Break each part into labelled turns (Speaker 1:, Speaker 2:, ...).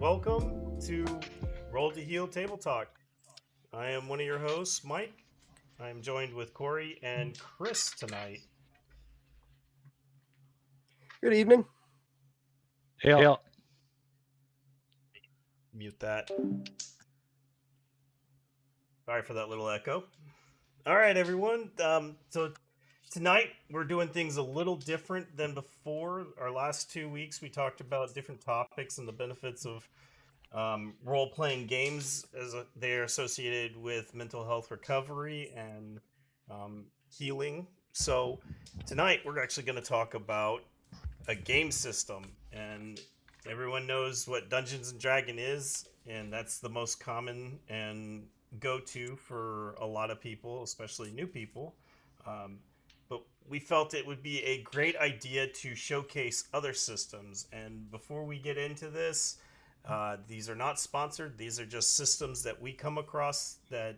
Speaker 1: Welcome to Roll to Heal Table Talk. I am one of your hosts, Mike. I am joined with Corey and Chris tonight.
Speaker 2: Good evening.
Speaker 3: Hail.
Speaker 1: Mute that. Sorry for that little echo. All right, everyone. So tonight we're doing things a little different than before. Our last 2 weeks we talked about different topics and the benefits of role-playing games as they're associated with mental health recovery and healing. So tonight we're actually going to talk about a game system, and everyone knows what Dungeons and Dragon is, and that's the most common and go-to for a lot of people, especially new people. Um, but we felt it would be a great idea to showcase other systems. And before we get into this, these are not sponsored. These are just systems that we come across that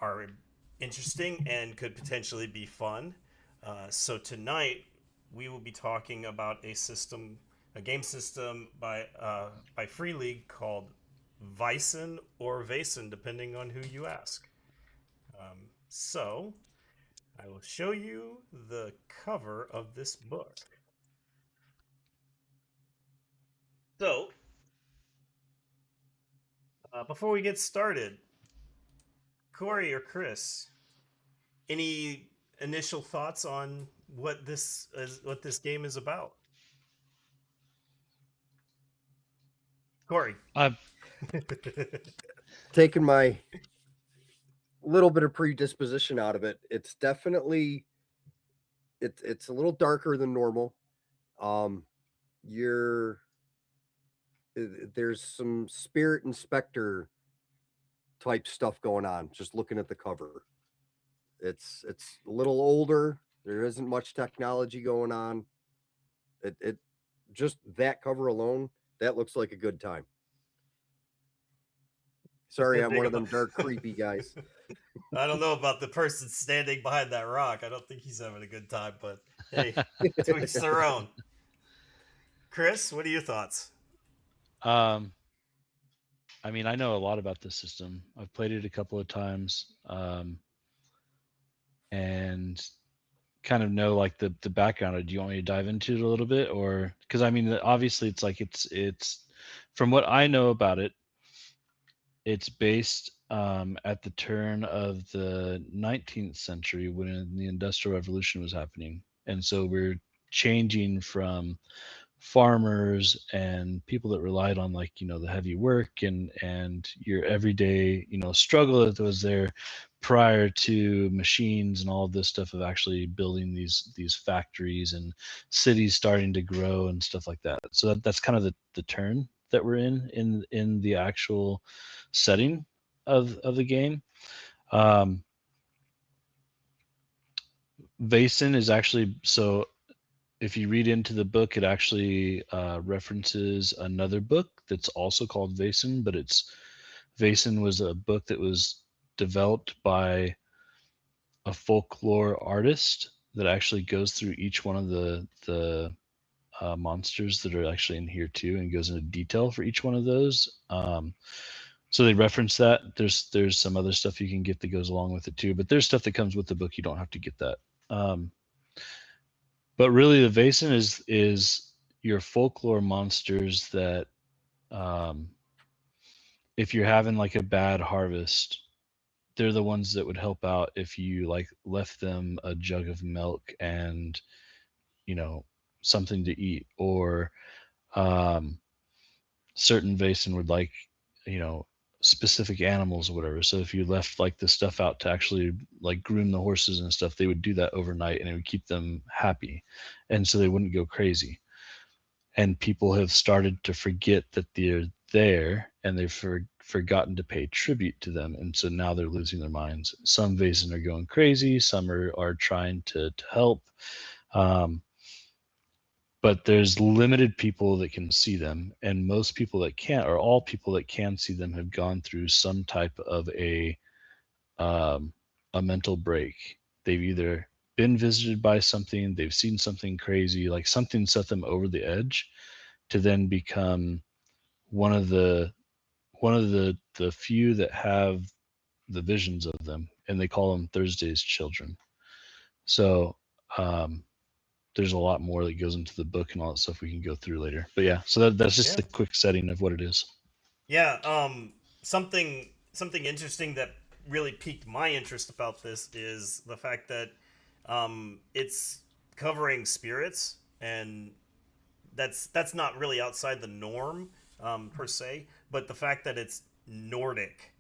Speaker 1: are interesting and could potentially be fun. So tonight we will be talking about a game system by Free League called Vaesen or Vaesen, depending on who you ask. So I will show you the cover of this book. So before we get started, Corey or Chris, any initial thoughts on what this game is about? Corey.
Speaker 2: Taking my little bit of predisposition out of it, it's definitely it's a little darker than normal. You're there's some spirit inspector type stuff going on. Just looking at the cover, it's a little older. There isn't much technology going on. It just that cover alone, that looks like a good time. Sorry, I'm one of them dark, creepy guys.
Speaker 1: I don't know about the person standing behind that rock. I don't think he's having a good time, but hey, to each their own. Chris, what are your thoughts?
Speaker 3: I mean, I know a lot about this system. I've played it a couple of times, and kind of know like the background. Do you want me to dive into it a little bit, or because I mean, obviously, it's like it's from what I know about it, it's based at the turn of the 19th century when the Industrial Revolution was happening, and so we're changing from farmers and people that relied on like the heavy work and your everyday struggle that was there prior to machines and all of this stuff of actually building these factories and cities starting to grow and stuff like that. So that's kind of the turn that we're in the actual setting of the game. Vaesen is actually, so if you read into the book, it actually references another book that's also called Vaesen, but Vaesen was a book that was developed by a folklore artist that actually goes through each one of the monsters that are actually in here too, and goes into detail for each one of those. So they reference that. There's some other stuff you can get that goes along with it too, but there's stuff that comes with the book. You don't have to get that. But really, the Vaesen is your folklore monsters that, if you're having like a bad harvest, they're the ones that would help out if you like left them a jug of milk and something to eat, or certain Vaesen would like you know specific animals or whatever. So if you left like the stuff out to actually like groom the horses and stuff, they would do that overnight and it would keep them happy, and so they wouldn't go crazy. And people have started to forget that they're there, and they've forgotten to pay tribute to them, and so now they're losing their minds. Some Vaesen are going crazy, some are trying to help, um, but there's limited people that can see them, and most people that can't, or all people that can see them, have gone through some type of um, a mental break. They've either been visited by something, they've seen something crazy, like something set them over the edge to then become one of the few that have the visions of them, and they call them Thursday's children. So there's a lot more that goes into the book and all that stuff we can go through later. But yeah, so that's just
Speaker 1: Yeah.
Speaker 3: the quick setting of what it is.
Speaker 1: Yeah, something interesting that really piqued my interest about this is the fact that it's covering spirits, and that's not really outside the norm per se, but the fact that it's Nordic,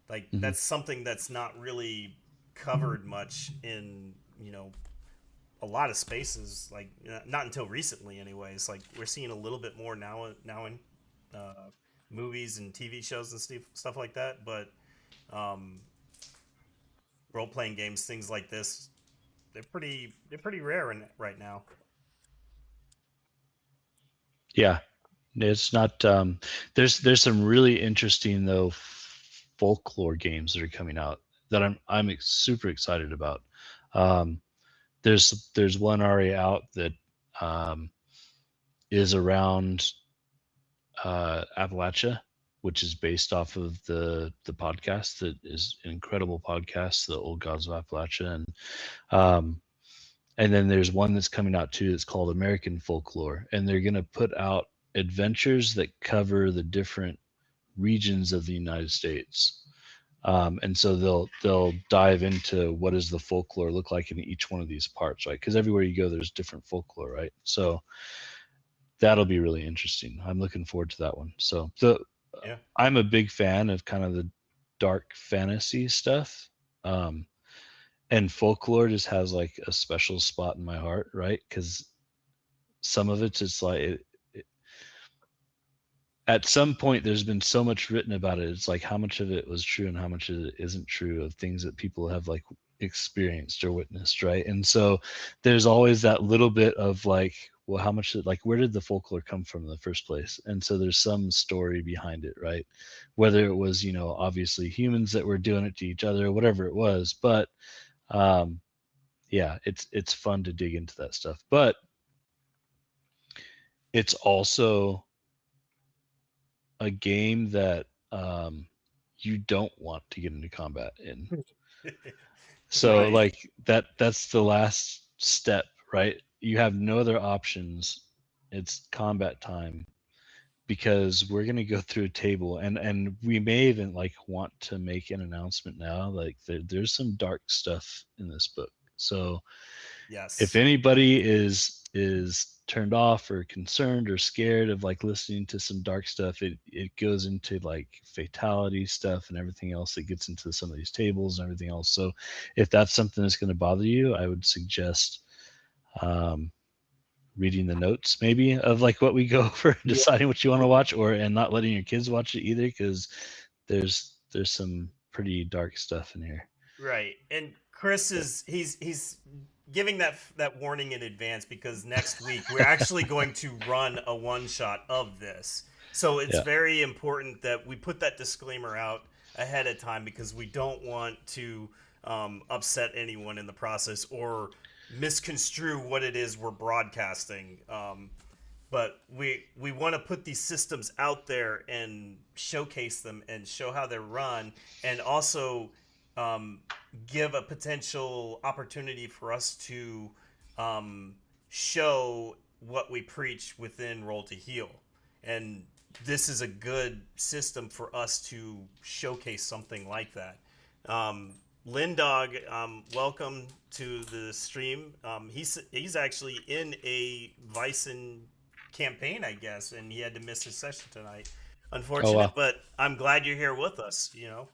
Speaker 1: like
Speaker 3: Mhm.
Speaker 1: that's something that's not really covered much in a lot of spaces, like not until recently anyways. Like we're seeing a little bit more now in uh, movies and TV shows and stuff like that, but um, role playing games, things like this, they're pretty rare right now.
Speaker 3: Yeah, it's not. There's some really interesting though folklore games that are coming out that I'm super excited about. Um, there's one already out that um, is around Appalachia, which is based off of the podcast that is an incredible podcast, the Old Gods of Appalachia, um, and then there's one that's coming out too that's called American Folklore, and they're going to put out adventures that cover the different regions of the United States. And so they'll dive into what does the folklore look like in each one of these parts, right? Because everywhere you go, there's different folklore, right? So that'll be really interesting. I'm looking forward to that one. So
Speaker 1: Yeah.
Speaker 3: I'm a big fan of kind of the dark fantasy stuff. Um, and folklore just has like a special spot in my heart, right? Because some of it's just like at some point there's been so much written about it. It's like how much of it was true and how much of it isn't true of things that people have like experienced or witnessed, right? And so there's always that little bit of like, well, how much like where did the folklore come from in the first place? And so there's some story behind it, right? Whether it was obviously humans that were doing it to each other or whatever it was, but um yeah, it's fun to dig into that stuff, but it's also a game that you don't want to get into combat in. So
Speaker 1: Right.
Speaker 3: like that's the last step, right? You have no other options. It's combat time because we're going to go through a table, and we may even like want to make an announcement now, like there's some dark stuff in this book. So if
Speaker 1: Yes.
Speaker 3: anybody is turned off or concerned or scared of like listening to some dark stuff, it goes into like fatality stuff and everything else that gets into some of these tables and everything else. So if that's something that's going to bother you, I would suggest um, reading the notes maybe of like what we go over,
Speaker 2: Yeah.
Speaker 3: deciding what you want to watch, or and not letting your kids watch it either, because there's some pretty dark stuff in here.
Speaker 1: Right. And Chris
Speaker 3: Yeah.
Speaker 1: is he's giving that warning in advance because next week we're actually going to run a one shot of this. So it's
Speaker 3: Yeah.
Speaker 1: very important that we put that disclaimer out ahead of time because we don't want to upset anyone in the process or misconstrue what it is we're broadcasting. But we want to put these systems out there and showcase them and show how they're run, and also um, give a potential opportunity for us to um, show what we preach within Roll to Heal. And this is a good system for us to showcase something like that. Lindog, welcome to the stream. He's actually in a Vaesen campaign, I guess, and he had to miss his session tonight.
Speaker 3: Oh
Speaker 1: Unfortunate,
Speaker 3: wow.
Speaker 1: but I'm glad you're here with us.
Speaker 3: Yeah.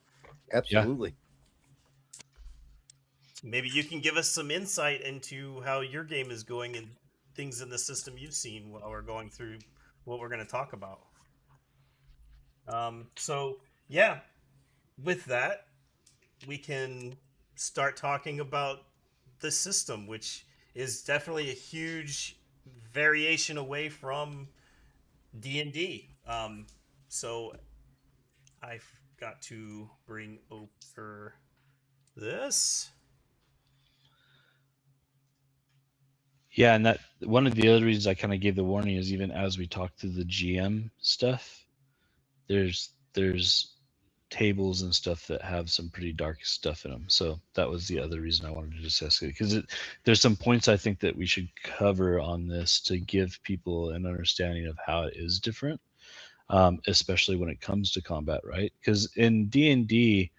Speaker 2: Absolutely.
Speaker 1: Maybe you can give us some insight into how your game is going and things in the system you've seen while we're going through what we're going to talk about. So yeah, with that, we can start talking about the system, which is definitely a huge variation away from D&D. So I've got to bring over this.
Speaker 3: Yeah, and that one of the other reasons I kind of gave the warning is even as we talk through the GM stuff, there's tables and stuff that have some pretty dark stuff in them. So that was the other reason I wanted to discuss it, because there's some points I think that we should cover on this to give people an understanding of how it is different, especially when it comes to combat, right? Because in D&D,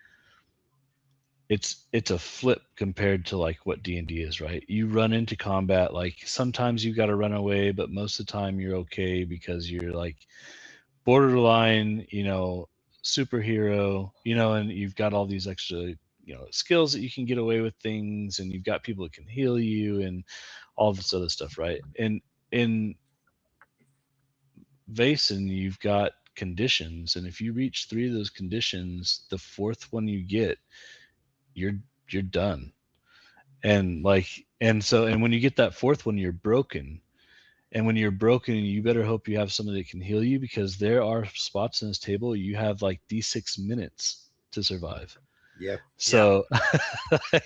Speaker 3: it's a flip compared to like what D&D is, right? You run into combat, like sometimes you got to run away, but most of the time you're okay because you're like borderline, superhero, and you've got all these extra, skills that you can get away with things, and you've got people that can heal you and all this other stuff, right? And in Vaesen, you've got conditions, and if you reach 3 of those conditions, the 4th one you get, you're done. And when you get that 4th one, you're broken. And when you're broken, you better hope you have somebody that can heal you, because there are spots in this table you have like D6 minutes to survive.
Speaker 2: Yeah.
Speaker 3: So I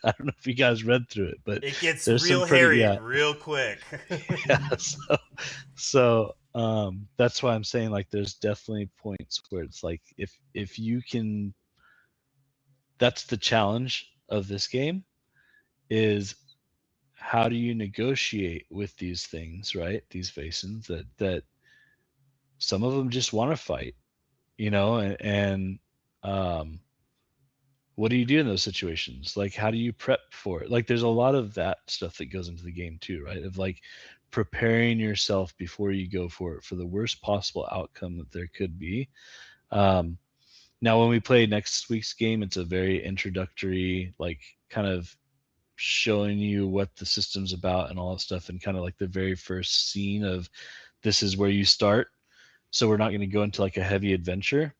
Speaker 3: don't know if you guys read through it, but
Speaker 1: It gets
Speaker 3: there's
Speaker 1: real
Speaker 3: some pretty,
Speaker 1: hairy real quick.
Speaker 3: So that's why I'm saying, like, there's definitely points where it's like if you can, that's the challenge of this game, is how do you negotiate with these things, right? These Vaesens that some of them just want to fight, and what do you do in those situations? Like, how do you prep for it? Like, there's a lot of that stuff that goes into the game too, right? Of like preparing yourself before you go for it, for the worst possible outcome that there could be. Now, when we play next week's game, it's a very introductory, like, kind of showing you what the system's about and all that stuff, and kind of like the very first scene of this is where you start. So we're not going to go into like a heavy adventure,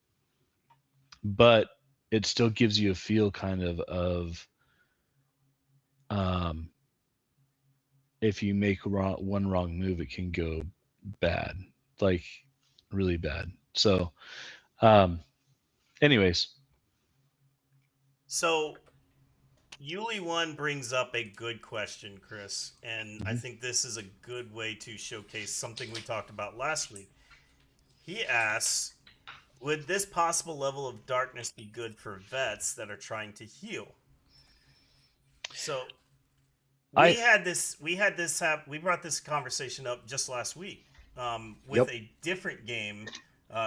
Speaker 3: but it still gives you a feel kind of if you make one wrong move, it can go bad, like really bad. So anyways.
Speaker 1: So Yuli 1 brings up a good question, Chris, and I think this is a good way to showcase something we talked about last week. He asks, would this possible level of darkness be good for vets that are trying to heal? So we brought this conversation up just last week with a different game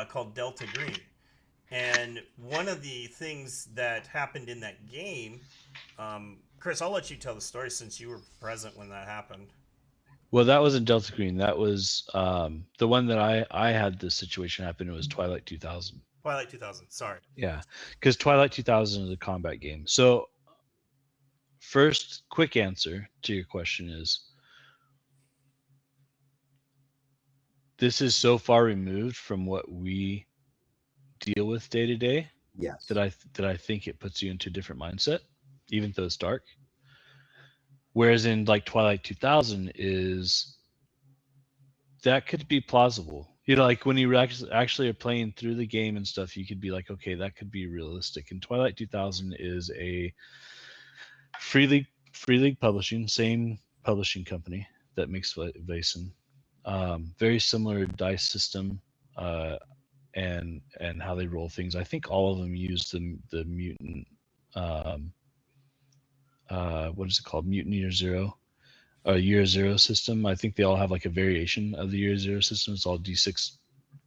Speaker 1: called Delta Green. And one of the things that happened in that game, Chris, I'll let you tell the story since you were present when that happened.
Speaker 3: Well, that wasn't Delta Green. That was the one that I had this situation happen. It was Twilight 2000.
Speaker 1: Twilight 2000, sorry.
Speaker 3: Yeah, because Twilight 2000 is a combat game. So first, quick answer to your question is, this is so far removed from what we deal with day to day.
Speaker 2: Yes.
Speaker 3: That I think it puts you into a different mindset, even though it's dark. Whereas in like Twilight 2000 is, that could be plausible. Like when you actually are playing through the game and stuff, you could be like, okay, that could be realistic. And Twilight 2000 is a free league publishing, same publishing company that makes Vaesen. Very similar dice system, and how they roll things. I think all of them use the mutant. What is it called? Mutant Year Zero. Year Zero system. I think they all have like a variation of the Year Zero system. It's all D6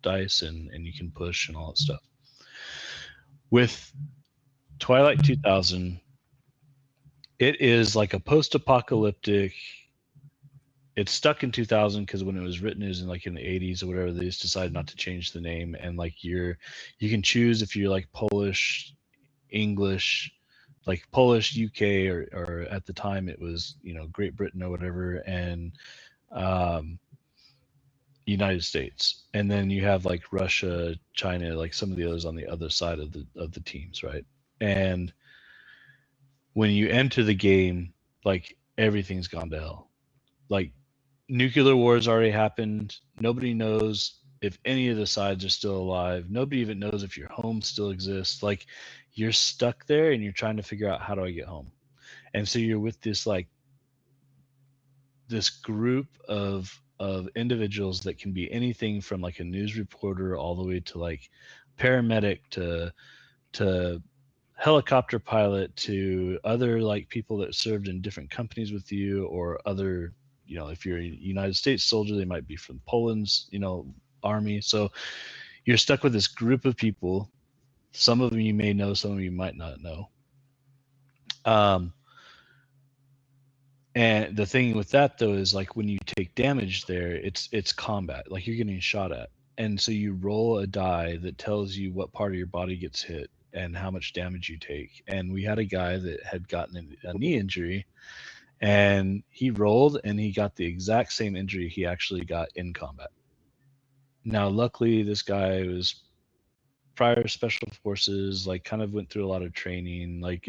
Speaker 3: dice, and you can push and all that stuff. With Twilight 2000, it is like a post-apocalyptic. It's stuck in 2000 because when it was written, it was in the 80s or whatever. They just decided not to change the name, and like you can choose if you're like Polish, English, like Polish, UK, or at the time it was Great Britain or whatever, and United States, and then you have like Russia, China, like some of the others on the other side of the teams, right? And when you enter the game, like everything's gone to hell. Like nuclear wars already happened. Nobody knows if any of the sides are still alive. Nobody even knows if your home still exists. Like you're stuck there and you're trying to figure out, how do I get home? And so you're with this group of of individuals that can be anything from like a news reporter all the way to like paramedic to helicopter pilot to other like people that served in different companies with you, or other, if you're a United States soldier, they might be from Poland's, army. So you're stuck with this group of people. Some of them you may know, some of them you might not know. And the thing with that though is like when you take damage there, it's combat, like you're getting shot at. And so you roll a die that tells you what part of your body gets hit and how much damage you take. And we had a guy that had gotten a knee injury, and he rolled and he got the exact same injury he actually got in combat. Now, luckily, this guy was prior special forces, like kind of went through a lot of training. Like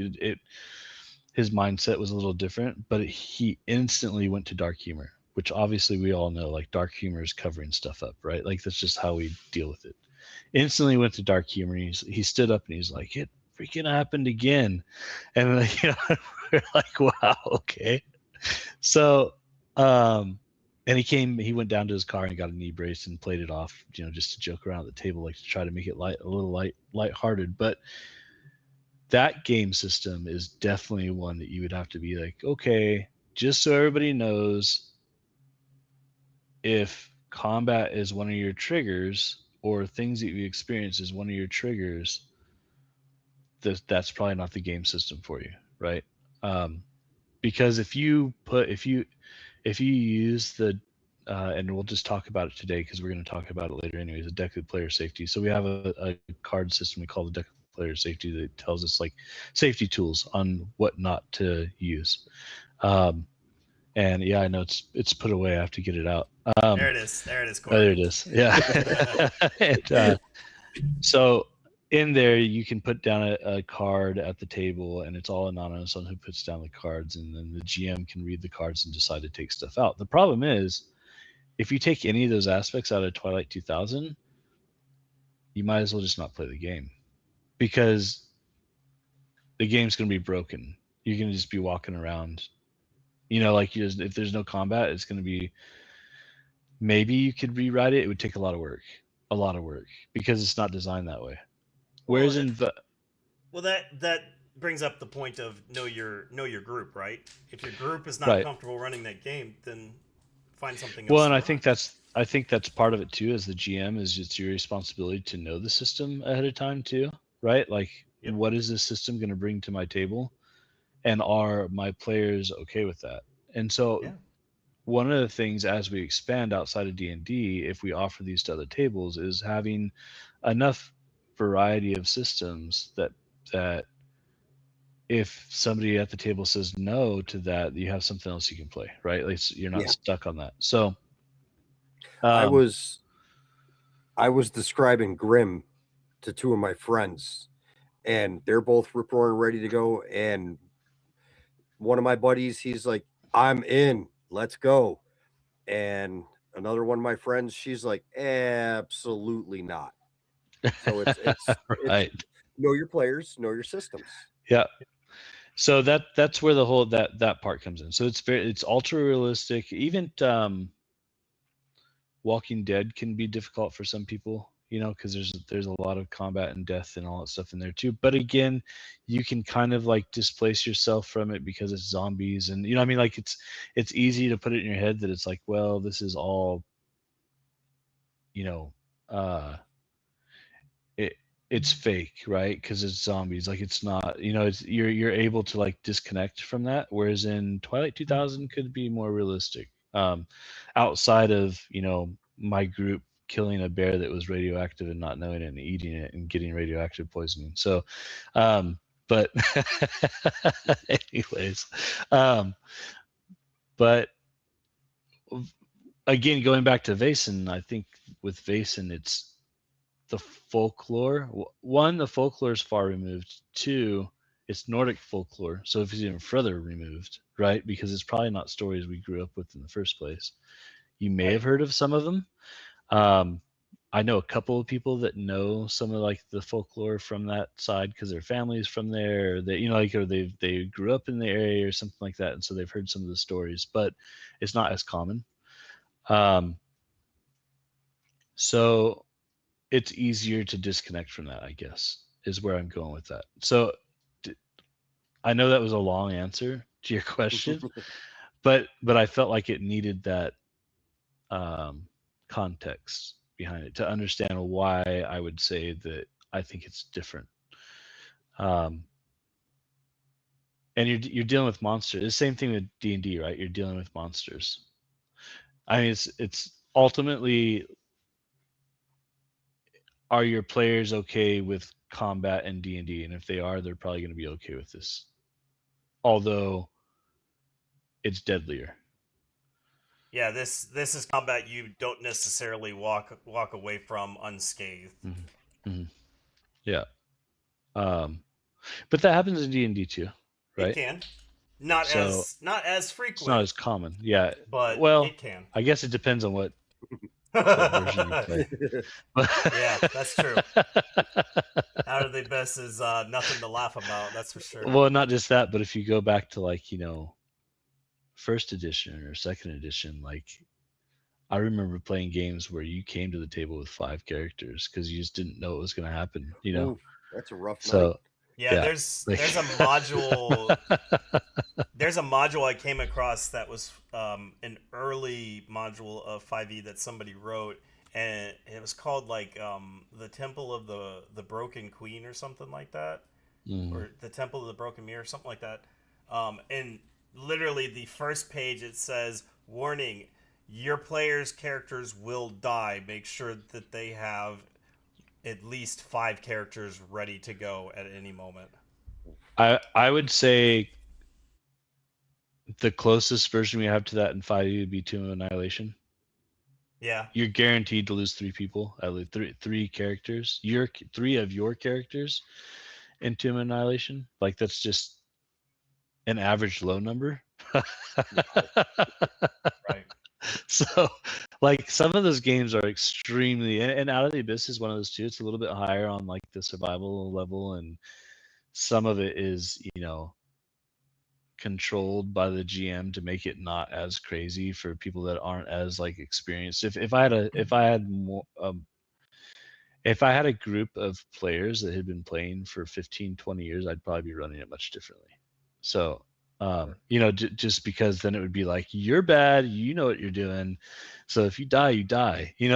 Speaker 3: his mindset was a little different, but he instantly went to dark humor, which obviously we all know, like dark humor is covering stuff up, right? Like that's just how we deal with it. Instantly went to dark humor. He stood up and he's like, "It freaking happened again," and we're like, "Wow, okay." So, and he went down to his car and got a knee brace and played it off, just to joke around at the table, like to try to make it a little lighthearted. But that game system is definitely one that you would have to be like, okay, just so everybody knows, if combat is one of your triggers or things that you experience is one of your triggers, that's probably not the game system for you, right? Because if you use the and we'll just talk about it today because we're going to talk about it later anyways, a deck of player safety. So we have a card system we call the deck of player safety that tells us like safety tools on what not to use. And yeah, I know it's put away. I have to get it out.
Speaker 1: There it is,
Speaker 3: Corey. There it is. Yeah. And, so in there you can put down a card at the table, and it's all anonymous on who puts down the cards, and then the GM can read the cards and decide to take stuff out. The problem is, if you take any of those aspects out of Twilight 2000, you might as well just not play the game, because the game's going to be broken. You're going to just be walking around, like if there's no combat, it's going to be, maybe you could rewrite it. It would take a lot of work, because it's not designed that way. Whereas
Speaker 1: that brings up the point of know your group, right? If your group is not
Speaker 3: right.
Speaker 1: comfortable running that game, then find something else.
Speaker 3: Well, and I think that's part of it too. As the GM, is it's your responsibility to know the system ahead of time too, right? Like, yep. What is this system going to bring to my table, and are my players okay with that? And so, yeah. One of the things as we expand outside of D&D, if we offer these to other tables, is having enough variety of systems that if somebody at the table says no to that, you have something else you can play, right? Like you're not stuck on that. So
Speaker 2: I was describing Grimm to two of my friends, and they're both rip roaring ready to go. And one of my buddies, he's like, "I'm in, let's go." And another one of my friends, she's like, "Absolutely not." So it's
Speaker 3: right.
Speaker 2: It's know your players, know your systems.
Speaker 3: Yeah. So that's where the whole that part comes in. So it's ultra realistic. Even Walking Dead can be difficult for some people, because there's a lot of combat and death and all that stuff in there too. But again, you can kind of like displace yourself from it because it's zombies, and I mean, like it's easy to put it in your head that it's like, well, this is all, it's fake, right? Because it's zombies. Like it's not, it's you're able to like disconnect from that. Whereas in Twilight 2000 could be more realistic. Outside of my group killing a bear that was radioactive and not knowing it and eating it and getting radioactive poisoning. So, but anyways, but again, going back to Vaesen, I think with Vaesen, it's the folklore. One, the folklore is far removed. Two, it's Nordic folklore, so if it's even further removed, right? Because it's probably not stories we grew up with in the first place. You may have heard of some of them. I know a couple of people that know some of like the folklore from that side because their family's from there. They, or they grew up in the area or something like that, and so they've heard some of the stories. But it's not as common. So it's easier to disconnect from that, I guess, is where I'm going with that. So I know that was a long answer to your question, but I felt like it needed that context behind it to understand why I would say that I think it's different. And you're dealing with monsters. The same thing with D&D, right? You're dealing with monsters. I mean, it's ultimately, are your players okay with combat and D&D? And if they are, they're probably going to be okay with this, although it's deadlier.
Speaker 1: Yeah, this is combat you don't necessarily walk away from unscathed.
Speaker 3: Mm-hmm. Mm-hmm. Yeah. But that happens in D&D too, right?
Speaker 1: It can. Not
Speaker 3: So
Speaker 1: as
Speaker 3: it's not
Speaker 1: frequent,
Speaker 3: as common. Yeah.
Speaker 1: but
Speaker 3: Well,
Speaker 1: it can.
Speaker 3: I guess it depends on what version you play.
Speaker 1: Yeah, that's true. Out of the best is nothing to laugh about, that's for sure.
Speaker 3: Well, not just that, but if you go back to, like, first edition or second edition, like, I remember playing games where you came to the table with 5 characters because you just didn't know what was going to happen,
Speaker 2: Ooh, that's a rough night.
Speaker 3: So
Speaker 1: Yeah,
Speaker 3: yeah,
Speaker 1: there's
Speaker 3: like-
Speaker 1: a module there's a module I came across that was an early module of 5e that somebody wrote, and it was called like the Temple of the Broken Queen or something like that, or the Temple of the Broken Mirror, something like that. And literally the first page it says, "Warning: your players' characters will die. Make sure that they have at least 5 characters ready to go at any moment."
Speaker 3: I would say the closest version we have to that in 5e would be Tomb of Annihilation.
Speaker 1: Yeah.
Speaker 3: You're guaranteed to lose 3 people, at least three characters. 3 of your characters in Tomb of Annihilation. Like, that's just an average low number.
Speaker 1: Right.
Speaker 3: So, like, some of those games are extremely, and Out of the Abyss is one of those too. It's a little bit higher on, like, the survival level, and some of it is, controlled by the GM to make it not as crazy for people that aren't as, like, experienced. If I had more, if I had a group of players that had been playing for 15, 20 years, I'd probably be running it much differently. So, just because then it would be like, you're bad, you know what you're doing. So if you die, you die,
Speaker 1: True.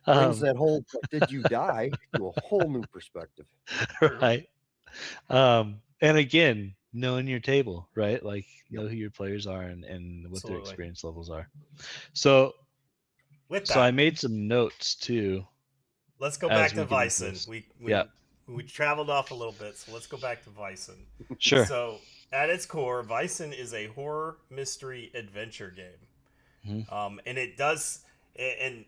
Speaker 2: Brings that whole "did you die" to a whole new perspective.
Speaker 3: Right. And again, knowing your table, right? Like, know who your players are and what their
Speaker 1: Absolutely.
Speaker 3: experience levels are. So
Speaker 1: With
Speaker 3: I
Speaker 1: that,
Speaker 3: made some notes too.
Speaker 1: let's go
Speaker 3: as
Speaker 1: back to
Speaker 3: we get into
Speaker 1: Vaesen.
Speaker 3: this.
Speaker 1: We traveled off a little bit, so let's go back to Vaesen.
Speaker 3: Sure.
Speaker 1: So, at its core, Vaesen is a horror mystery adventure game. And it does, and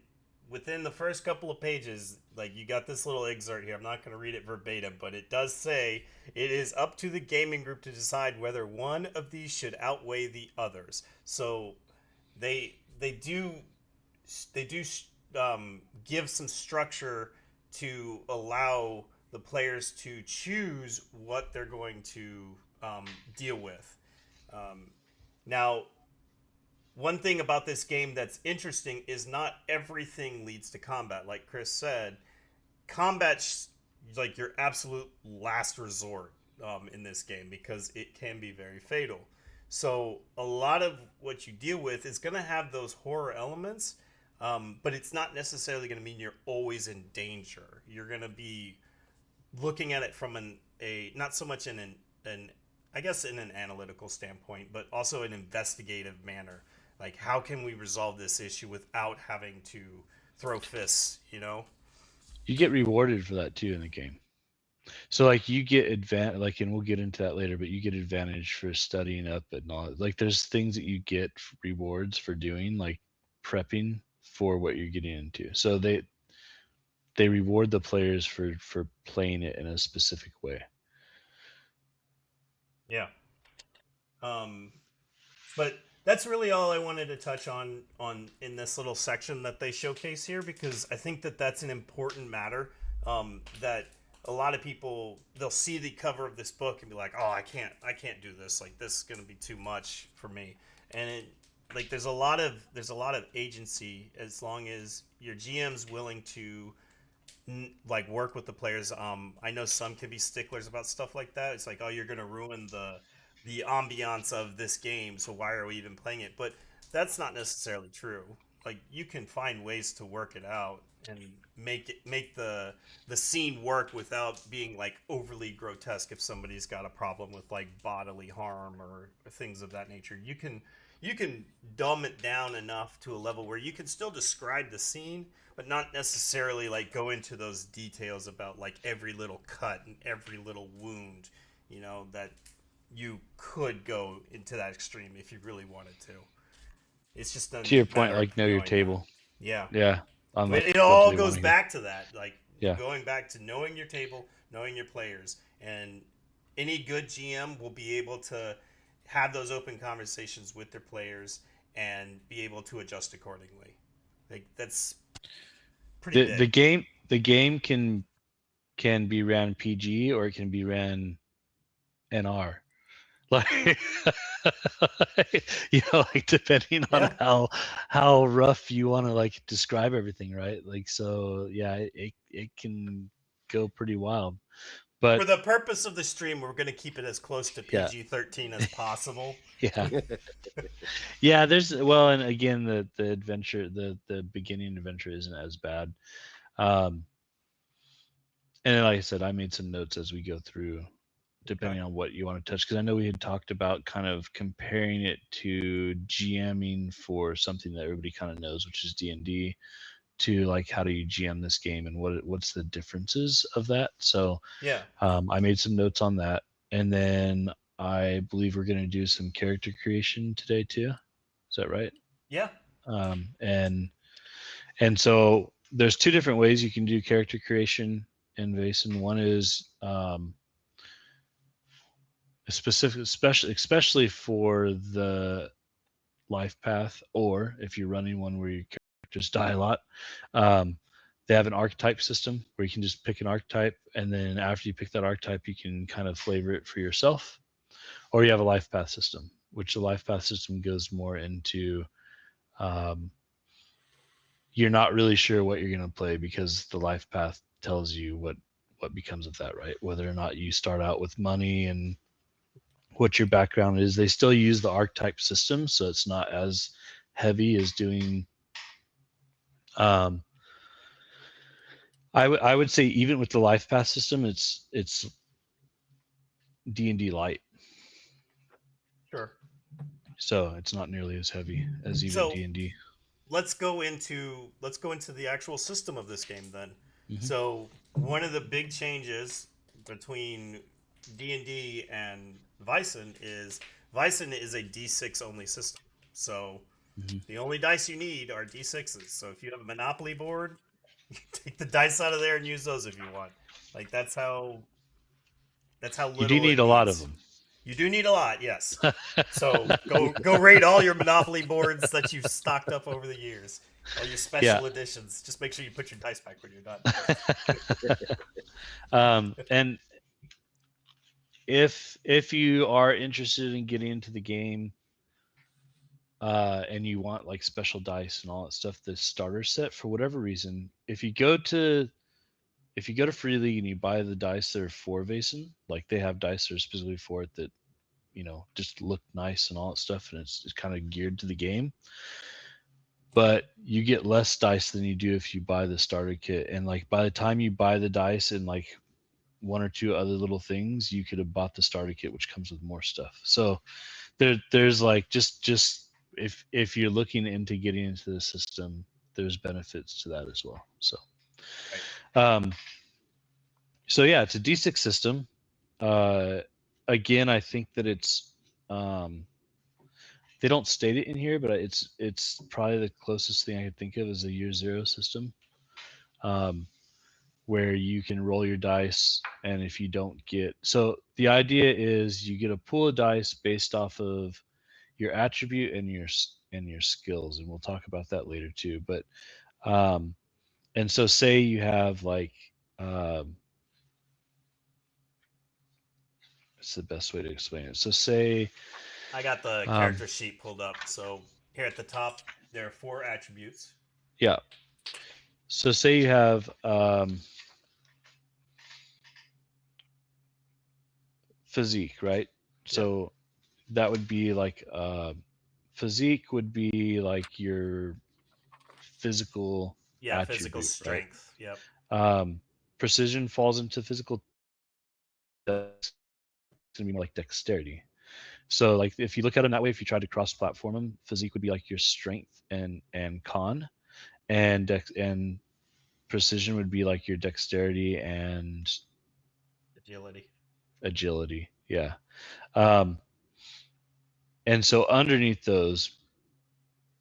Speaker 1: within the first couple of pages, like, you got this little excerpt here. I'm not going to read it verbatim, but it does say it is up to the gaming group to decide whether one of these should outweigh the others. So they do give some structure to allow the players to choose what they're going to deal with. Now, one thing about this game that's interesting is not everything leads to combat. Like Chris said, combat's like your absolute last resort in this game because it can be very fatal. So a lot of what you deal with is going to have those horror elements, but it's not necessarily going to mean you're always in danger. You're going to be looking at it from a not so much in an I guess in an analytical standpoint, but also an investigative manner. Like, how can we resolve this issue without having to throw fists?
Speaker 3: You get rewarded for that too in the game. So, like, you get like, and we'll get into that later, but you get advantage for studying up and all. Like, there's things that you get rewards for doing, like prepping for what you're getting into. So they reward the players for playing it in a specific way.
Speaker 1: Yeah. But that's really all I wanted to touch on in this little section that they showcase here, because I think that that's an important matter, that a lot of people, they'll see the cover of this book and be like, "Oh, I can't do this. Like this is going to be too much for me." And it, like there's a lot of agency as long as your GM's willing to like work with the players. I know some can be sticklers about stuff like that. It's like, oh, you're gonna ruin the ambiance of this game, so why are we even playing it? But that's not necessarily true. Like you can find ways to work it out and make the scene work without being like overly grotesque. If somebody's got a problem with like bodily harm or things of that nature, you can dumb it down enough to a level where you can still describe the scene, but not necessarily like go into those details about like every little cut and every little wound, that you could go into that extreme if you really wanted to. It's just a
Speaker 3: To your point,
Speaker 1: matter of
Speaker 3: like know your
Speaker 1: knowing that.
Speaker 3: table.
Speaker 1: Yeah.
Speaker 3: Yeah. On
Speaker 1: But
Speaker 3: like
Speaker 1: it
Speaker 3: what do
Speaker 1: all
Speaker 3: they want
Speaker 1: goes
Speaker 3: to hear?
Speaker 1: back to that, like
Speaker 3: Yeah.
Speaker 1: going back to knowing your table, knowing your players, and any good GM will be able to have those open conversations with their players and be able to adjust accordingly. Like that's pretty
Speaker 3: The
Speaker 1: big.
Speaker 3: the game can be ran PG or it can be ran NR. Like like depending on
Speaker 1: Yeah.
Speaker 3: how rough you want to like describe everything, right? Like so yeah, it can go pretty wild.
Speaker 1: For
Speaker 3: But
Speaker 1: the purpose of the stream, we're going to keep it as close to
Speaker 3: yeah.
Speaker 1: PG-13 as possible.
Speaker 3: Yeah. Yeah, there's well, and again the adventure, the beginning adventure isn't as bad. Um and then, like I said, I made some notes as we go through, depending on what you want to touch, because I know we had talked about kind of comparing it to GMing for something that everybody kind of knows, which is D&D, to like how do you GM this game and what's the differences of that. So
Speaker 1: Yeah.
Speaker 3: I made some notes on that, and then I believe we're going to do some character creation today too. Is that right?
Speaker 1: Yeah.
Speaker 3: And so there's two different ways you can do character creation in Vaesen. One is specific, especially for the life path, or if you're running one where your characters die a lot, um, they have an archetype system where you can just pick an archetype, and then after you pick that archetype, you can kind of flavor it for yourself. Or you have a life path system, which the life path system goes more into um, you're not really sure what you're going to play because the life path tells you what becomes of that, right? Whether or not you start out with money and what your background is. They still use the archetype system, so it's not as heavy as doing. Um, I would say even with the life path system, it's D&D light,
Speaker 1: Sure.
Speaker 3: so it's not nearly as heavy as even
Speaker 1: So
Speaker 3: D&D.
Speaker 1: let's go into the actual system of this game then.
Speaker 3: Mm-hmm.
Speaker 1: So one of the big changes between D&D and Vaesen is a D6 only system. So
Speaker 3: Mm-hmm.
Speaker 1: the only dice you need are D6s. So if you have a Monopoly board, you take the dice out of there and use those if you want. Like that's how
Speaker 3: You do
Speaker 1: little
Speaker 3: need
Speaker 1: it
Speaker 3: a lot of
Speaker 1: needs.
Speaker 3: them.
Speaker 1: You do need a lot, yes. So go rate all your Monopoly boards that you've stocked up over the years, all your
Speaker 3: Yeah.
Speaker 1: special editions. Just make sure you put your dice back when you're done.
Speaker 3: And if you are interested in getting into the game, and you want like special dice and all that stuff, the starter set, for whatever reason, if you go to Free League and you buy the dice that are for Vaesen, like they have dice that are specifically for it that just look nice and all that stuff, and it's kind of geared to the game. But you get less dice than you do if you buy the starter kit, and like by the time you buy the dice and like one or two other little things, you could have bought the starter kit, which comes with more stuff. So there's like just if you're looking into getting into the system, there's benefits to that as well. So um so yeah, it's a D6 system. Again, I think that it's they don't state it in here, but it's probably the closest thing I could think of is a year zero system, um, where you can roll your dice, and if you don't get, so the idea is you get a pool of dice based off of your attribute and your skills, and we'll talk about that later too. But and so say you have like um, what's the best way to explain it? So say
Speaker 1: I got the
Speaker 3: um,
Speaker 1: character sheet pulled up. So here at the top, there are 4 attributes.
Speaker 3: yeah. So say you have physique, right? So that would be like physique would be like your physical
Speaker 1: Yeah, physical
Speaker 3: attribute, right?
Speaker 1: strength. Yep.
Speaker 3: Um, precision falls into physical. That's gonna be more like dexterity. So like if you look at them that way, if you tried to cross-platform them, physique would be like your strength and con, and precision would be like your dexterity and
Speaker 1: Agility.
Speaker 3: agility. Yeah. Um, and so underneath those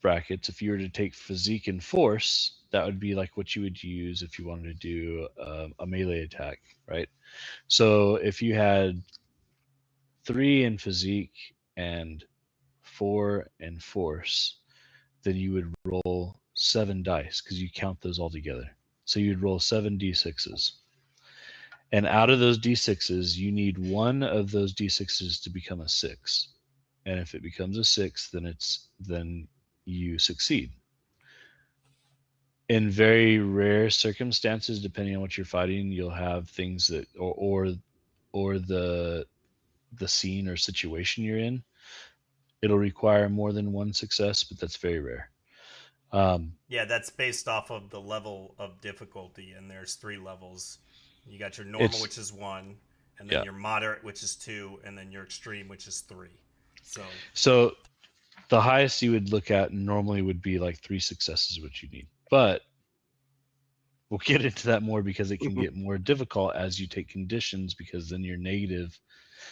Speaker 3: brackets, if you were to take physique and force, that would be like what you would use if you wanted to do a melee attack, right? So if you had 3 in physique and 4 in force, then you would roll 7 dice because you count those all together. So you'd roll 7 d6s. And out of those d6s, you need one of those d6s to become a 6. And if it becomes a 6, then you succeed. In very rare circumstances, depending on what you're fighting, you'll have things that or the scene or situation you're in, it'll require more than one success, but that's very rare.
Speaker 1: Yeah, that's based off of the level of difficulty, and there's 3 levels. You got your normal,
Speaker 3: It's
Speaker 1: which is 1, and then
Speaker 3: yeah.
Speaker 1: your moderate, which is 2, and then your extreme, which is 3. So
Speaker 3: So the highest you would look at normally would be like 3 successes, which you need. But we'll get into that more because it can get more difficult as you take conditions because then you're negative.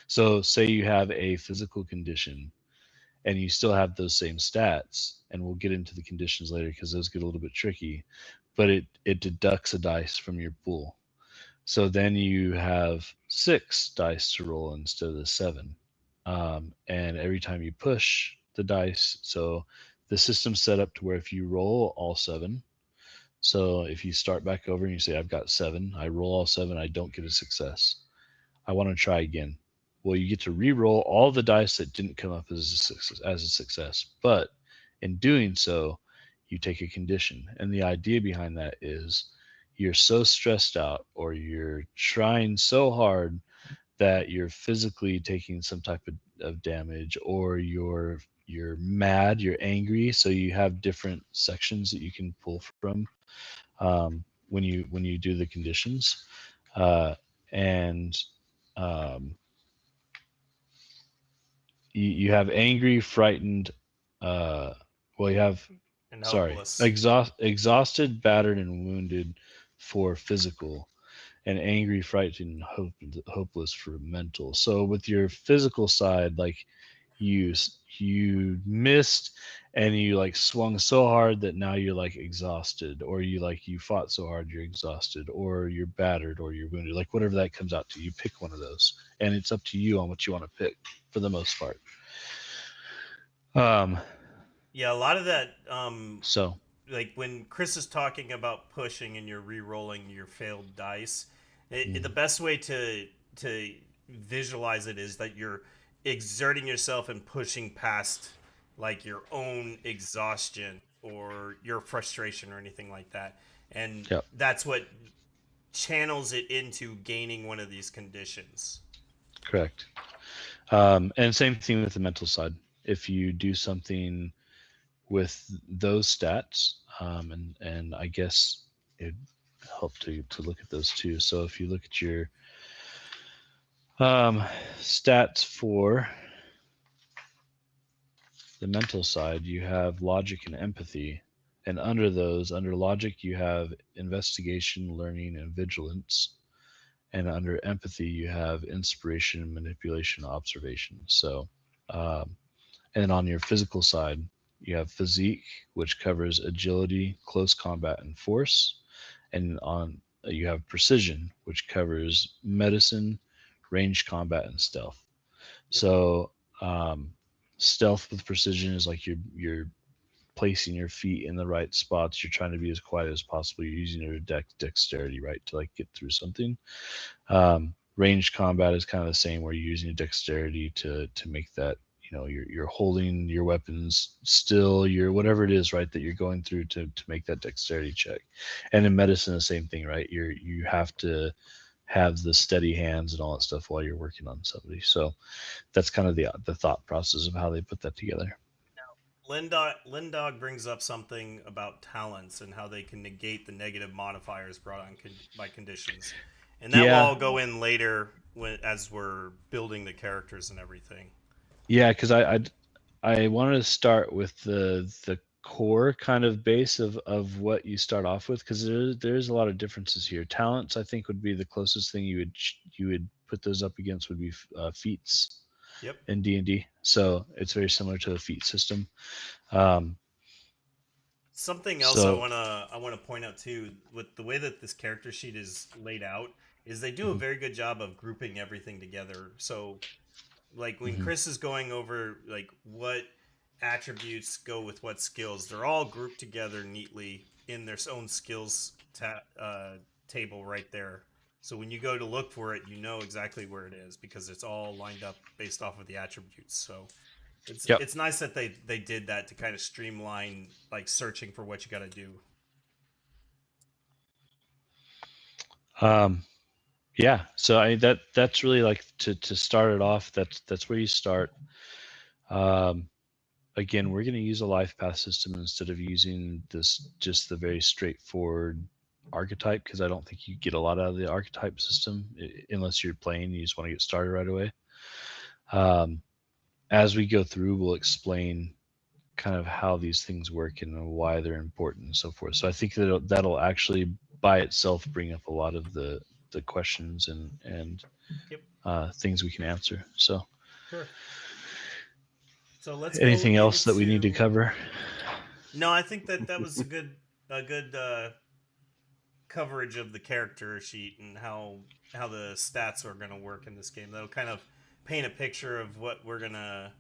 Speaker 3: So say you have a physical condition and you still have those same stats, and we'll get into the conditions later because those get a little bit tricky, but it deducts a dice from your pool. So then you have 6 dice to roll instead of the 7. And every time you push the dice, so the system's set up to where if you roll all 7, so if you start back over and you say, I've got 7, I roll all 7, I don't get a success. I want to try again. Well, you get to re-roll all the dice that didn't come up as a success. But in doing so, you take a condition. And the idea behind that is you're so stressed out or you're trying so hard that you're physically taking some type of damage, or you're mad, you're angry. So you have different sections that you can pull from when you do the conditions. And you have angry, frightened. Well, you have
Speaker 1: and
Speaker 3: sorry,
Speaker 1: hopeless.
Speaker 3: exhausted, battered, and wounded for physical, and angry, frightened, hopeless for mental. So with your physical side, like you you missed and you like swung so hard that now you're like exhausted, or you fought so hard you're exhausted, or you're battered, or you're wounded, like whatever that comes out to. You pick one of those, and it's up to you on what you want to pick for the most part. Um,
Speaker 1: Yeah, a lot of that
Speaker 3: so
Speaker 1: like when Chris is talking about pushing and you're re-rolling your failed dice, the
Speaker 3: mhm.
Speaker 1: best way to visualize it is that you're exerting yourself and pushing past like your own exhaustion or your frustration or anything like that, and
Speaker 3: Yep,
Speaker 1: that's what channels it into gaining one of these conditions.
Speaker 3: correct. And same thing with the mental side. If you do something with those stats, and I guess it help to look at those too. So if you look at your stats for the mental side, you have logic and empathy, and under those, under logic, you have investigation, learning, and vigilance, and under empathy, you have inspiration, manipulation, observation. So, um, and on your physical side, you have physique, which covers agility, close combat, and force. And on you have precision, which covers medicine, range combat, and stealth.
Speaker 1: Yep.
Speaker 3: So stealth with precision is like you're placing your feet in the right spots. You're trying to be as quiet as possible. You're using your dexterity, right, to like get through something. Ranged combat is kind of the same, where you're using dexterity to make that, you're holding your weapons still, your whatever it is, right, that you're going through to make that dexterity check. And in medicine, the same thing, right? You have to have the steady hands and all that stuff while you're working on somebody. So that's kind of the thought process of how they put that together.
Speaker 1: Lindog brings up something about talents and how they can negate the negative modifiers brought on by conditions, and that will
Speaker 3: Yeah,
Speaker 1: all go in later as we're building the characters and everything.
Speaker 3: yeah, because I wanted to start with the core kind of base of what you start off with, because there's a lot of differences here. Talents, I think, would be the closest thing you would put those up against would be feats
Speaker 1: Yep.
Speaker 3: in D&D. So it's very similar to the feat system. Um,
Speaker 1: Something else
Speaker 3: so
Speaker 1: I wanna point out too, with the way that this character sheet is laid out, is they do a
Speaker 3: mhm,
Speaker 1: very good job of grouping everything together. So like when
Speaker 3: mhm.
Speaker 1: Chris is going over like what attributes go with what skills, they're all grouped together neatly in their own skills table right there. So when you go to look for it, you know exactly where it is because it's all lined up based off of the attributes. So
Speaker 3: Yep.
Speaker 1: it's nice that they did that to kind of streamline like searching for what you got to do.
Speaker 3: Um, yeah. So that's really like to start it off. That's where you start. Um, Again, we're going to use a life path system instead of using this just the very straightforward archetype, because I don't think you get a lot out of the archetype system unless you're playing. You just want to get started right away. Um, as we go through, we'll explain kind of how these things work and why they're important and so forth. So I think that'll actually by itself bring up a lot of the questions and
Speaker 1: Yep.
Speaker 3: things we can answer. So
Speaker 1: Sure. So let's go
Speaker 3: anything else that we need to
Speaker 1: into.
Speaker 3: cover?
Speaker 1: No, I think that was a good coverage of the character sheet and how the stats are going to work in this game. That'll kind of paint a picture of what we're going to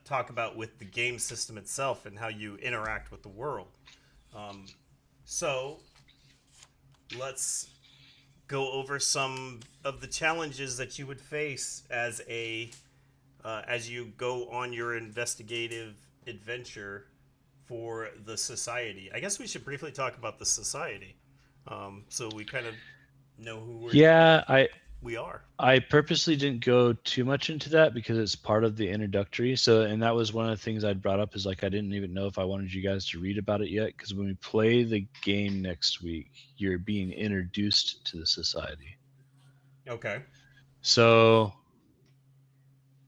Speaker 1: talk about with the game system itself and how you interact with the world. Um, so let's go over some of the challenges that you would face as you go on your investigative adventure for the society. I guess we should briefly talk about the society, so we kind of know
Speaker 3: Yeah, I
Speaker 1: we are.
Speaker 3: I purposely didn't go too much into that because it's part of the introductory. So, and that was one of the things I'd brought up, is like I didn't even know if I wanted you guys to read about it yet, because when we play the game next week, you're being introduced to the society.
Speaker 1: Okay.
Speaker 3: So,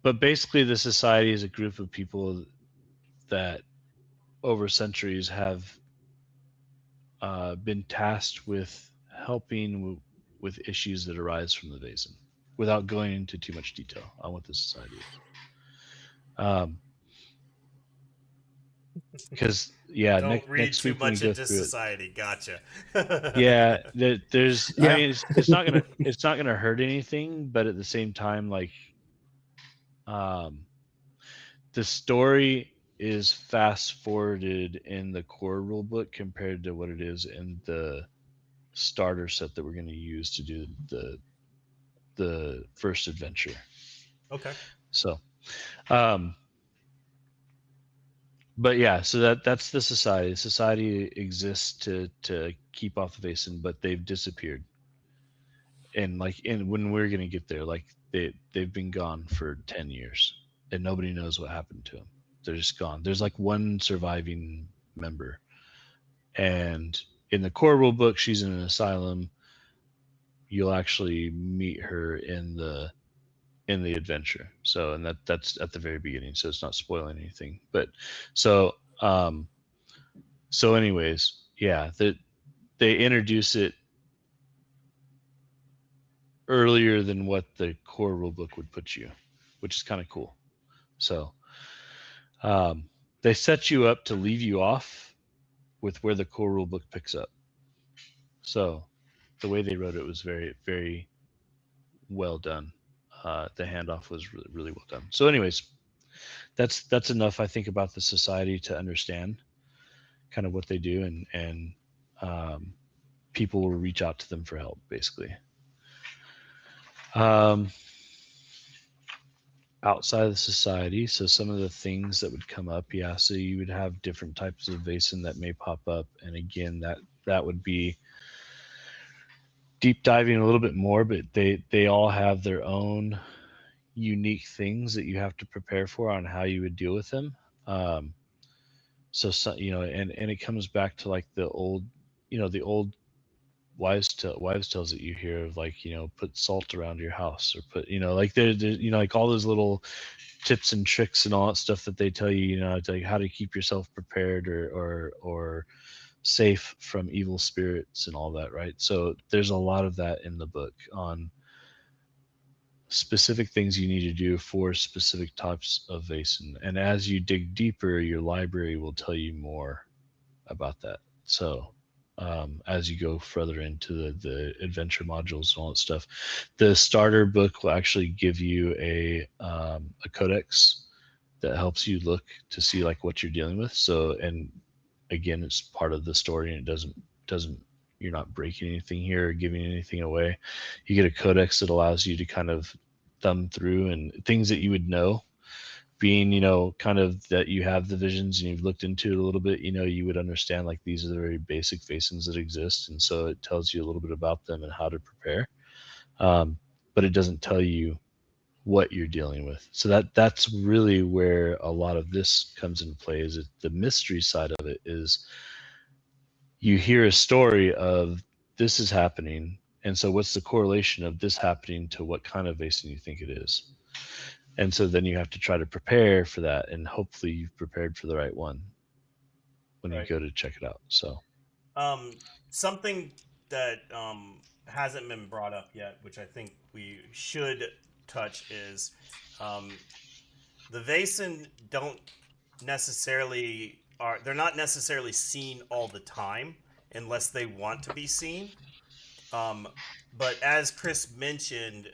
Speaker 3: but basically, the society is a group of people that over centuries have been tasked with helping with issues that arise from the Vaesen, without going into too much detail on what the society is. Because yeah,
Speaker 1: Don't read
Speaker 3: next
Speaker 1: too
Speaker 3: week when we
Speaker 1: much
Speaker 3: go
Speaker 1: into
Speaker 3: through it,
Speaker 1: society. Gotcha.
Speaker 3: yeah, there's. I
Speaker 2: Yeah.
Speaker 3: mean, it's not gonna hurt anything, but at the same time, like, um, the story is fast forwarded in the core rule book compared to what it is in the starter set that we're going to use to do the first adventure.
Speaker 1: Okay.
Speaker 3: So, um, but yeah, so that's the society. The society exists to keep off the Vaesen, but they've disappeared. And when we're gonna get there, like they've been gone for 10 years, and nobody knows what happened to them. They're just gone. There's like one surviving member, and in the core rule book, she's in an asylum. You'll actually meet her in the adventure. So, and that's at the very beginning, so it's not spoiling anything. But so so anyways, yeah, they introduce it earlier than what the core rulebook would put you, which is kind of cool. So um, they set you up to leave you off with where the core rulebook picks up. So the way they wrote it was very, very well done. The handoff was really, really well done. So, anyways, that's enough, I think, about the society to understand kind of what they do, and um, people will reach out to them for help, basically. Outside of the society, so some of the things that would come up, yeah. So you would have different types of Vaesen that may pop up, and again, that would be deep diving a little bit more, but they all have their own unique things that you have to prepare for on how you would deal with them. Um, and it comes back to like the old, the old wives tales that you hear of, like, put salt around your house, or put, like like all those little tips and tricks and all that stuff that they tell you, to, like, how to keep yourself prepared or safe from evil spirits and all that, right? So there's a lot of that in the book on specific things you need to do for specific types of Vaesen. And as you dig deeper, your library will tell you more about that. So as you go further into the adventure modules and all that stuff, the starter book will actually give you a codex that helps you look to see like what you're dealing with. So, and again, it's part of the story, and it doesn't you're not breaking anything here or giving anything away. You get a codex that allows you to kind of thumb through and things that you would know, being, kind of that you have the visions and you've looked into it a little bit, you would understand like these are the very basic Vaesens that exist. And so it tells you a little bit about them and how to prepare. But it doesn't tell you what you're dealing with. So that's really where a lot of this comes into play, is it, the mystery side of it is you hear a story of this is happening. And so what's the correlation of this happening to what kind of Vaesen you think it is? And so then you have to try to prepare for that, and hopefully you've prepared for the right one when you go to check it out. So
Speaker 1: something that hasn't been brought up yet, which I think we should touch, is the Vaesen don't necessarily they're not necessarily seen all the time unless they want to be seen. But as Chris mentioned,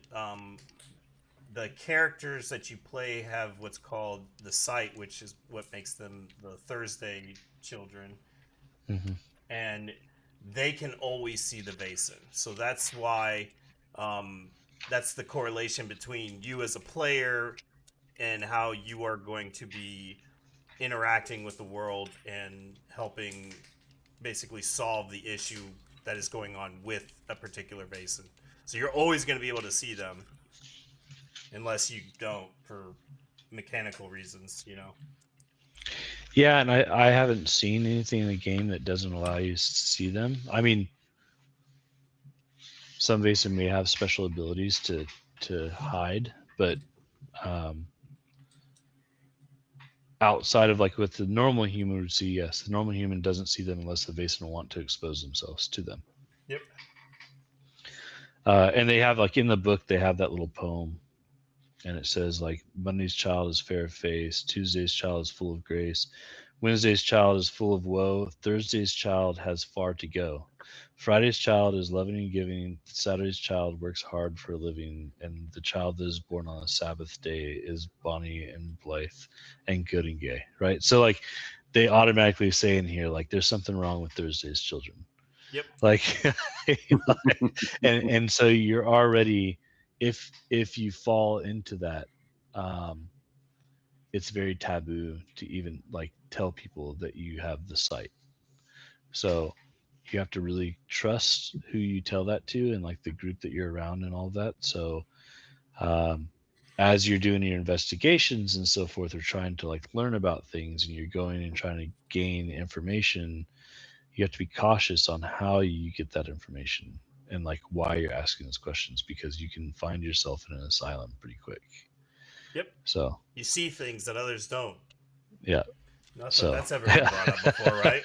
Speaker 1: the characters that you play have what's called the sight, which is what makes them the Thursday children.
Speaker 3: mm-hmm.
Speaker 1: And they can always see the Vaesen. So that's why that's the correlation between you as a player and how you are going to be interacting with the world and helping basically solve the issue that is going on with a particular Vaesen. So you're always going to be able to see them unless you don't for mechanical reasons,
Speaker 3: Yeah, and I haven't seen anything in the game that doesn't allow you to see them. I mean, some Vaesen may have special abilities to hide, but outside of like what the normal human would see, yes, the normal human doesn't see them unless the Vaesen want to expose themselves to them.
Speaker 1: Yep.
Speaker 3: And they have, like, in the book, they have that little poem, and it says like, Monday's child is fair of face, Tuesday's child is full of grace, Wednesday's child is full of woe, Thursday's child has far to go, Friday's child is loving and giving, Saturday's child works hard for a living, and the child that is born on a Sabbath day is bonny and blithe and good and gay, right? So like they automatically say in here, like, there's something wrong with Thursday's children.
Speaker 1: Yep.
Speaker 3: Like, and so you're already, if you fall into that, it's very taboo to even like tell people that you have the sight. So you have to really trust who you tell that to and like the group that you're around and all that. So as you're doing your investigations and so forth, or trying to like learn about things, and you're going and trying to gain information, you have to be cautious on how you get that information and like why you're asking those questions, because you can find yourself in an asylum pretty quick.
Speaker 1: Yep.
Speaker 3: So
Speaker 1: you see things that others don't.
Speaker 3: Yeah.
Speaker 1: Not that that's ever been brought up before, right?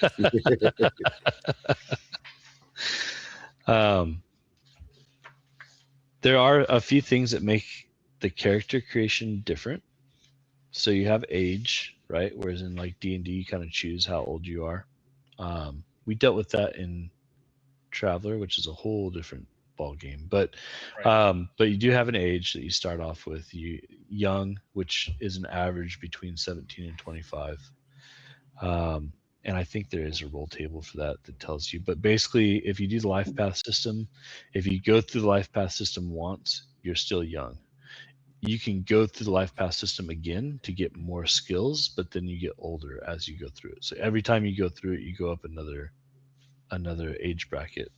Speaker 3: There are a few things that make the character creation different. So you have age, right? Whereas in like D&D, you kind of choose how old you are. We dealt with that in Traveler, which is a whole different ball game. But but you do have an age that you start off with. You young, which is an average between 17 and 25. And I think there is a roll table for that tells you. But basically, if you do the life path system, if you go through the life path system once, you're still young. You can go through the life path system again to get more skills, but then you get older as you go through it. So every time you go through it, you go up another age bracket.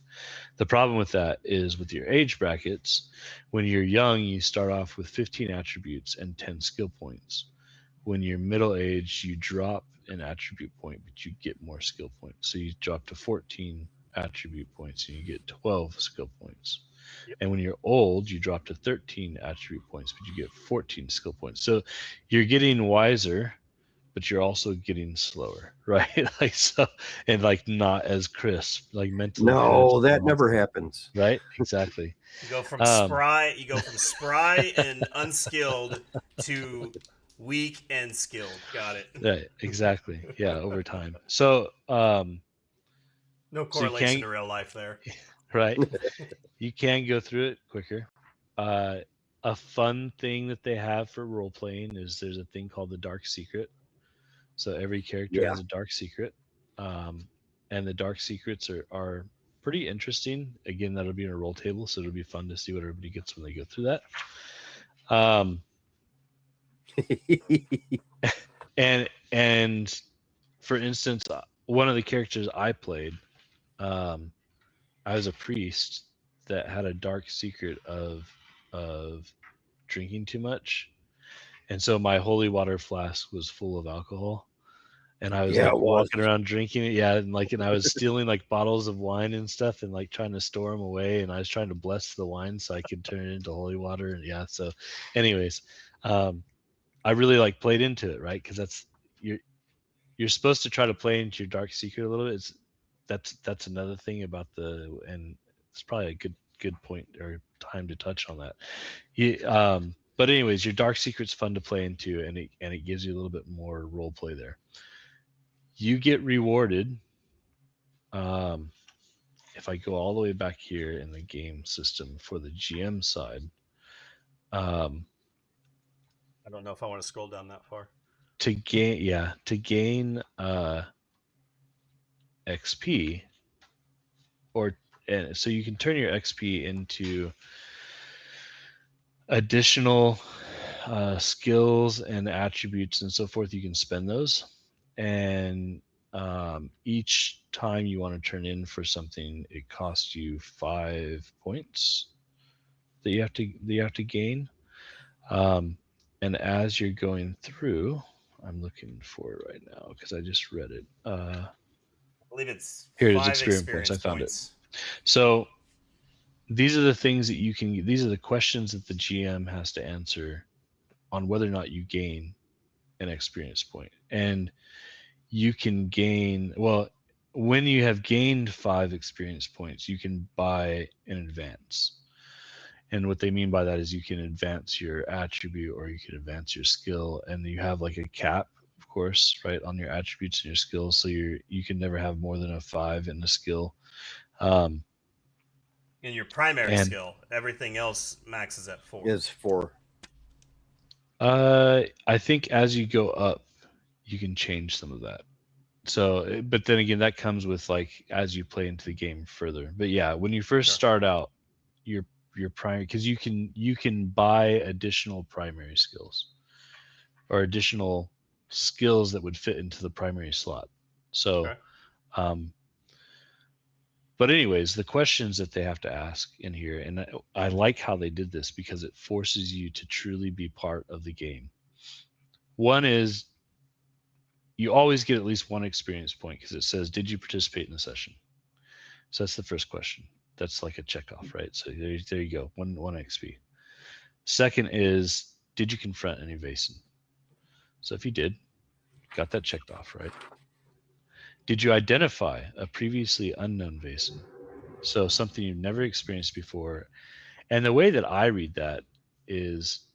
Speaker 3: The problem with that is with your age brackets, when you're young, you start off with 15 attributes and 10 skill points. When you're middle age, you drop an attribute point, but you get more skill points. So you drop to 14 attribute points and you get 12 skill points.
Speaker 1: Yep.
Speaker 3: And when you're old, you drop to 13 attribute points, but you get 14 skill points. So you're getting wiser, but you're also getting slower, right? Like so, and like not as crisp, like mentally
Speaker 2: No,
Speaker 3: crisp,
Speaker 2: that never happens.
Speaker 3: right? Exactly.
Speaker 1: You go from
Speaker 3: Um,
Speaker 1: spry and unskilled to weak and skilled. Got it.
Speaker 3: right, exactly. Yeah, over time. So,
Speaker 1: No
Speaker 3: so you
Speaker 1: correlation
Speaker 3: can,
Speaker 1: to real life there.
Speaker 3: right? You can go through it quicker. A fun thing that they have for role playing is there's a thing called the dark secret. So every character
Speaker 2: Yeah.
Speaker 3: has a dark secret, and the dark secrets are pretty interesting. Again, that'll be in a roll table, so it'll be fun to see what everybody gets when they go through that. And for instance, one of the characters I played, I was a priest that had a dark secret of drinking too much, and so my holy water flask was full of alcohol, and I was
Speaker 2: Yeah,
Speaker 3: like
Speaker 2: it was.
Speaker 3: walking around drinking it, yeah, and I was stealing like bottles of wine and stuff, and like trying to store them away, and I was trying to bless the wine so I could turn it into holy water, and yeah. So, anyways, I really like played into it, right? Because that's you're supposed to try to play into your dark secret a little bit. That's another thing about and it's probably a good point or time to touch on that. But anyways, your dark secret's fun to play into, and it gives you a little bit more role play there. You get rewarded. If I go all the way back here in the game system for the GM side,
Speaker 1: I don't know if I want to scroll down that far.
Speaker 3: to gain XP, and so you can turn your XP into additional skills and attributes and so forth. You can spend those, and each time you want to turn in for something, it costs you 5 points that you have to gain. And as you're going through, I'm looking for it right now because I just read it.
Speaker 1: I believe it's
Speaker 3: Here it is,
Speaker 1: 5
Speaker 3: experience points. I found it. So these are the things that you can. These are the questions that the GM has to answer on whether or not you gain an experience point. And you can gain, well, when you have gained 5 experience points, you can buy an advance. And what they mean by that is you can advance your attribute or you can advance your skill, and you have like a cap, of course, right, on your attributes and your skills. So you can never have more than a 5 in a skill.
Speaker 1: In your primary
Speaker 3: and
Speaker 1: skill, everything else maxes at 4.
Speaker 2: Is 4.
Speaker 3: I think as you go up, you can change some of that. So, but then again, that comes with like as you play into the game further. But yeah, when you first
Speaker 1: Sure.
Speaker 3: start out, your primary, because you can buy additional primary skills or additional skills that would fit into the primary slot. So,
Speaker 1: Okay.
Speaker 3: But anyways, the questions that they have to ask in here, and I like how they did this because it forces you to truly be part of the game. One is you always get at least 1 experience point because it says, did you participate in the session? So that's the first question. That's like a checkoff, right? So there you go, one XP. Second is, did you confront any Vaesen? So if you did, got that checked off, right? Did you identify a previously unknown Vaesen? So something you've never experienced before. And the way that I read that is,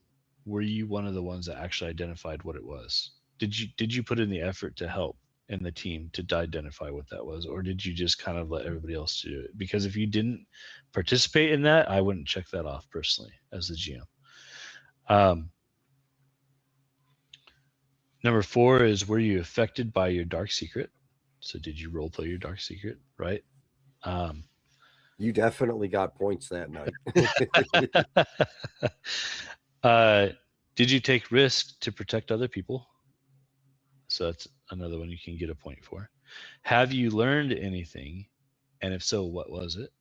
Speaker 3: were you one of the ones that actually identified what it was? Did you put in the effort to help in the team to identify what that was, or did you just kind of let everybody else do it? Because if you didn't participate in that, I wouldn't check that off personally as the GM. Number 4 is, were you affected by your dark secret? So did you role play your dark secret, right?
Speaker 2: You definitely got points that night.
Speaker 3: Did you take risks to protect other people? So that's another one you can get a point for. Have you learned anything? And if so, what was it?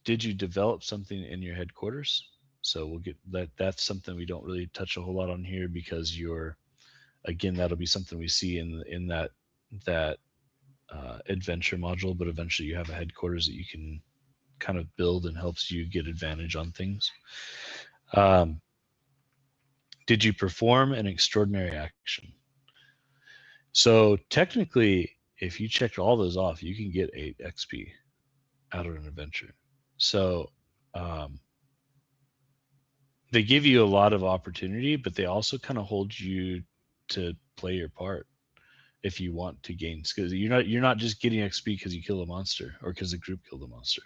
Speaker 3: Did you develop something in your headquarters? So we'll get that. That's something we don't really touch a whole lot on here because again, that'll be something we see in that adventure module. But eventually, you have a headquarters that you can kind of build and helps you get advantage on things. Did you perform an extraordinary action? So technically, if you checked all those off, you can get 8 XP out of an adventure. So they give you a lot of opportunity, but they also kind of hold you to play your part if you want to gain skills. You're not just getting XP because you kill a monster or because the group killed a monster,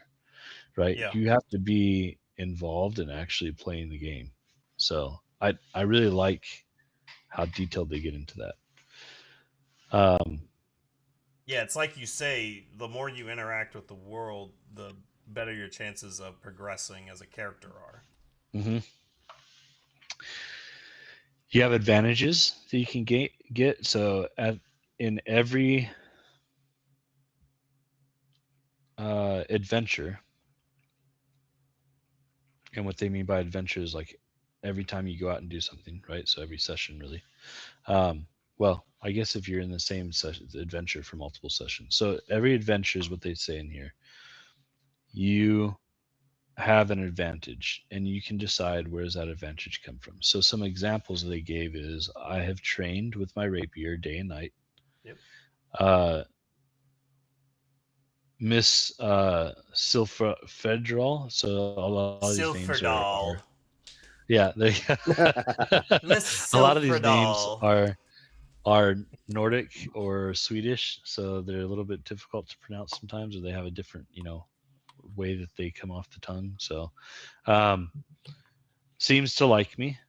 Speaker 3: right?
Speaker 1: Yeah.
Speaker 3: You have to be involved in actually playing the game. So I really like how detailed they get into that.
Speaker 1: Yeah, it's like you say, the more you interact with the world, the better your chances of progressing as a character are.
Speaker 3: Mm-hmm. You have advantages that you can get. So in every adventure, and what they mean by adventure is like every time you go out and do something, right? So every session, really. Well, I guess if you're in the same adventure for multiple sessions. So every adventure is what they say in here. You have an advantage, and you can decide where does that advantage come from. So some examples they gave is I have trained with my rapier day and night.
Speaker 1: Yep.
Speaker 3: Miss Silfredral. So a lot of these names are yeah.
Speaker 1: Miss
Speaker 3: A lot of these names
Speaker 1: Silfredal.
Speaker 3: are Nordic or Swedish, so they're a little bit difficult to pronounce sometimes, or they have a different way that they come off the tongue. So seems to like me.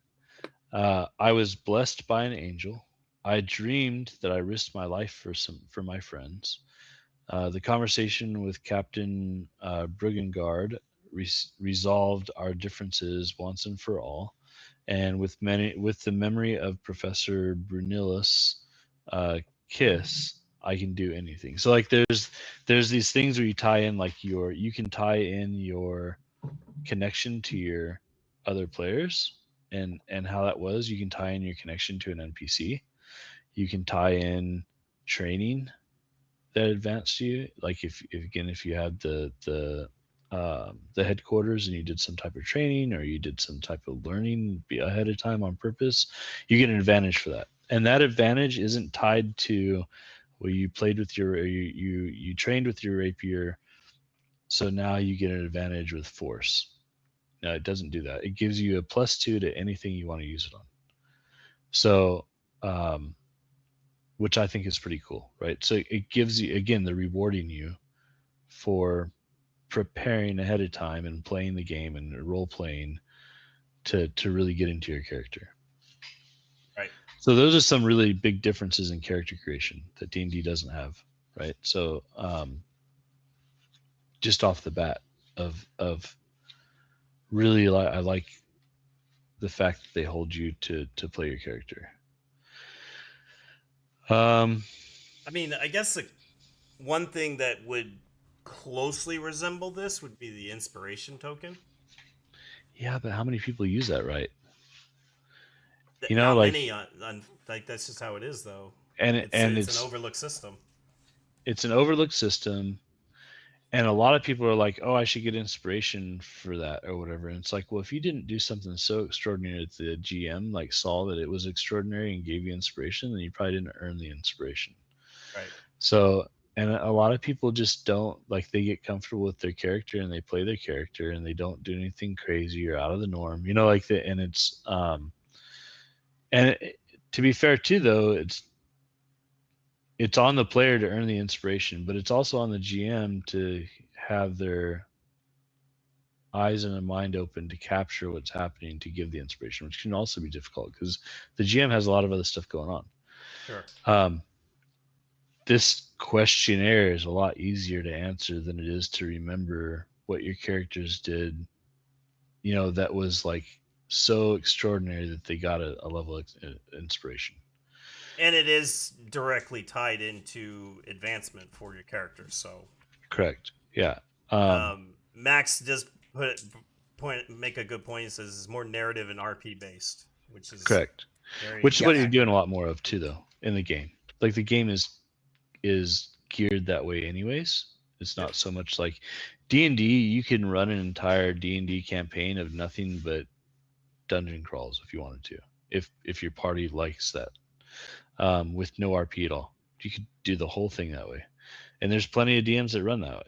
Speaker 3: I was blessed by an angel. I dreamed that I risked my life for my friends. The conversation with Captain Brugengard resolved our differences once and for all, and with the memory of Professor Brunillus' kiss, I can do anything. So like there's these things where you tie in like you can tie in your connection to your other players and how that was. You can tie in your connection to an NPC. You can tie in training that advanced you. Like if you had the headquarters and you did some type of training or you did some type of learning ahead of time on purpose, you get an advantage for that. And that advantage isn't tied to well, you played with your you trained with your rapier, so now you get an advantage with force. No, it doesn't do that. It gives you a +2 to anything you want to use it on. So, which I think is pretty cool, right? So it gives you, again, they're rewarding you for preparing ahead of time and playing the game and role playing to really get into your character.
Speaker 1: Right.
Speaker 3: So those are some really big differences in character creation that D&D doesn't have, right? So just off the bat of really, I like the fact that they hold you to play your character.
Speaker 1: I mean, I guess one thing that would closely resemble this would be the inspiration token.
Speaker 3: Yeah, but how many people use that, right?
Speaker 1: Not
Speaker 3: like
Speaker 1: many like that's just how it is, though.
Speaker 3: And
Speaker 1: it's an overlooked system.
Speaker 3: It's an overlooked system, and a lot of people are like, "Oh, I should get inspiration for that or whatever." And it's like, well, if you didn't do something so extraordinary that the GM like saw that it was extraordinary and gave you inspiration, then you probably didn't earn the inspiration.
Speaker 1: Right.
Speaker 3: So, and a lot of people just don't like, they get comfortable with their character and they play their character and they don't do anything crazy or out of the norm, like that. And it's to be fair too, though, it's on the player to earn the inspiration, but it's also on the GM to have their eyes and a mind open to capture what's happening to give the inspiration, which can also be difficult because the GM has a lot of other stuff going on.
Speaker 1: Sure.
Speaker 3: this questionnaire is a lot easier to answer than it is to remember what your characters did, that was like so extraordinary that they got a level of inspiration.
Speaker 1: And it is directly tied into advancement for your character. So
Speaker 3: Correct. Yeah.
Speaker 1: Max does make a good point. He says it's more narrative and RP based, which is
Speaker 3: Correct.
Speaker 1: very
Speaker 3: Which is what he's doing a
Speaker 1: accurate.
Speaker 3: lot more of too, though, in the game. Like the game is geared that way, anyways. It's not
Speaker 1: Yep.
Speaker 3: so much like D&D. You can run an entire D&D campaign of nothing but dungeon crawls if you wanted to, if your party likes that, with no RP at all. You could do the whole thing that way, and there's plenty of DMs that run that way.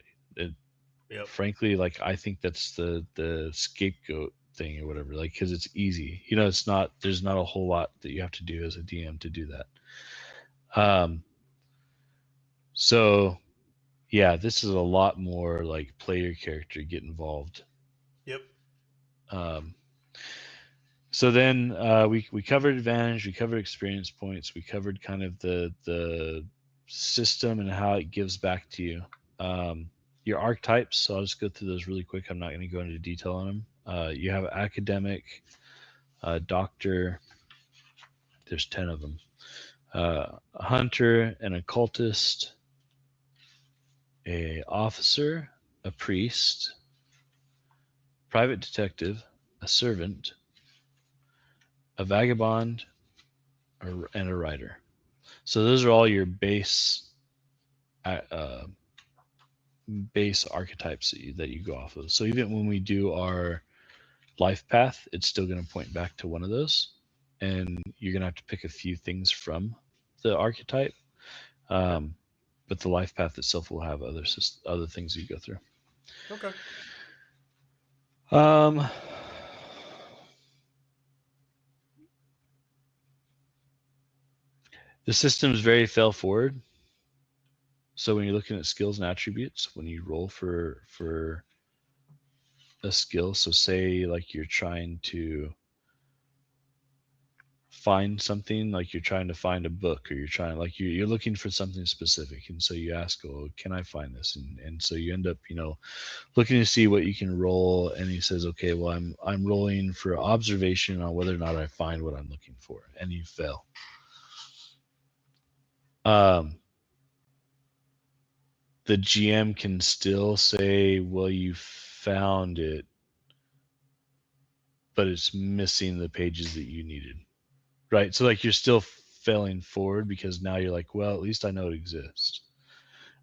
Speaker 1: Yep.
Speaker 3: Frankly, like I think that's the scapegoat thing or whatever, like because it's easy. It's not, there's not a whole lot that you have to do as a DM to do that. So yeah, this is a lot more like play your character, get involved.
Speaker 1: Yep.
Speaker 3: So then we covered advantage, we covered experience points, we covered kind of the system and how it gives back to you. Your archetypes, so I'll just go through those really quick. I'm not going to go into detail on them. You have academic, doctor, there's 10 of them, a hunter, an occultist, a officer, a priest, private detective, a servant, a vagabond, and a writer. So those are all your base archetypes that you go off of. So even when we do our life path, it's still going to point back to one of those, and you're going to have to pick a few things from the archetype. But the life path itself will have other things you go through.
Speaker 1: Okay.
Speaker 3: The system is very fail forward. So when you're looking at skills and attributes, when you roll for a skill, so say like you're trying to find something, like you're trying to find a book, or you're looking for something specific, and so you ask, oh, can I find this? And so you end up looking to see what you can roll, and he says, okay, well, I'm rolling for observation on whether or not I find what I'm looking for, and you fail. The GM can still say, well, you found it, but it's missing the pages that you needed, right? So like you're still failing forward because now you're like, well, at least I know it exists,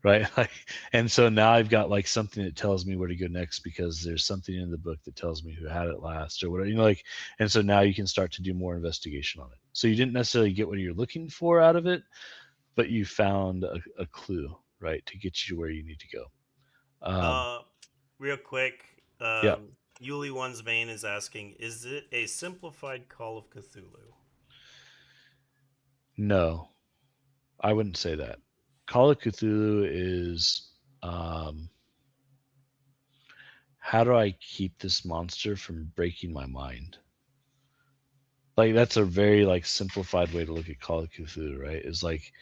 Speaker 3: right? Like, and so now I've got like something that tells me where to go next because there's something in the book that tells me who had it last or whatever, like, and so now you can start to do more investigation on it. So you didn't necessarily get what you're looking for out of it, but you found a clue, right, to get you to where you need to go.
Speaker 1: Real quick,
Speaker 3: Yeah.
Speaker 1: Yuli One's Main is asking, is it a simplified Call of Cthulhu?
Speaker 3: No, I wouldn't say that. Call of Cthulhu is how do I keep this monster from breaking my mind? Like that's a very like simplified way to look at Call of Cthulhu, right? Is like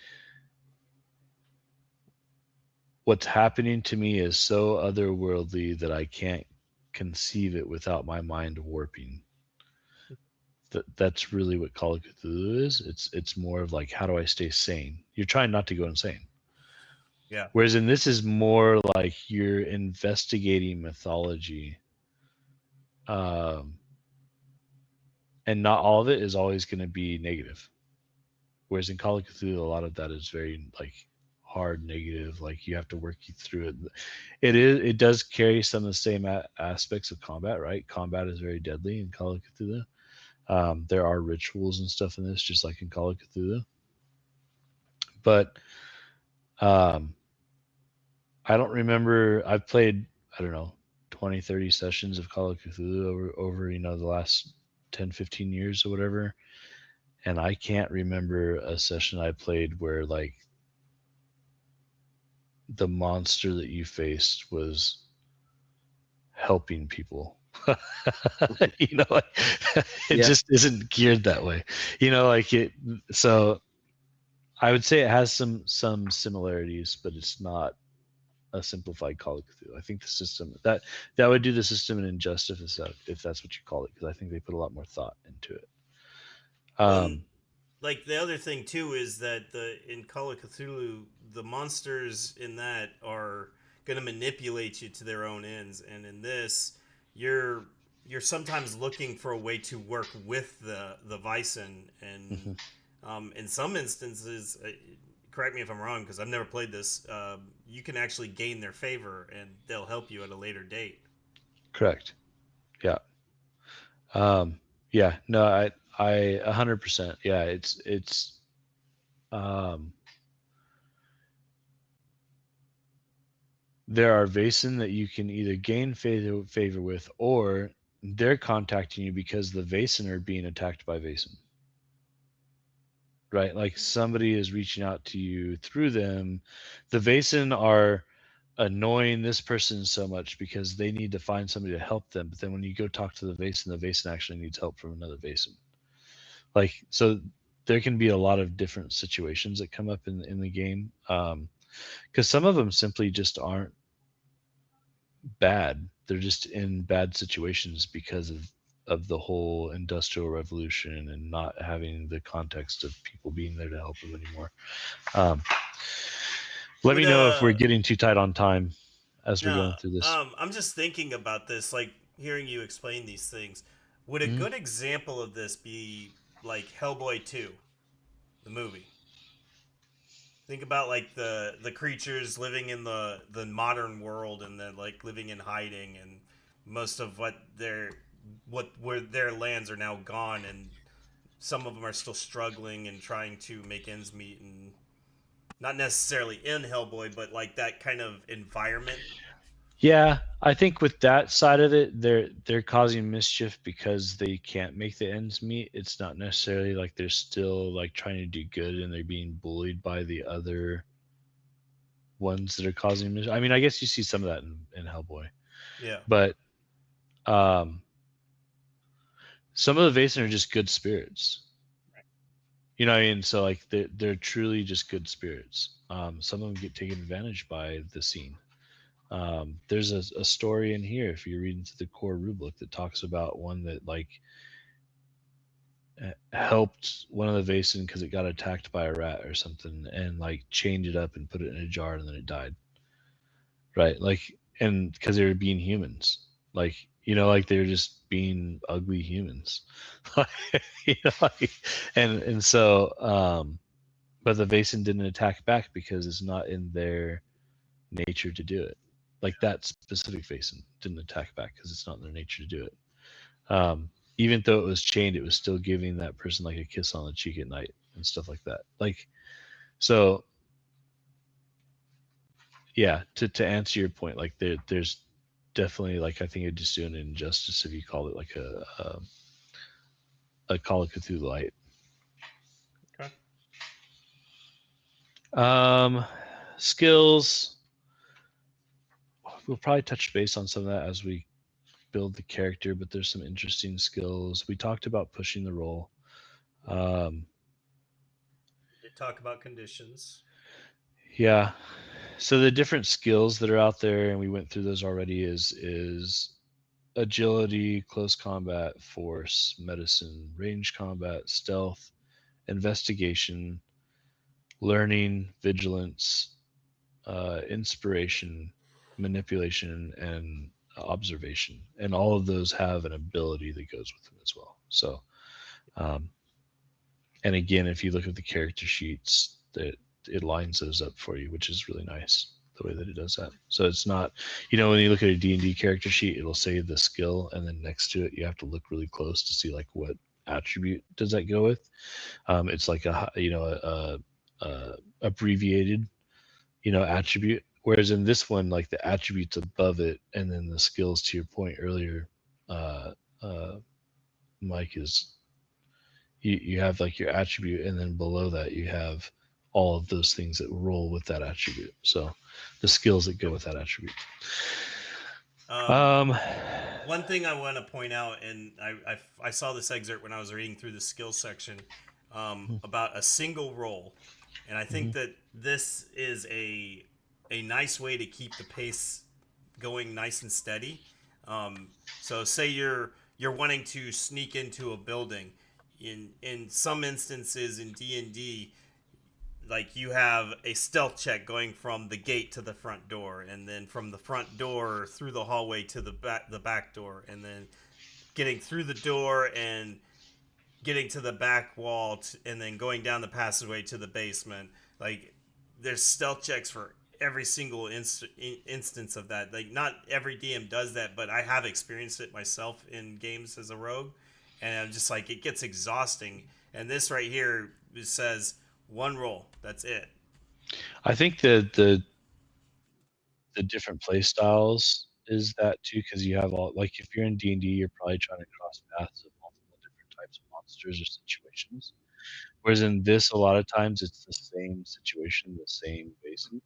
Speaker 3: what's happening to me is so otherworldly that I can't conceive it without my mind warping. That's really what Call of Cthulhu is. It's more of like how do I stay sane? You're trying not to go insane.
Speaker 1: Yeah.
Speaker 3: Whereas in this is more like you're investigating mythology, and not all of it is always going to be negative. Whereas in Call of Cthulhu, a lot of that is very like hard negative. Like you have to work you through it. It does carry some of the same aspects of combat, right? Combat is very deadly in Call of Cthulhu. There are rituals and stuff in this, just like in Call of Cthulhu. But I don't remember. I've played, I don't know, 20, 30 sessions of Call of Cthulhu over the last 10, 15 years or whatever. And I can't remember a session I played where like the monster that you faced was helping people. Like, it
Speaker 2: Yeah.
Speaker 3: just isn't geared that way. Like it. So I would say it has some similarities, but it's not a simplified Call of Cthulhu. I think the system that would do the system an injustice if that's what you call it, because I think they put a lot more thought into it.
Speaker 1: Well, like the other thing too is that in Call of Cthulhu, the monsters in that are going to manipulate you to their own ends, and in this, you're you're sometimes looking for a way to work with the Vaesen, and
Speaker 3: Mhm.
Speaker 1: in some instances, correct me if I'm wrong because I've never played this. You can actually gain their favor, and they'll help you at a later date.
Speaker 3: Correct. Yeah. Um, yeah. No, I 100%. Yeah. Um, there are Vaesen that you can either gain favor with, or they're contacting you because the Vaesen are being attacked by Vaesen. Right? Like somebody is reaching out to you through them. The Vaesen are annoying this person so much because they need to find somebody to help them. But then when you go talk to the Vaesen actually needs help from another Vaesen. Like, so there can be a lot of different situations that come up in the game. Because some of them simply just aren't bad. They're just in bad situations because of the whole industrial revolution and not having the context of people being there to help them anymore. Um, let
Speaker 1: Would
Speaker 3: me know if we're getting too tight on time as we're
Speaker 1: no,
Speaker 3: going through this.
Speaker 1: I'm just thinking about this, like hearing you explain these things. Would a
Speaker 3: Mhm.
Speaker 1: good example of this be like Hellboy 2, the movie? Think about like the creatures living in the modern world and then like living in hiding, and most of what where their lands are now gone, and some of them are still struggling and trying to make ends meet, and not necessarily in Hellboy, but like that kind of environment.
Speaker 3: Yeah, I think with that side of it, they're causing mischief because they can't make the ends meet. It's not necessarily like they're still like trying to do good and they're being bullied by the other ones that are causing mischief. I mean, I guess you see some of that in Hellboy,
Speaker 1: Yeah.
Speaker 3: but um, some of the Vaesen are just good spirits. You know what I mean? So like they're truly just good spirits. Some of them get taken advantage by the scene. There's a story in here if you read into the core rulebook that talks about one that like helped one of the Vaesen because it got attacked by a rat or something and like chained it up and put it in a jar and then it died. Right? Like, and because they were being humans, like, you know, like they're just being ugly humans. You know, like, and so but the Vaesen didn't attack back because it's not in their nature to do it. Like that specific Vaesen didn't attack back because it's not in their nature to do it. Even though it was chained, it was still giving that person like a kiss on the cheek at night and stuff like that. Like, so yeah, to answer your point, like there's definitely like I think it'd just do an injustice if you call it like a Call of Cthulhu light.
Speaker 1: Okay.
Speaker 3: Um, skills. We'll probably touch base on some of that as we build the character, but there's some interesting skills. We talked about pushing the roll. Um,
Speaker 1: They talk about conditions.
Speaker 3: yeah. So the different skills that are out there, and we went through those already, is agility, close combat, force, medicine, range combat, stealth, investigation, learning, vigilance, inspiration, manipulation, and observation. And all of those have an ability that goes with them as well. So, um, and again, if you look at the character sheets, that it lines those up for you, which is really nice the way that it does that. So it's not, you know, when you look at a D&D character sheet, it'll say the skill, and then next to it, you have to look really close to see like what attribute does that go with. It's like a abbreviated, you know, attribute. Whereas in this one, like the attributes above it, and then the skills. To your point earlier, uh, uh, Mike, is you have like your attribute, and then below that you have all of those things that roll with that attribute. So the skills that go with that attribute.
Speaker 1: Um,
Speaker 3: Um,
Speaker 1: One thing I want to point out, and I saw this excerpt when I was reading through the skills section about a single roll. And I think that this is a nice way to keep the pace going nice and steady. So say you're wanting to sneak into a building. In some instances in D&D, like you have a stealth check going from the gate to the front door, and then from the front door through the hallway to the back door, and then getting through the door and getting to the back wall and then going down the passageway to the basement. Like there's stealth checks for every single instance of that. Like not every DM does that, but I have experienced it myself in games as a rogue, and I'm just like it gets exhausting. And this right here it says one roll. That's it.
Speaker 3: I think the different play styles is that too, because you have all, like, if you're in D&D, you're probably trying to cross paths of multiple different types of monsters or situations. Whereas in this, a lot of times it's the same situation, the same Vaesen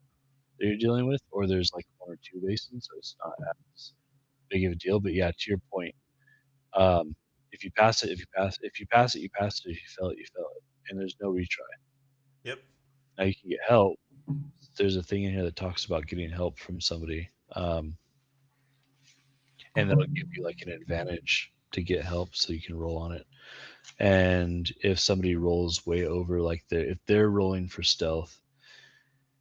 Speaker 3: that you're dealing with, or there's like one or two Vaesens, so it's not as big of a deal. But yeah, to your point, if you pass it, if you pass it, if you pass it, you pass it. If you fail it, you fail it, and there's no retry.
Speaker 1: Yep.
Speaker 3: Now you can get help. There's a thing in here that talks about getting help from somebody, and that'll give you like an advantage to get help, so you can roll on it. And if somebody rolls way over, like if they're rolling for stealth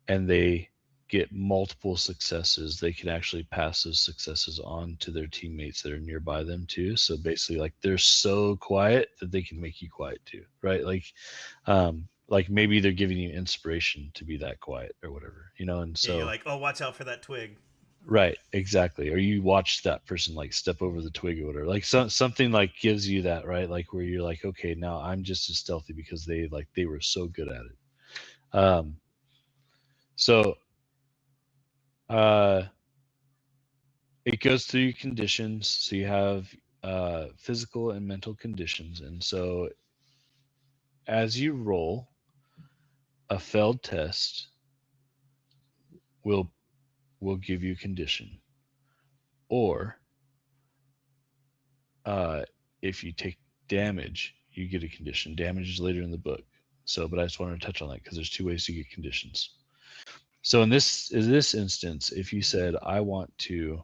Speaker 3: and they get multiple successes, they can actually pass those successes on to their teammates that are nearby them too. So basically, like they're so quiet that they can make you quiet too, right? Like maybe they're giving you inspiration to be that quiet or whatever, you know. And
Speaker 1: Yeah, you're
Speaker 3: so
Speaker 1: like, oh, watch out for that twig.
Speaker 3: right, exactly. Or you watch that person like step over the twig or whatever. Like something like gives you that, right? Like where you're like, okay, now I'm just as stealthy because they were so good at it. So it goes through conditions. So you have physical and mental conditions. And so as you roll, a failed test will give you a condition. Or if you take damage, you get a condition. Damage is later in the book. So, but I just wanted to touch on that because there's two ways to get conditions. So in this instance, if you said, I want to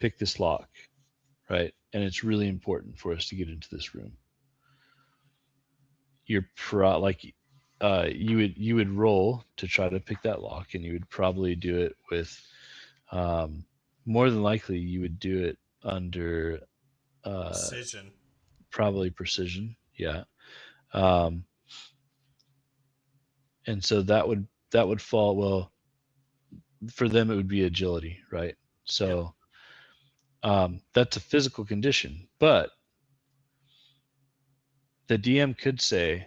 Speaker 3: pick this lock, right, and it's really important for us to get into this room, you're you would roll to try to pick that lock, and you would probably do it with more than likely you would do it under
Speaker 1: Precision.
Speaker 3: probably precision, yeah. And so that would fall, well, for them it would be agility, right? So that's a physical condition, but the DM could say,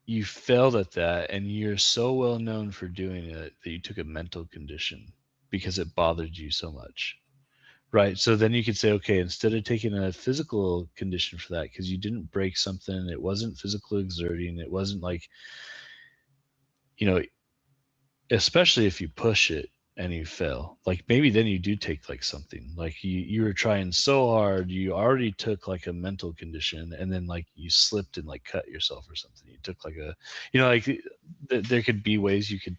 Speaker 3: you failed at that and you're so well known for doing it that you took a mental condition because it bothered you so much, right? So then you could say, okay, instead of taking a physical condition for that because you didn't break something, it wasn't physical exerting, it wasn't like, you know, especially if you push it and you fail, like maybe then you do take like something, like you were trying so hard, you already took like a mental condition, and then like you slipped and like cut yourself or something, you took like a, you know, like there could be ways you could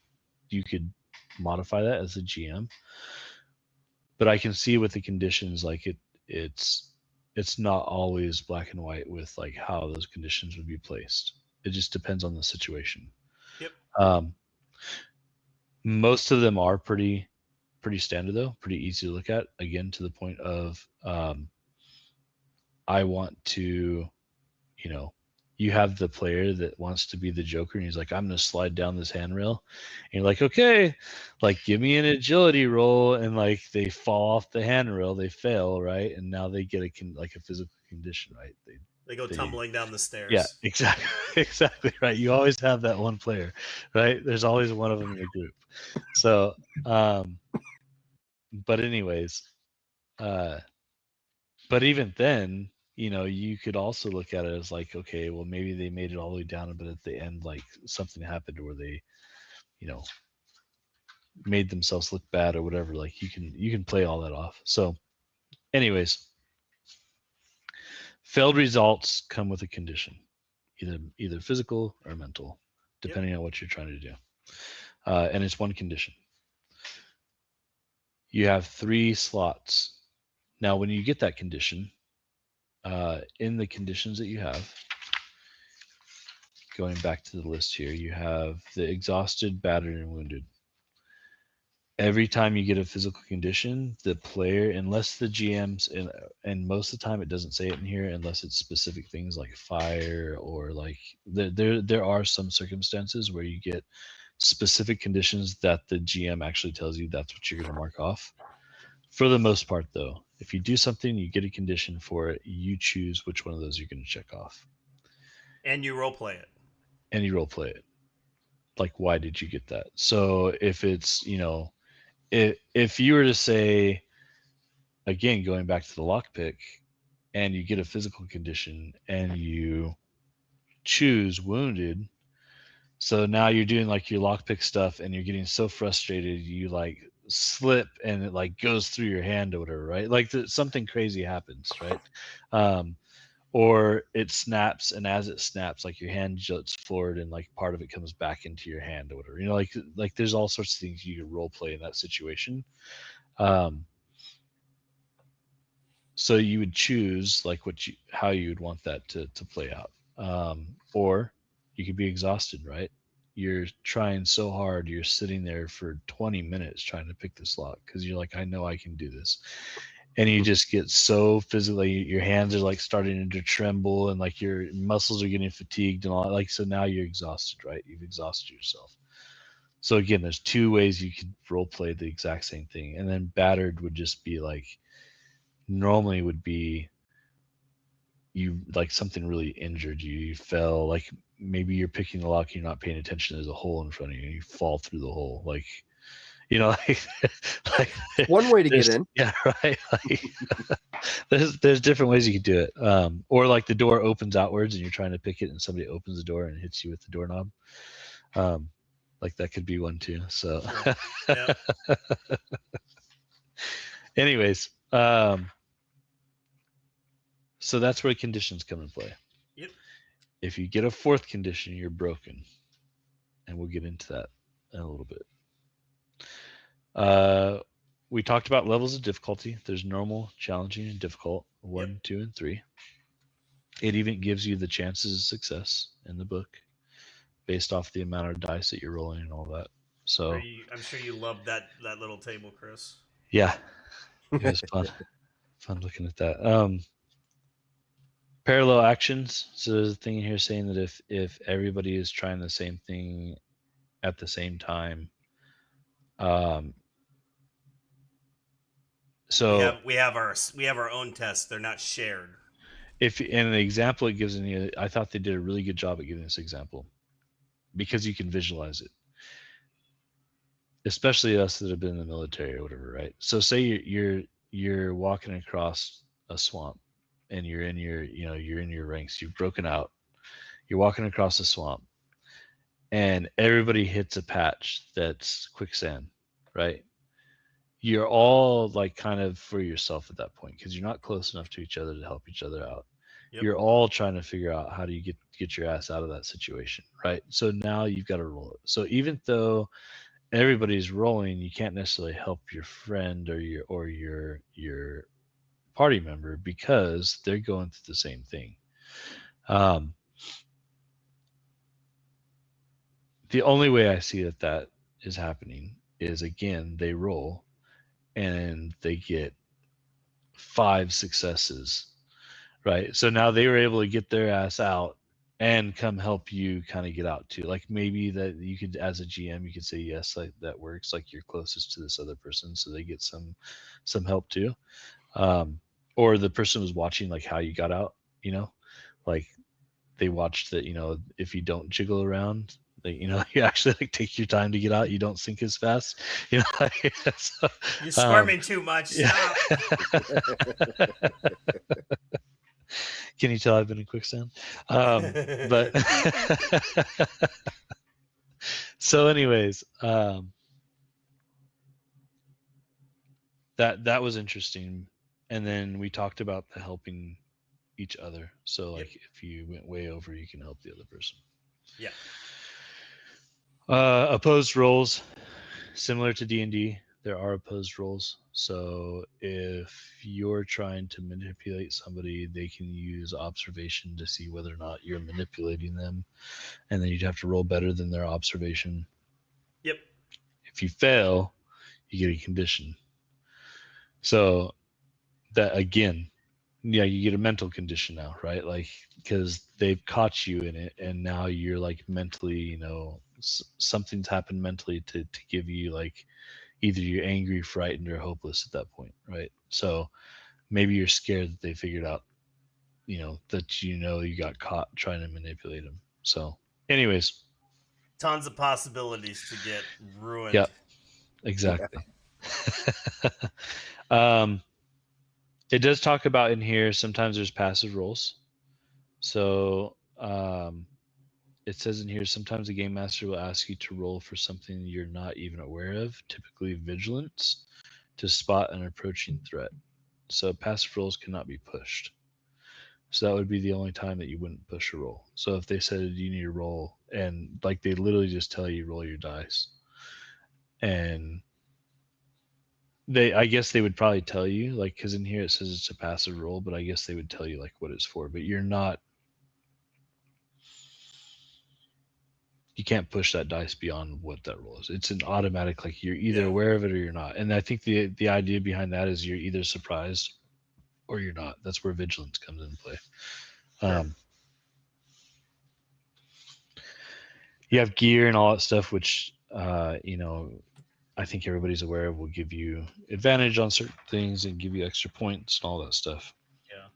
Speaker 3: modify that as a GM. But I can see with the conditions, like it's not always black and white with like how those conditions would be placed. It just depends on the situation.
Speaker 1: Yep.
Speaker 3: Most of them are pretty standard though, pretty easy to look at. Again, to the point of I want to, you know, you have the player that wants to be the Joker and he's like, I'm gonna slide down this handrail, and you're like, okay, like give me an agility roll, and like they fall off the handrail, they fail, right, and now they get like a physical condition, right?
Speaker 1: They go tumbling down the stairs.
Speaker 3: Yeah, exactly. Exactly right. You always have that one player, right? There's always one of them in the group. So but anyways, but even then, you know, you could also look at it as like, okay, well maybe they made it all the way down, but at the end like something happened where they, you know, made themselves look bad or whatever. Like you can play all that off. So anyways, failed results come with a condition. either physical or mental, depending on what you're trying to do. And it's one condition. You have 3 slots. Now, when you get that condition, in the conditions that you have, going back to the list here, you have the exhausted, battered, and wounded. Every time you get a physical condition, the player, unless the GMs, and most of the time it doesn't say it in here, unless it's specific things like fire or like there are some circumstances where you get specific conditions that the GM actually tells you that's what you're going to mark off. For the most part, though, if you do something, you get a condition for it, you choose which one of those you're going to check off.
Speaker 1: And you role play it.
Speaker 3: And you role play it. Like, why did you get that? So if it's, if you were to say, again, going back to the lockpick, and you get a physical condition and you choose wounded, so now you're doing like your lockpick stuff and you're getting so frustrated you like slip and it like goes through your hand or whatever, right? Like something crazy happens, right? Or it snaps, and as it snaps, like your hand juts forward and like part of it comes back into your hand or whatever. Like there's all sorts of things you can role play in that situation. So you would choose like how you would want that to play out. Or you could be exhausted, right? You're trying so hard, you're sitting there for 20 minutes trying to pick this lock because you're like, I know I can do this. And you just get so physically, your hands are like starting to tremble and like your muscles are getting fatigued and all that. Like, so now you're exhausted, right? You've exhausted yourself. So again, there's 2 ways you could role play the exact same thing. And then battered would just be like, normally would be you like something really injured you. You fell, like maybe you're picking the lock, you're not paying attention, there's a hole in front of you, and you fall through the hole. Like, like
Speaker 2: One way to get in.
Speaker 3: Yeah, right. Like, there's different ways you could do it. Or like the door opens outwards and you're trying to pick it and somebody opens the door and hits you with the doorknob. Like that could be one too. So
Speaker 1: Sure. Yep.
Speaker 3: anyways, so that's where conditions come into play.
Speaker 1: Yep.
Speaker 3: If you get a 4th condition, you're broken. And we'll get into that in a little bit. We talked about levels of difficulty. There's normal, challenging, and difficult, 1, 2, and 3. It even gives you the chances of success in the book based off the amount of dice that you're rolling and all that. So
Speaker 1: I'm sure you loved that little table, Chris.
Speaker 3: yeah, it was fun. Fun looking at that. Parallel actions. So there's a thing in here saying that if everybody is trying the same thing at the same time, so
Speaker 1: we have our own tests. They're not shared.
Speaker 3: If in the example it gives in here, I thought they did a really good job at giving this example because you can visualize it, especially us that have been in the military or whatever, right? So say you're walking across a swamp and you're in your ranks, you've broken out, you're walking across the swamp, and everybody hits a patch that's quicksand, right? You're all like kind of for yourself at that point because you're not close enough to each other to help each other out. Yep. You're all trying to figure out how do you get your ass out of that situation, right? So now you've got to roll it. So even though everybody's rolling, you can't necessarily help your friend or your party member because they're going through the same thing. The only way I see that is happening is, again, they roll and they get 5 successes, right? So now they were able to get their ass out and come help you kind of get out too. Like maybe that you could, as a GM, you could say, yes, like that works. Like you're closest to this other person, so they get some help too. Or the person was watching like how you got out, like they watched that, if you don't jiggle around, you actually like take your time to get out. You don't sink as fast. So,
Speaker 1: you're squirming too much. Stop.
Speaker 3: Can you tell I've been in quicksand? But so, anyways, that was interesting. And then we talked about the helping each other. So
Speaker 1: Yep.
Speaker 3: like if you went way over, you can help the other person.
Speaker 1: Yeah.
Speaker 3: Opposed roles, similar to D&D, there are opposed roles. So if you're trying to manipulate somebody, they can use observation to see whether or not you're manipulating them, and then you'd have to roll better than their observation.
Speaker 1: Yep.
Speaker 3: If you fail, you get a condition. So that again, yeah, you get a mental condition now, right? Like because they've caught you in it, and now you're like mentally, something's happened mentally to give you like either you're angry, frightened, or hopeless at that point, right? So maybe you're scared that they figured out, that you got caught trying to manipulate them. So, anyways,
Speaker 1: Tons of possibilities to get ruined.
Speaker 3: yeah, exactly. um, it does talk about in here sometimes there's passive roles. So it says in here sometimes the game master will ask you to roll for something you're not even aware of, typically vigilance, to spot an approaching threat. So passive rolls cannot be pushed. So that would be the only time that you wouldn't push a roll. So if they said you need to roll, and like they literally just tell you roll your dice, and I guess they would probably tell you, like, because in here it says it's a passive roll, but I guess they would tell you like what it's for. But you can't push that dice beyond what that roll is. It's an automatic, like you're either aware of it or you're not. And I think the idea behind that is you're either surprised or you're not. That's where vigilance comes into play.
Speaker 1: Sure.
Speaker 3: You have gear and all that stuff, which I think everybody's aware of, will give you advantage on certain things and give you extra points and all that stuff.
Speaker 1: Yeah.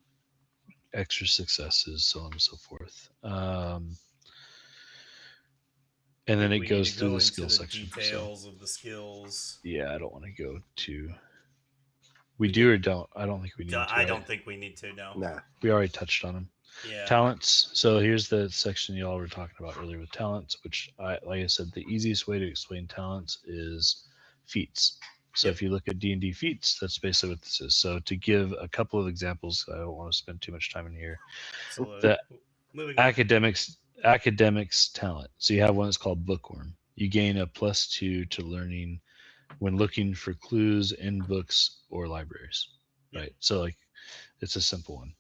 Speaker 3: Extra successes, so on and so forth. And then it goes through the skill section.
Speaker 1: Details of the skills.
Speaker 3: Yeah, I don't want to go to. We do or don't? I don't think we need to.
Speaker 1: I don't think we need to. No.
Speaker 2: Nah.
Speaker 3: We already touched on them.
Speaker 1: Yeah.
Speaker 3: Talents. So here's the section y'all were talking about earlier with talents, which like I said, the easiest way to explain talents is feats. So if you look at D&D feats, that's basically what this is. So to give a couple of examples, I don't want to spend too much time in here.
Speaker 1: Absolutely. Moving
Speaker 3: Academics talent. So you have one that's called Bookworm. You gain a +2 to learning when looking for clues in books or libraries. Right. So like it's a simple one.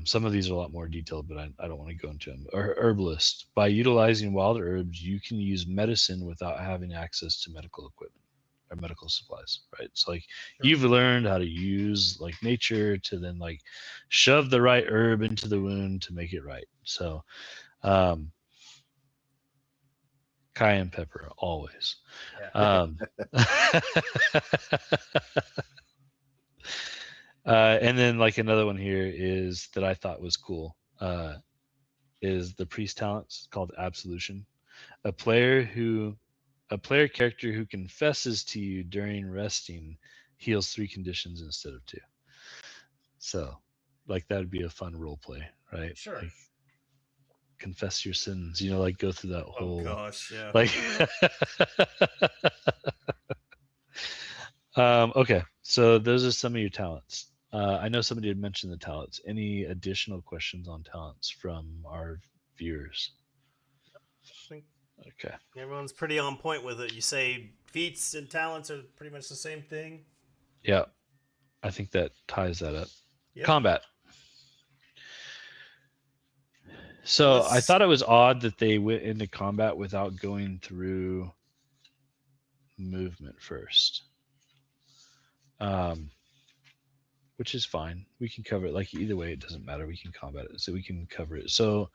Speaker 3: Some of these are a lot more detailed, but I don't want to go into them. Or herbalist. By utilizing wild herbs, you can use medicine without having access to medical equipment or medical supplies, right? So like you've learned how to use like nature to then like shove the right herb into the wound to make it right. So cayenne pepper always.
Speaker 1: Yeah.
Speaker 3: And then like another one here is that I thought was cool is the priest talents called absolution. A player character who confesses to you during resting heals 3 conditions instead of 2. So like that would be a fun role play, right?
Speaker 1: Sure.
Speaker 3: Like confess your sins, like go through that whole
Speaker 1: gosh, yeah.
Speaker 3: like okay, so those are some of your talents. I know somebody had mentioned the talents. Any additional questions on talents from our viewers? Okay.
Speaker 1: Everyone's pretty on point with it. You say feats and talents are pretty much the same thing.
Speaker 3: Yeah, I think that ties that up.
Speaker 1: Yep.
Speaker 3: Combat. So I thought it was odd that they went into combat without going through movement first. Which is fine. We can cover it. Like either way, it doesn't matter. We can combat it, so we can cover it. So,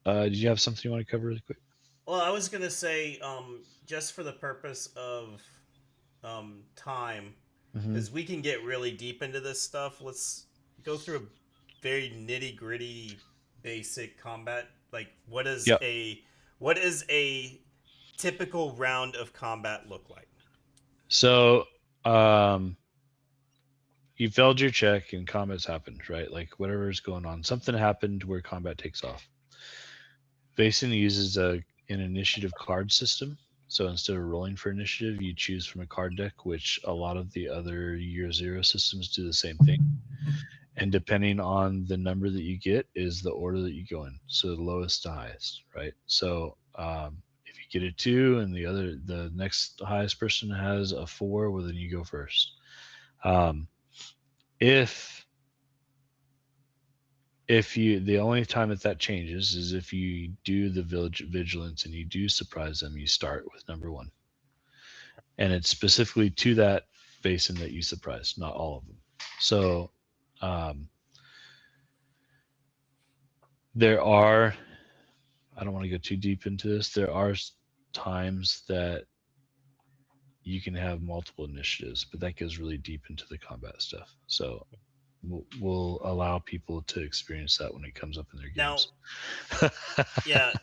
Speaker 3: did you have something you want to cover really quick?
Speaker 1: Well, I was gonna say, just for the purpose of time, because we can get really deep into this stuff. Let's go through a very nitty gritty, basic combat. Like, what is a typical round of combat look like?
Speaker 3: So, you failed your check and combat's happened, right? Like whatever's going on, something happened where combat takes off. Vaesen uses an initiative card system. So instead of rolling for initiative, you choose from a card deck, which a lot of the other Year Zero systems do the same thing. And depending on the number that you get is the order that you go in. So the lowest to highest, right? So if you get a 2 and the next highest person has a 4, well, then you go first. If the only time that changes is if you do the vigilance and you do surprise them, you start with number 1, and it's specifically to that Vaesen that you surprised, not all of them. So there are, I don't want to go too deep into this, there are times that you can have multiple initiatives, but that goes really deep into the combat stuff. So we'll allow people to experience that when it comes up in their games.
Speaker 1: Now, yeah,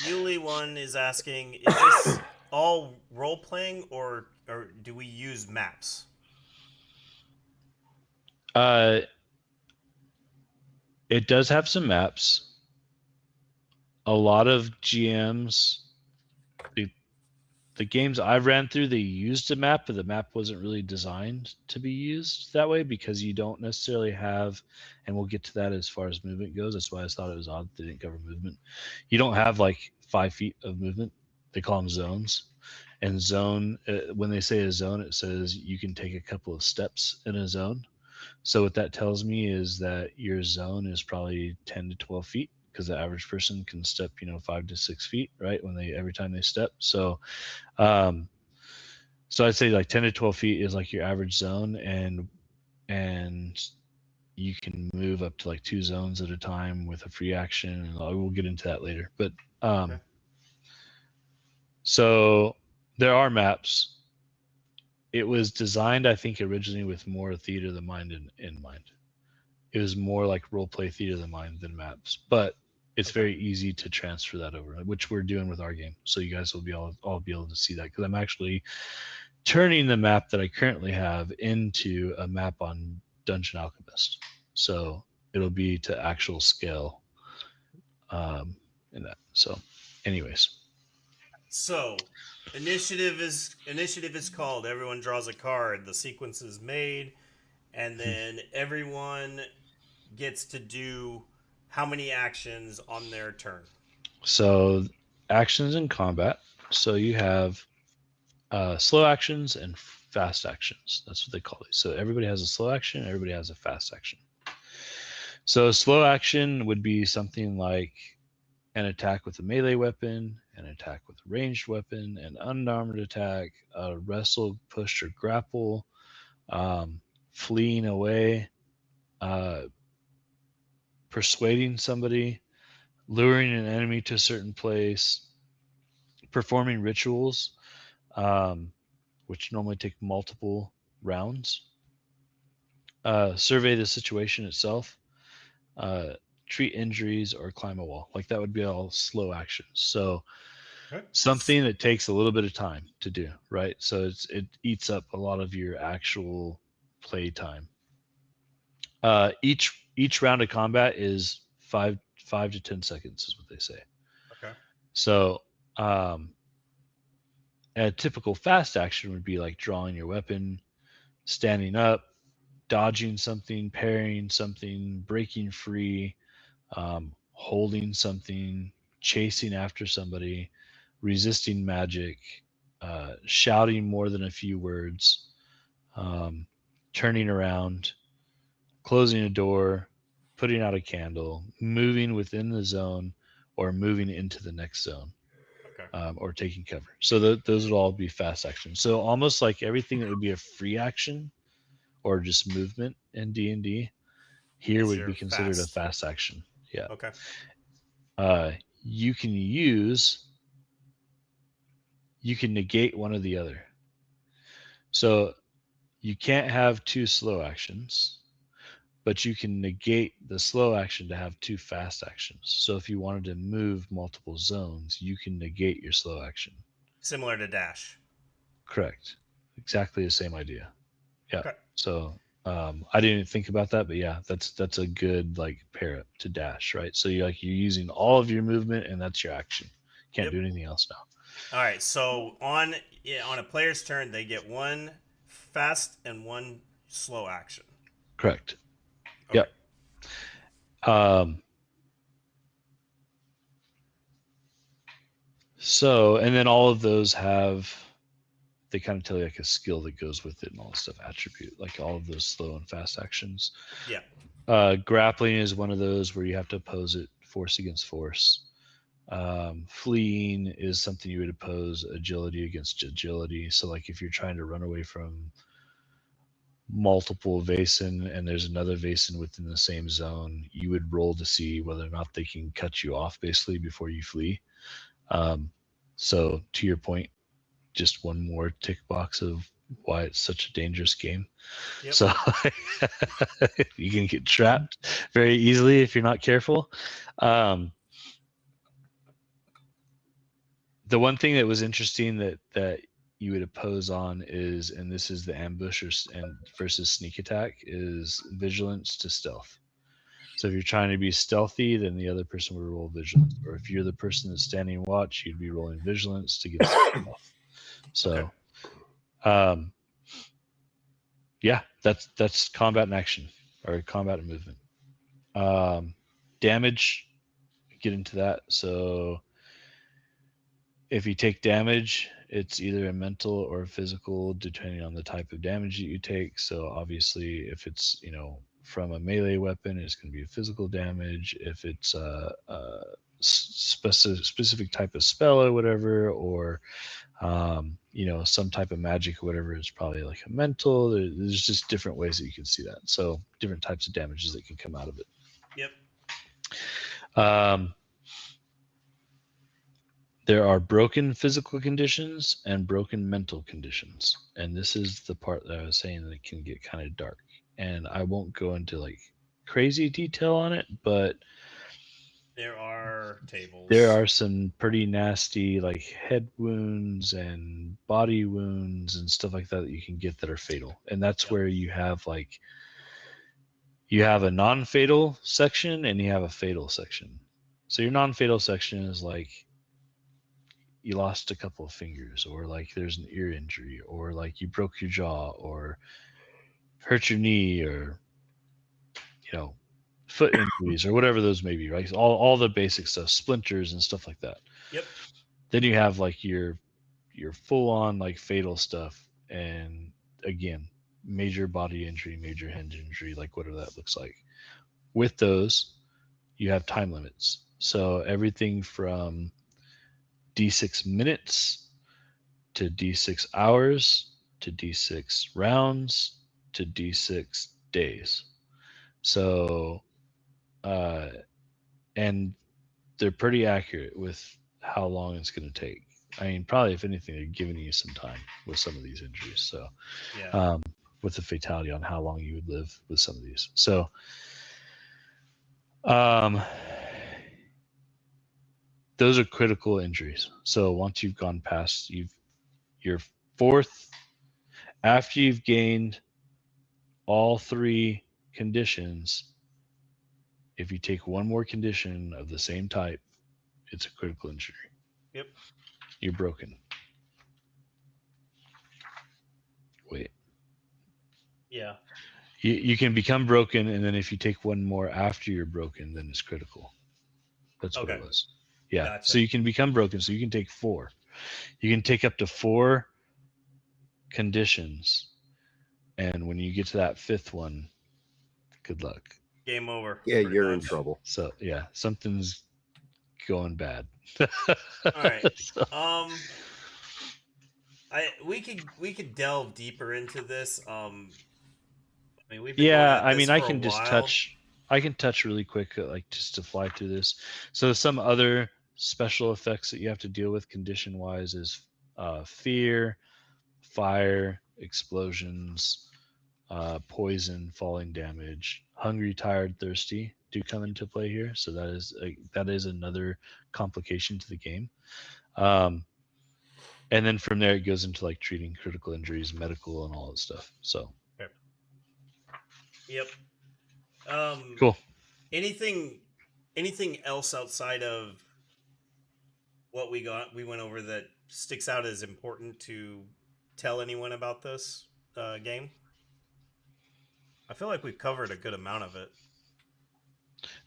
Speaker 1: Yuli one is asking, is this all role playing or do we use maps?
Speaker 3: It does have some maps. A lot of GMs, the games I've ran through, they used a map, but the map wasn't really designed to be used that way because you don't necessarily have, and we'll get to that as far as movement goes. That's why I thought it was odd they didn't cover movement. You don't have like 5 feet of movement. They call them zones. And zone, when they say a zone, it says you can take a couple of steps in a zone. So what that tells me is that your zone is probably 10 to 12 feet because the average person can step, 5 to 6 feet, right? Every time they step. So I'd say like 10 to 12 feet is like your average zone, and you can move up to like 2 zones at a time with a free action, and we'll get into that later. But
Speaker 1: Okay.
Speaker 3: so there are maps. It was designed, I think, originally with more theater of the mind in mind. It was more like role play theater of the mind than maps, but it's very easy to transfer that over, which we're doing with our game. So you guys will be all be able to see that because I'm actually turning the map that I currently have into a map on Dungeon Alchemist. So it'll be to actual scale in that. So anyways.
Speaker 1: So initiative is called. Everyone draws a card. The sequence is made, and then everyone gets to do how many actions on their turn.
Speaker 3: So actions in combat. So you have slow actions and fast actions. That's what they call it. So everybody has a slow action, everybody has a fast action. So slow action would be something like an attack with a melee weapon, an attack with a ranged weapon, an unarmored attack, a wrestle, push, or grapple, fleeing away, persuading somebody, luring an enemy to a certain place, performing rituals, which normally take multiple rounds, survey the situation itself, treat injuries, or climb a wall. Like that would be all slow actions. So something that takes a little bit of time to do, right? So it eats up a lot of your actual play time. Each round of combat is 5 to 10 seconds is what they say.
Speaker 1: Okay.
Speaker 3: So a typical fast action would be like drawing your weapon, standing up, dodging something, parrying something, breaking free, holding something, chasing after somebody, resisting magic, shouting more than a few words, turning around, closing a door, putting out a candle, moving within the zone, or moving into the next zone, or taking cover. So those would all be fast actions. So almost like everything that would be a free action or just movement in D&D here would be considered a fast action. Yeah.
Speaker 1: Okay.
Speaker 3: You can negate one or the other. So you can't have 2 slow actions, but you can negate the slow action to have 2 fast actions. So if you wanted to move multiple zones, you can negate your slow action.
Speaker 1: Similar to dash.
Speaker 3: Correct. Exactly the same idea. Yeah.
Speaker 1: Okay.
Speaker 3: So I didn't even think about that, but yeah, that's a good like pair up to dash, right? So you're using all of your movement and that's your action. Can't do anything else now.
Speaker 1: All right. So on a player's turn, they get one fast and one slow action.
Speaker 3: Correct. Yep. So, and then all of those they kind of tell you like a skill that goes with it and all this stuff, attribute, like all of those slow and fast actions.
Speaker 1: Yeah.
Speaker 3: Grappling is one of those where you have to oppose it force against force. Fleeing is something you would oppose agility against agility. So like if you're trying to run away from multiple Vaesen and there's another Vaesen within the same zone, you would roll to see whether or not they can cut you off basically before you flee. So to your point, just one more tick box of why it's such a dangerous game.
Speaker 1: Yep.
Speaker 3: So you can get trapped very easily if you're not careful. The one thing that was interesting that you would oppose on is, and this is the ambush and versus sneak attack, is vigilance to stealth. So if you're trying to be stealthy, then the other person would roll vigilance, or if you're the person that's standing watch, you'd be rolling vigilance to get stealth. So, yeah, that's combat and action, or combat and movement. Damage, get into that. So if you take damage, it's either a mental or a physical, depending on the type of damage that you take. So obviously, if it's from a melee weapon, it's going to be a physical damage. If it's a specific type of spell or whatever, or some type of magic or whatever, it's probably like a mental. There's just different ways that you can see that. So different types of damages that can come out of it.
Speaker 1: Yep.
Speaker 3: There are broken physical conditions and broken mental conditions. And this is the part that I was saying that it can get kind of dark. And I won't go into like crazy detail on it, but
Speaker 1: there are tables.
Speaker 3: There are some pretty nasty like head wounds and body wounds and stuff like that you can get that are fatal. And that's where you have a non-fatal section and you have a fatal section. So your non-fatal section is like you lost a couple of fingers, or like there's an ear injury, or like you broke your jaw, or hurt your knee, or foot injuries, or whatever those may be, right? All the basic stuff, splinters and stuff like that.
Speaker 1: Yep.
Speaker 3: Then you have like your full on like fatal stuff, and again, major body injury, major head injury, like whatever that looks like. With those, you have time limits. So everything from D6 minutes to D6 hours to D6 rounds to D6 days. So, and they're pretty accurate with how long it's going to take. I mean, probably if anything, they're giving you some time with some of these injuries. So,
Speaker 1: yeah.
Speaker 3: With the fatality on how long you would live with some of these. So, those are critical injuries. So once you've gone past, your fourth, after you've gained all three conditions, if you take one more condition of the same type, it's a critical injury.
Speaker 1: Yep.
Speaker 3: You're broken. Wait.
Speaker 1: Yeah.
Speaker 3: You can become broken, and then if you take one more after you're broken, then it's critical. That's what it was. Yeah.
Speaker 1: Gotcha.
Speaker 3: So you can become broken. So you can take 4. You can take up to 4 conditions, and when you get to that 5th one, good luck.
Speaker 1: Game over.
Speaker 2: Yeah, you're in trouble.
Speaker 3: So yeah, something's going bad.
Speaker 1: All right.
Speaker 3: So,
Speaker 1: we could delve deeper into this. I mean, we've been
Speaker 3: I can just touch. I can touch really quick, like just to fly through this. So some other special effects that you have to deal with condition wise is fear, fire, explosions, poison, falling damage, hungry, tired, thirsty do come into play here. So that is another complication to the game. And then from there it goes into like treating critical injuries, medical, and all that stuff. So.
Speaker 1: Okay. Yep.
Speaker 3: Cool.
Speaker 1: Anything else outside of what we went over that sticks out as important to tell anyone about this game? I feel like we've covered a good amount of it.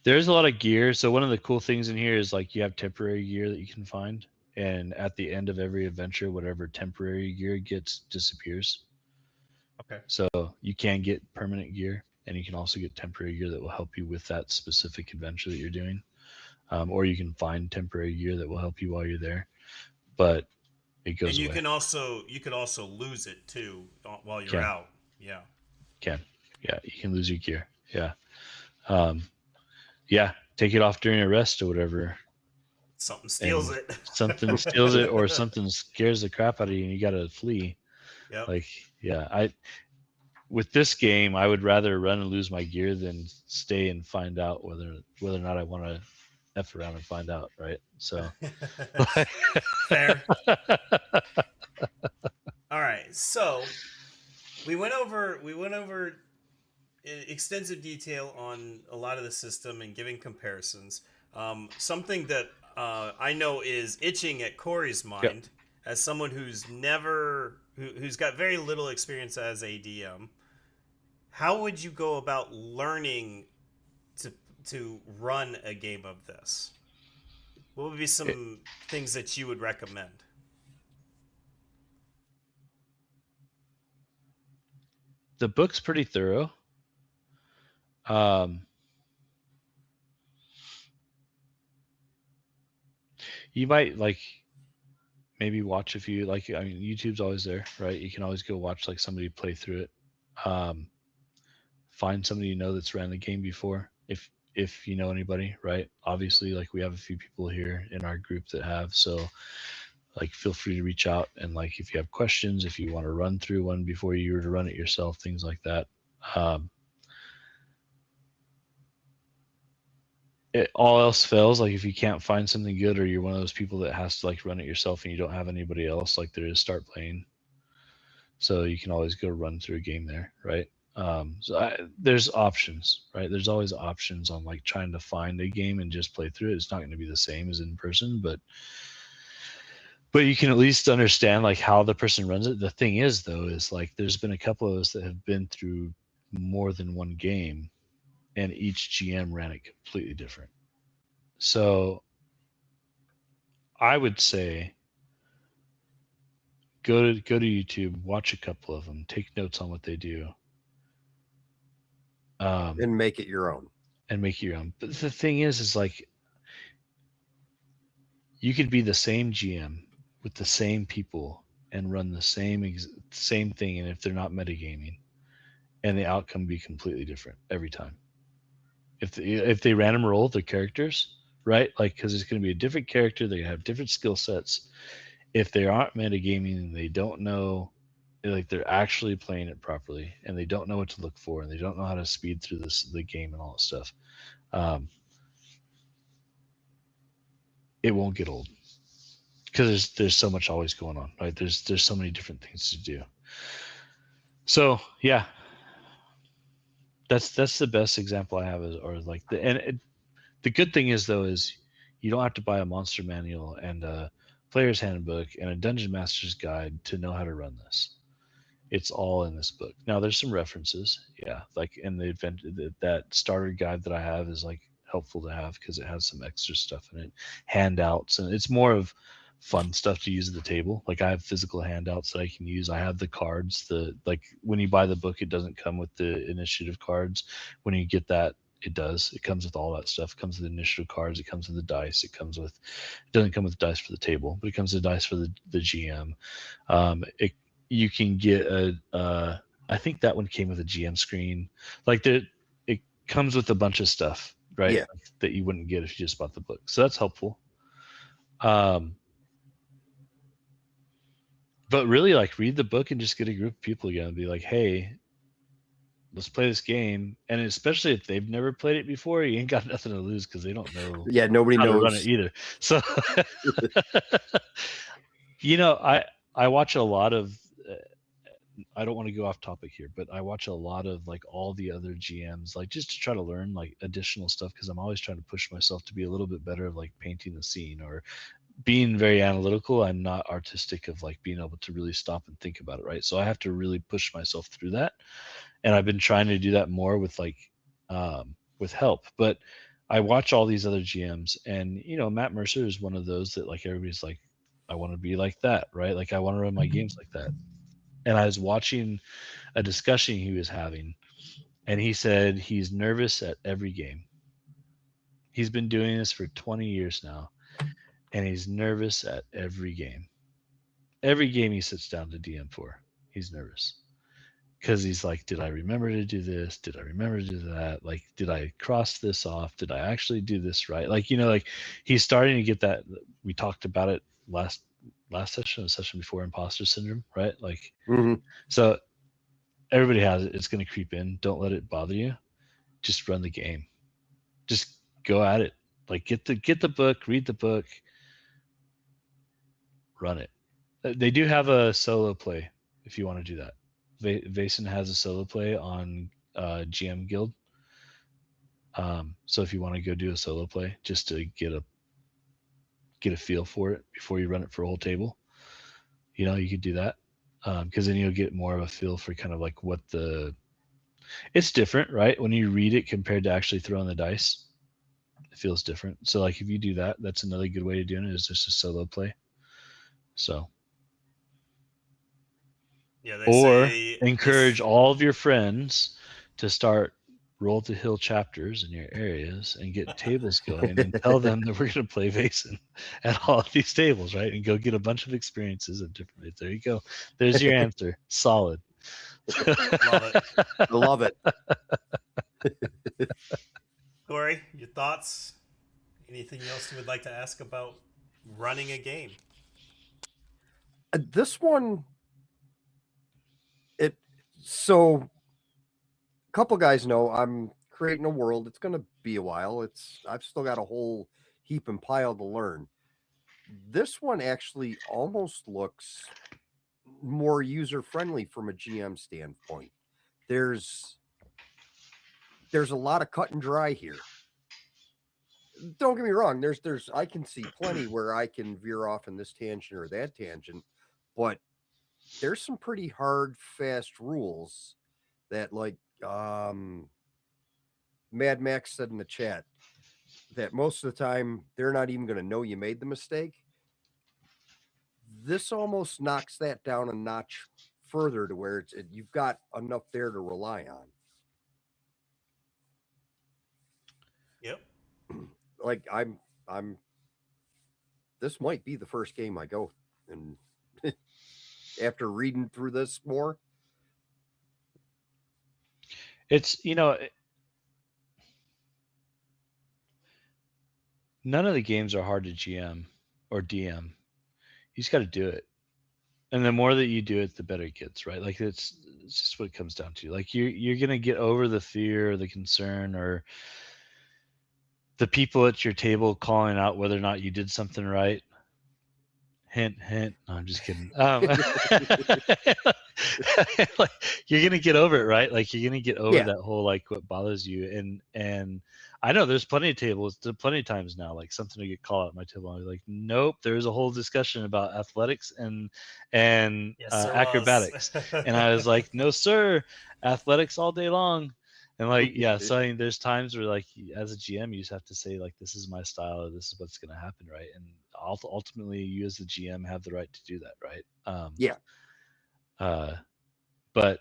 Speaker 3: There's a lot of gear. So one of the cool things in here is like you have temporary gear that you can find, and at the end of every adventure, whatever temporary gear gets disappears.
Speaker 1: Okay.
Speaker 3: So you can get permanent gear, and you can also get temporary gear that will help you with that specific adventure that you're doing. Or you can find temporary gear that will help you while you're there, but it goes
Speaker 1: And you
Speaker 3: away.
Speaker 1: could also lose it too while you're
Speaker 3: Can
Speaker 1: out. Yeah.
Speaker 3: yeah, you can lose your gear. Yeah, yeah, take it off during a rest or whatever.
Speaker 1: Something steals
Speaker 3: And
Speaker 1: it.
Speaker 3: something steals it, or something scares the crap out of you, and you got to flee.
Speaker 1: Yep.
Speaker 3: Like, yeah, with this game, I would rather run and lose my gear than stay and find out whether or not I want to f around and find out, right? So,
Speaker 1: Fair. All right. So we went over extensive detail on a lot of the system and giving comparisons. Something that I know is itching at Corey's mind, as someone who's who's got very little experience as a DM. How would you go about learning to run a game of this? What would be some things that you would recommend?
Speaker 3: The book's pretty thorough. You might like maybe watch a few. Like, I mean, YouTube's always there, right? You can always go watch like somebody play through it. Find somebody you know that's ran the game before, if you know anybody, right? Obviously, like we have a few people here in our group that have, so like feel free to reach out, and like if you have questions, if you want to run through one before you were to run it yourself, things like that. All else fails, like if you can't find something good, or you're one of those people that has to like run it yourself and you don't have anybody else, like there is start playing. So you can always go run through a game there, right? There's options, right? There's always options on like trying to find a game and just play through it. It's not going to be the same as in person, but you can at least understand like how the person runs it. The thing is, though, is like there's been a couple of us that have been through more than one game, and each GM ran it completely different. So I would say go to YouTube, watch a couple of them, take notes on what they do,
Speaker 2: and make it your own.
Speaker 3: and make your own. But the thing is like you could be the same GM with the same people and run the same thing, and if they're not metagaming, and the outcome be completely different every time. If they random roll their characters, right? Like because it's going to be a different character, they have different skill sets. If they aren't metagaming and they don't know, like they're actually playing it properly, and they don't know what to look for, and they don't know how to speed through the game and all that stuff, it won't get old because there's so much always going on, right? There's so many different things to do. So yeah, that's the best example I have, or like the good thing is though is you don't have to buy a monster manual and a player's handbook and a dungeon master's guide to know how to run this. It's all in this book. Now there's some references, yeah, like in the event that starter guide that I have is like helpful to have because it has some extra stuff in it, handouts, and it's more of fun stuff to use at the table. Like I have physical handouts that I can use. I have the cards. The like when you buy the book, it doesn't come with the initiative cards. When you get that, it does. It comes with all that stuff. It comes with the initiative cards. It comes with the dice. It doesn't come with dice for the table, but it comes with dice for the GM. You can get I think that one came with a GM screen. Like it comes with a bunch of stuff, right?
Speaker 2: Yeah.
Speaker 3: That you wouldn't get if you just bought the book. So that's helpful. But really, like, read the book and just get a group of people together and be like, hey, let's play this game. And especially if they've never played it before, you ain't got nothing to lose because they don't know.
Speaker 2: Yeah, nobody
Speaker 3: how
Speaker 2: knows
Speaker 3: to run it either. So, I watch a lot of. I don't want to go off topic here, but I watch a lot of like all the other GMs, like just to try to learn like additional stuff because I'm always trying to push myself to be a little bit better, like painting the scene or being very analytical, I'm not artistic of like being able to really stop and think about it, right? So I have to really push myself through that, and I've been trying to do that more with like with help. But I watch all these other GMs, and Matt Mercer is one of those that like everybody's like, I want to be like that, right? Like I want to run my games like that. And I was watching a discussion he was having, and he said he's nervous at every game. He's been doing this for 20 years now, and he's nervous at every game. Every game he sits down to DM for, he's nervous because he's like, did I remember to do this? Did I remember to do that? Like, did I cross this off? Did I actually do this right? Like, like he's starting to get that. We talked about it last session, the session before, imposter syndrome, right? Like, so everybody has it. It's going to creep in. Don't let it bother you. Just run the game. Just go at it. Like, get the book, read the book, run it. They do have a solo play if you want to do that. Vaesen has a solo play on GM Guild. So if you want to go do a solo play just to get a feel for it before you run it for a whole table, you could do that, because then you'll get more of a feel for kind of like what it's different, right? When you read it compared to actually throwing the dice, it feels different. So like if you do that, that's another good way of doing it, is just a solo play. So
Speaker 1: Yeah, they
Speaker 3: or
Speaker 1: say
Speaker 3: encourage all of your friends to start roll to hill chapters in your areas and get tables going, and tell them that we're going to play Vaesen at all of these tables, right? And go get a bunch of experiences at different. There you go. There's your answer. Solid.
Speaker 1: Love it.
Speaker 2: I love it.
Speaker 1: Corey, your thoughts? Anything else you would like to ask about running a game?
Speaker 2: This one, so a couple guys know I'm creating a world. It's going to be a while. I've still got a whole heap and pile to learn. This one actually almost looks more user friendly from a GM standpoint. There's a lot of cut and dry here. Don't get me wrong. There's I can see plenty where I can veer off in this tangent or that tangent, but there's some pretty hard, fast rules that, like Mad Max said in the chat, that most of the time they're not even going to know you made the mistake. This almost knocks that down a notch further to where you've got enough there to rely on.
Speaker 1: Yep.
Speaker 2: Like I'm this might be the first game I go, and after reading through this more,
Speaker 3: It's none of the games are hard to GM or DM. You just got to do it, and the more that you do it, the better it gets, right? Like it's just what it comes down to. Like you're gonna get over the fear or the concern or the people at your table calling out whether or not you did something right. Hint, hint. No, I'm just kidding. Like, you're gonna get over it, right? Like you're gonna get over that whole like what bothers you, and I know there's plenty of times now like something to get called out at my table. I'm like, nope. There's a whole discussion about athletics and
Speaker 1: Yes,
Speaker 3: acrobatics, and I was like, no sir, athletics all day long. And like, yeah, so I mean, there's times where like as a GM, you just have to say like, this is my style, or this is what's going to happen, right? And ultimately, you as the GM have the right to do that, right? But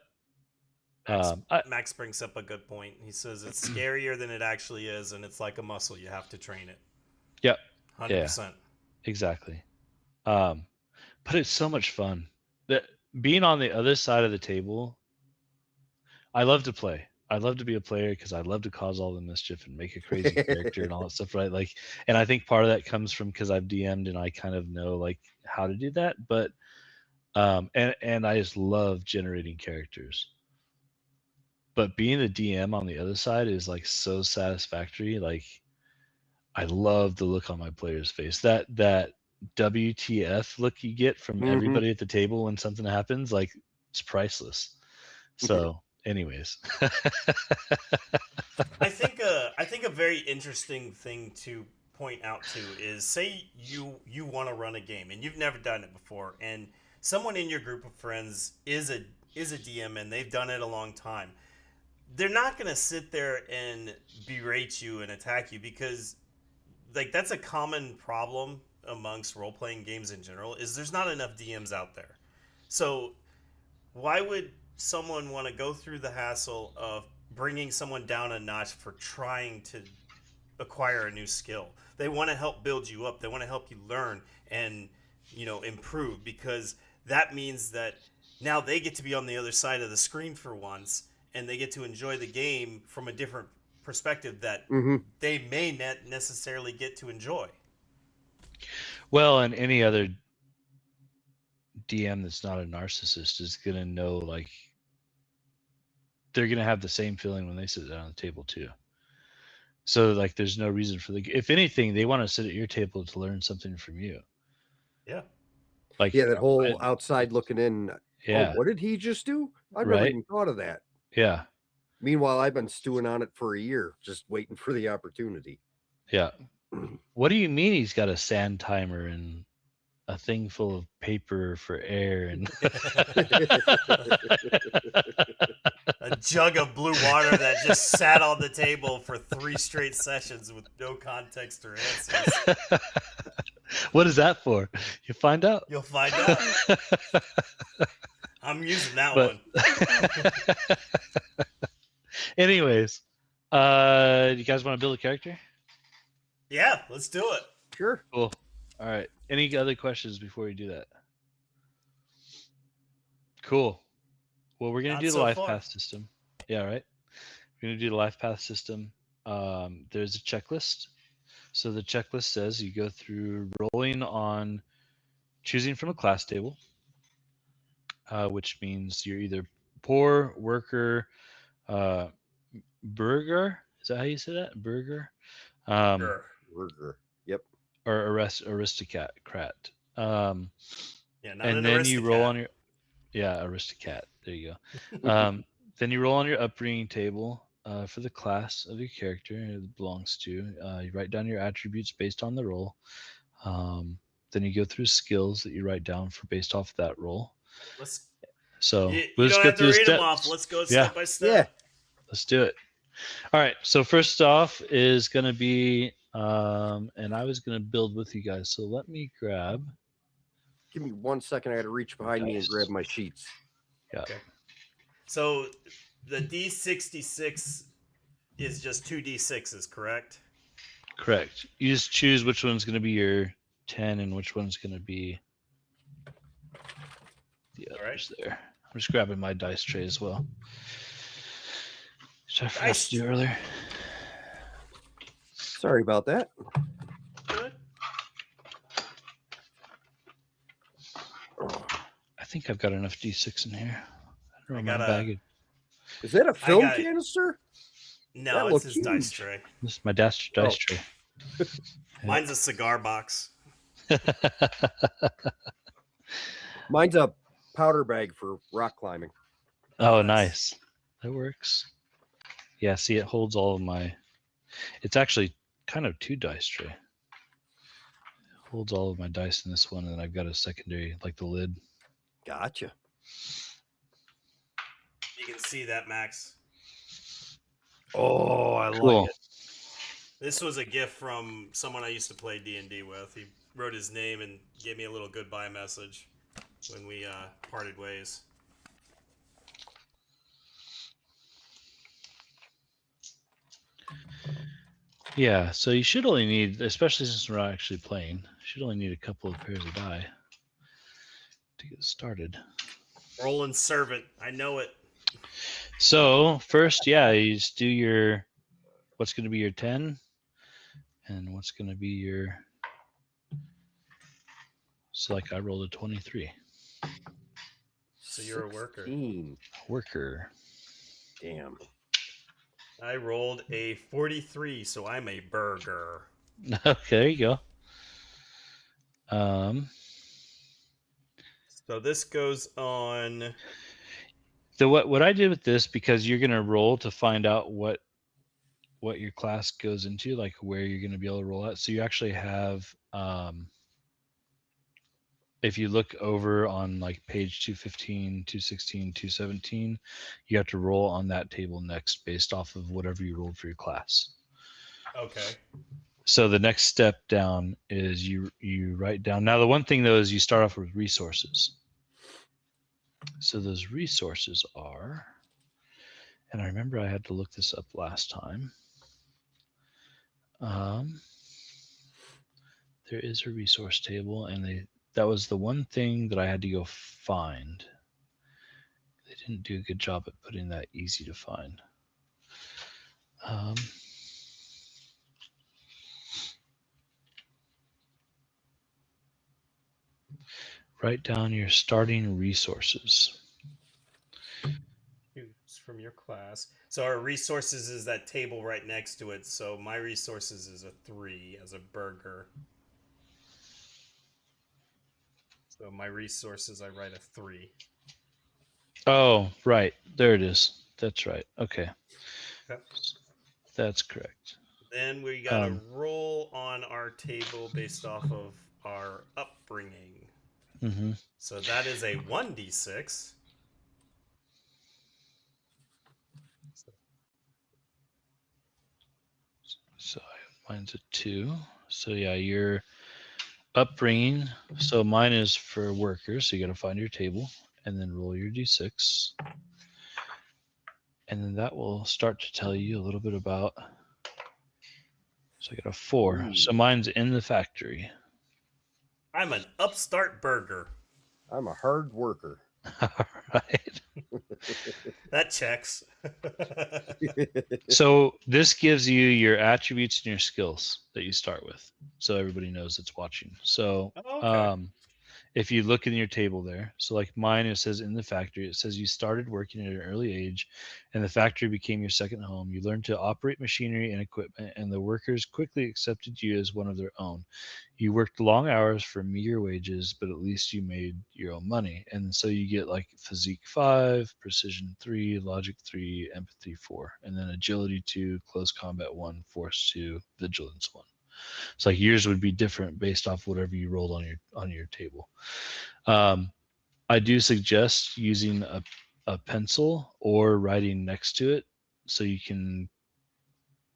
Speaker 1: Max brings up a good point. He says it's scarier than it actually is, and it's like a muscle. You have to train it.
Speaker 3: Yep.
Speaker 1: 100%.
Speaker 3: Yeah, exactly. But it's so much fun. That being on the other side of the table, I love to play. I love to be a player because I love to cause all the mischief and make a crazy character and all that stuff, right? Like, and I think part of that comes from because I've DM'd and I kind of know like how to do that. But and I just love generating characters. But being a DM on the other side is like so satisfactory. Like, I love the look on my player's face. That WTF look you get from everybody at the table when something happens, like it's priceless. So, anyways,
Speaker 1: I think a very interesting thing to point out too is, say you want to run a game and you've never done it before, and someone in your group of friends is a DM and they've done it a long time. They're not going to sit there and berate you and attack you, because like that's a common problem amongst role playing games in general, is there's not enough DMs out there. So why would someone want to go through the hassle of bringing someone down a notch for trying to acquire a new skill? They want to help build you up. They want to help you learn and, improve, because that means that now they get to be on the other side of the screen for once, and they get to enjoy the game from a different perspective that they may not necessarily get to enjoy.
Speaker 3: Well, and any other DM that's not a narcissist is going to know, like, they're going to have the same feeling when they sit down at the table too. So, like, there's no reason for if anything, they want to sit at your table to learn something from you.
Speaker 1: Yeah.
Speaker 3: Like,
Speaker 2: that whole outside looking in.
Speaker 3: Yeah.
Speaker 2: Oh, what did he just do? I've never even thought of that.
Speaker 3: Yeah.
Speaker 2: Meanwhile, I've been stewing on it for a year, just waiting for the opportunity.
Speaker 3: Yeah. What do you mean he's got a sand timer and a thing full of paper for air and
Speaker 1: a jug of blue water that just sat on the table for 3 straight sessions with no context or answers?
Speaker 3: What is that for? You'll find out.
Speaker 1: You'll find out. I'm using that one.
Speaker 3: Anyways, do you guys want to build a character?
Speaker 1: Yeah, let's do it.
Speaker 2: Sure.
Speaker 3: Cool. All right. Any other questions before we do that? Cool. Well, we're going to do the life path system. Yeah, right? We're going to do the life path system. There's a checklist. So the checklist says you go through rolling on choosing from a class table, which means you're either poor, worker, burger. Is that how you say that? Burger?
Speaker 2: Burger. Yep.
Speaker 3: Or aristocrat.
Speaker 1: Yeah, not
Speaker 3: and
Speaker 1: an
Speaker 3: then
Speaker 1: aristocrat.
Speaker 3: You roll on your aristocrat. There you go. Then you roll on your upbringing table for the class of your character it belongs to. You write down your attributes based on the roll. Then you go through skills that you write down for based off that roll.
Speaker 1: You
Speaker 3: let's
Speaker 1: don't
Speaker 3: go
Speaker 1: have
Speaker 3: through
Speaker 1: to read
Speaker 3: the
Speaker 1: them off. Let's go step by step.
Speaker 2: Yeah.
Speaker 3: Let's do it. All right. So first off is going to be, and I was going to build with you guys. So let me grab.
Speaker 2: Give me 1 second. I got to reach behind me and grab my sheets.
Speaker 3: Yeah.
Speaker 1: Okay. So the D66 is just 2 D6s, correct?
Speaker 3: Correct. You just choose which one's going to be your 10 and which one's going to be the others there. I'm just grabbing my dice tray as well. Which I forgot to do earlier.
Speaker 2: Sorry about that.
Speaker 1: Good.
Speaker 3: I think I've got enough D6 in here. I don't know
Speaker 2: Is that a film canister?
Speaker 1: No, it's his dice tray.
Speaker 3: This is my dice tray.
Speaker 1: Mine's a cigar box.
Speaker 2: Mine's a powder bag for rock climbing.
Speaker 3: Oh, nice. That works. Yeah, see, it holds all of my... It's actually kind of 2 dice tray. It holds all of my dice in this one, and then I've got a secondary, like the lid.
Speaker 2: Gotcha.
Speaker 1: You can see that, Max.
Speaker 2: Oh, I like it.
Speaker 1: This was a gift from someone I used to play D&D with. He wrote his name and gave me a little goodbye message when we parted ways.
Speaker 3: Yeah, so you should only need, especially since we're not actually playing, you should only need a couple of pairs of die to get started.
Speaker 1: Rolling servant, I know it.
Speaker 3: So first, you just do your, what's going to be your 10 and what's going to be your, so like I rolled a 23.
Speaker 1: So you're a worker.
Speaker 3: Worker.
Speaker 2: Damn.
Speaker 1: I rolled a 43, so I'm a burger.
Speaker 3: Okay, there you go.
Speaker 1: So this goes on.
Speaker 3: So what I did with this, because you're gonna roll to find out what what your class goes into, like where you're going to be able to roll at. So you actually have, if you look over on like page 215, 216, 217, you have to roll on that table next based off of whatever you rolled for your class.
Speaker 1: Okay.
Speaker 3: So the next step down is you write down. Now the one thing though is you start off with resources. So those resources are, and I remember I had to look this up last time. There is a resource table, and that was the one thing that I had to go find. They didn't do a good job at putting that easy to find. Write down your starting resources.
Speaker 1: It's from your class. So our resources is that table right next to it. So my resources is a 3 as a burger. So my resources, I write a 3.
Speaker 3: Oh, right. There it is. That's right. Okay.
Speaker 1: Okay.
Speaker 3: That's correct.
Speaker 1: Then we got to roll on our table based off of our upbringing.
Speaker 3: Mm-hmm.
Speaker 1: So that is a 1d6.
Speaker 3: So mine's a 2. So yeah, your upbringing. So mine is for workers. So you got to find your table and then roll your d6. And then that will start to tell you a little bit about. So I got a 4.
Speaker 2: Ooh.
Speaker 3: So mine's in the factory.
Speaker 1: I'm an upstart burger.
Speaker 2: I'm a hard worker.
Speaker 3: All right.
Speaker 1: That checks.
Speaker 3: So this gives you your attributes and your skills that you start with. So everybody knows that's watching. So
Speaker 1: Okay.
Speaker 3: if you look in your table there, so like mine, it says in the factory, it says you started working at an early age and the factory became your second home. You learned to operate machinery and equipment, and the workers quickly accepted you as one of their own. You worked long hours for meager wages, but at least you made your own money. And so you get like physique 5, precision 3, logic 3, empathy 4, and then agility 2, close combat 1, force 2, vigilance 1. It's like yours would be different based off whatever you rolled on your table. I do suggest using a pencil or writing next to it so you can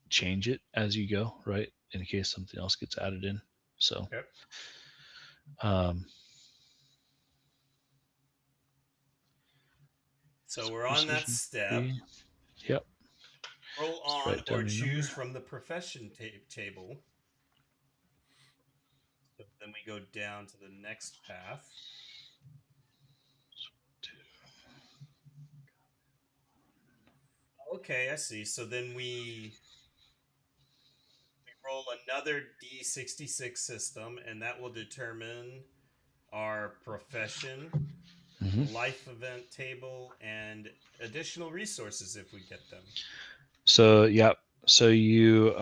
Speaker 3: change it as you go, right? In case something else gets added in. So,
Speaker 1: Yep. So we're on that step.
Speaker 3: 3. Yep.
Speaker 1: Roll
Speaker 3: Just
Speaker 1: on
Speaker 3: write down
Speaker 1: or
Speaker 3: your
Speaker 1: choose
Speaker 3: number.
Speaker 1: from the profession table. So then we go down to the next path. Okay, I see. So then we roll another D66 system, and that will determine our profession, life event table, and additional resources if we get them.
Speaker 3: So, yeah. So you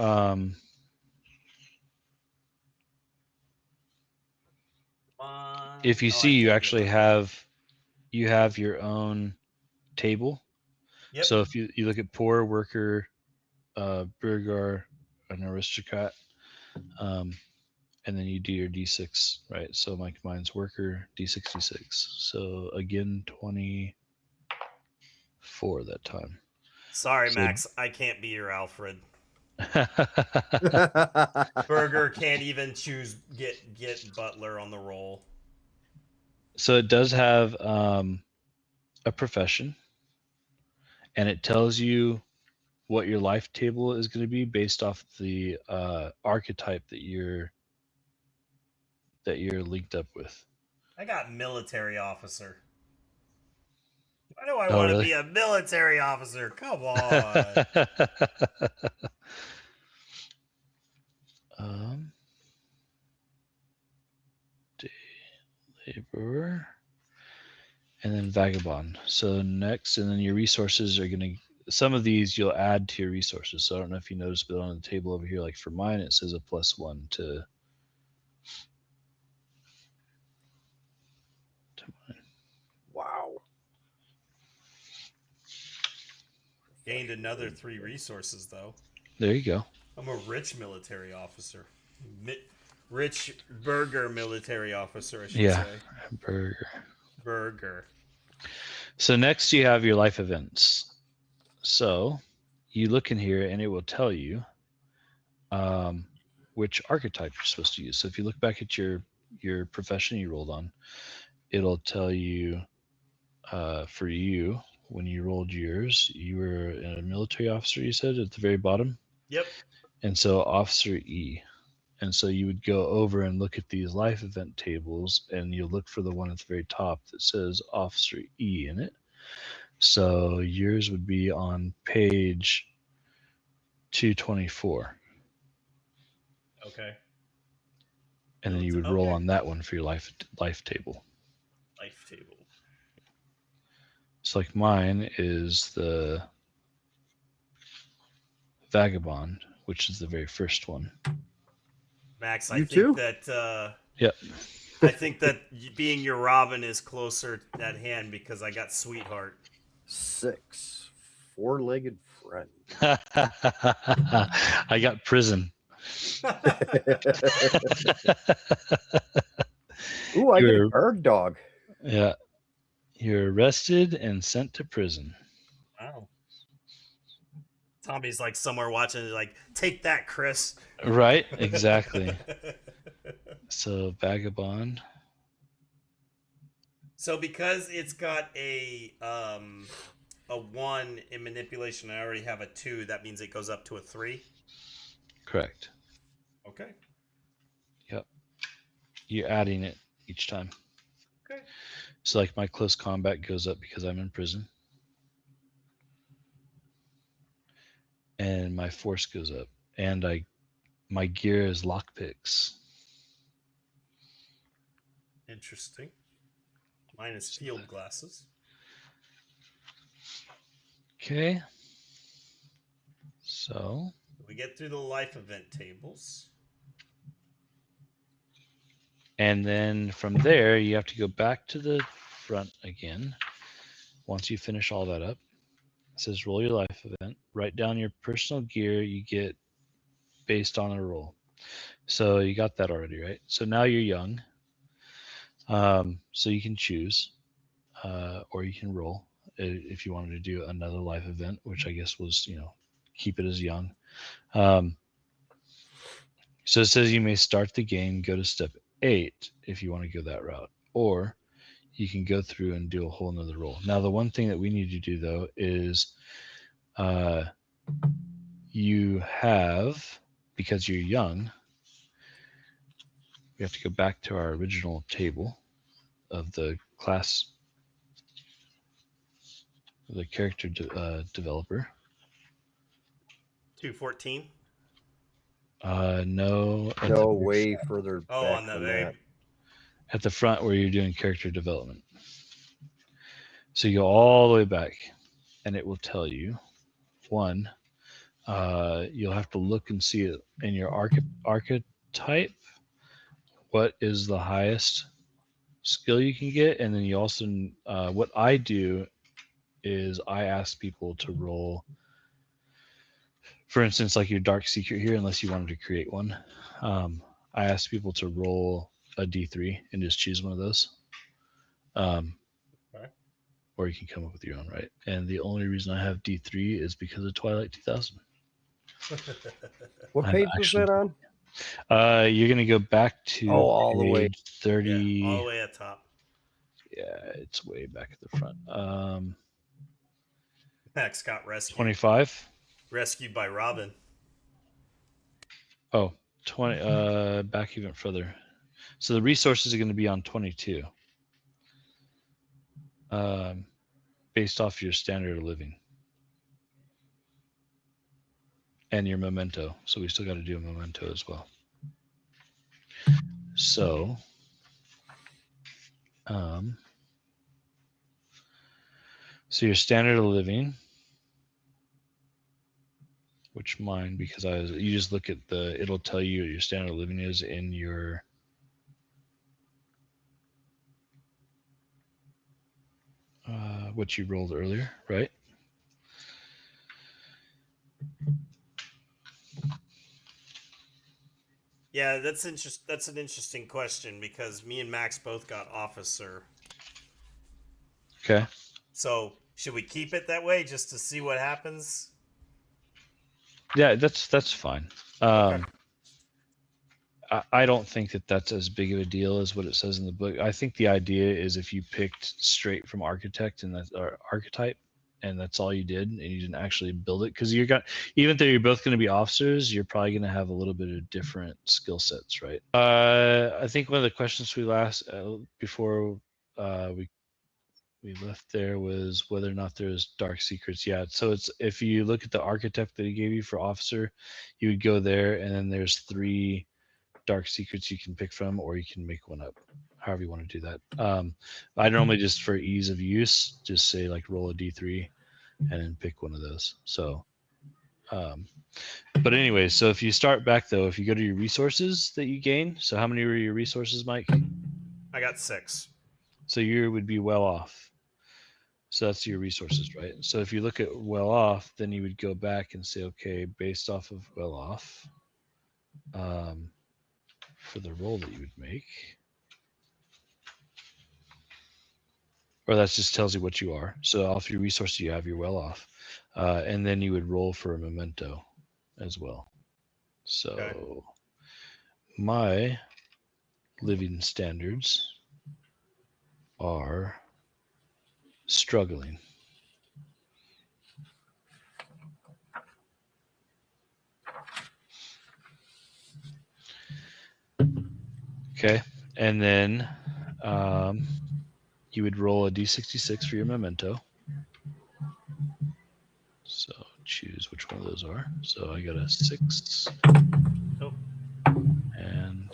Speaker 3: if you see, you actually have your own table.
Speaker 1: Yep.
Speaker 3: So if you look at poor, worker, burgher, an aristocrat, and then you do your d6, right? So mine's worker, d66. So again, 24 that time.
Speaker 1: Sorry,
Speaker 3: So,
Speaker 1: Max, I can't be your Alfred. Burger can't even choose get butler on the roll.
Speaker 3: So it does have a profession, and it tells you what your life table is going to be based off the archetype that you're linked up with.
Speaker 1: I got military officer. Why do I
Speaker 3: Oh,
Speaker 1: want to
Speaker 3: really?
Speaker 1: be a military officer? Come on.
Speaker 3: Day laborer, and then vagabond. So next, and then your resources are going to, some of these you'll add to your resources. So I don't know if you noticed, but on the table over here, like for mine, it says a +1 to mine.
Speaker 2: Wow.
Speaker 1: Gained another 3 resources though.
Speaker 3: There you go.
Speaker 1: I'm a rich military officer. Rich burger military officer, I should
Speaker 3: Yeah.
Speaker 1: say.
Speaker 3: Burger.
Speaker 1: Burger.
Speaker 3: So next you have your life events. So you look in here and it will tell you which archetype you're supposed to use. So if you look back at your profession you rolled on, it'll tell you for you when you rolled yours, you were a military officer. You said at the very bottom,
Speaker 1: Yep.
Speaker 3: and so Officer E. And so you would go over and look at these life event tables, and you'll look for the one at the very top that says Officer E in it. So yours would be on page 224.
Speaker 1: Okay.
Speaker 3: And then you would roll on that one for your life table.
Speaker 1: Life table.
Speaker 3: So like mine is the Vagabond, which is the very first one.
Speaker 1: Max, I
Speaker 2: You
Speaker 1: think
Speaker 2: too?
Speaker 1: that
Speaker 3: Yep.
Speaker 1: I think that being your Robin is closer at hand because I got Sweetheart.
Speaker 2: 6. Four-legged friend.
Speaker 3: I got Prison.
Speaker 2: Ooh, I get
Speaker 3: You're-
Speaker 2: a guard dog.
Speaker 3: Yeah. You're arrested and sent to prison.
Speaker 1: Wow. Tommy's like somewhere watching it, like, take that, Chris.
Speaker 3: Right? Exactly. So Vagabond.
Speaker 1: So because it's got a 1 in manipulation, I already have a 2. That means it goes up to a 3.
Speaker 3: Correct.
Speaker 1: Okay.
Speaker 3: Yep. You're adding it each time.
Speaker 1: Okay.
Speaker 3: So like my close combat goes up because I'm in prison. And my force goes up. And my gear is lockpicks.
Speaker 1: Interesting. Mine is field glasses.
Speaker 3: Okay. So
Speaker 1: We get through the life event tables.
Speaker 3: and then from there you have to go back to the front again. Once you finish all that up, it says roll your life event. Write down your personal gear you get based on a roll. So you got that already, right? So now you're young. So you can choose, or you can roll if you wanted to do another life event, which I guess was, keep it as young. So it says you may start the game, go to step 8 if you want to go that route, or you can go through and do a whole nother roll. Now, the one thing that we need to do though is you have, because you're young, we have to go back to our original table of the class, the character developer.
Speaker 1: 214.
Speaker 3: No.
Speaker 2: No, way further
Speaker 1: Oh,
Speaker 2: back
Speaker 1: on the
Speaker 2: than
Speaker 1: very
Speaker 2: that.
Speaker 3: At the front where you're doing character development. So you go all the way back, and it will tell you, one, you'll have to look and see it in your archetype, what is the highest skill you can get, and then you also, what I do is I ask people to roll, for instance, like your dark secret here, unless you wanted to create one. I ask people to roll a d3 and just choose one of those.
Speaker 1: Okay.
Speaker 3: Or you can come up with your own, right? And the only reason I have D3 is because of Twilight 2000.
Speaker 2: What
Speaker 3: I'm
Speaker 2: page was that on?
Speaker 3: You're going to go back to
Speaker 2: all the way.
Speaker 3: 30.
Speaker 1: Yeah, all the way at top.
Speaker 3: Yeah, it's way back at the front.
Speaker 1: Max got rescued.
Speaker 3: 25.
Speaker 1: Rescued by Robin.
Speaker 3: Oh, 20. Back even further. So the resources are going to be on 22. Based off your standard of living. And your memento. So we still got to do a memento as well. So, so your standard of living, which mine, because you just look at it'll tell you what your standard of living is in your what you rolled earlier, right?
Speaker 1: Yeah, that's an interesting question because me and Max both got officer.
Speaker 3: Okay.
Speaker 1: So should we keep it that way just to see what happens?
Speaker 3: Yeah, that's fine.
Speaker 1: Okay.
Speaker 3: I don't think that that's as big of a deal as what it says in the book. I think the idea is if you picked straight from architect and that's or archetype, and that's all you did, and you didn't actually build it, because even though you're both going to be officers, you're probably going to have a little bit of different skill sets, right? I think one of the questions we last before we left there was whether or not there's dark secrets. Yeah, so it's if you look at the architect that he gave you for officer, you would go there, and then there's 3 dark secrets you can pick from, or you can make one up, however you want to do that. I normally just, for ease of use, just say like roll a d3 and then pick one of those. So but anyway, so if you start back though, if you go to your resources that you gain, so how many were your resources, Mike?
Speaker 1: I got 6.
Speaker 3: So you would be well off. So that's your resources, right? So if you look at well off, then you would go back and say, okay, based off of well off, for the roll that you would make, or that just tells you what you are. So off your resources you have, you're well off. And then you would roll for a memento as well. So
Speaker 1: Okay.
Speaker 3: my living standards are struggling. Okay. And then you would roll a d66 for your memento. So choose which one of those are. So I got a 6.
Speaker 1: Oh.
Speaker 3: And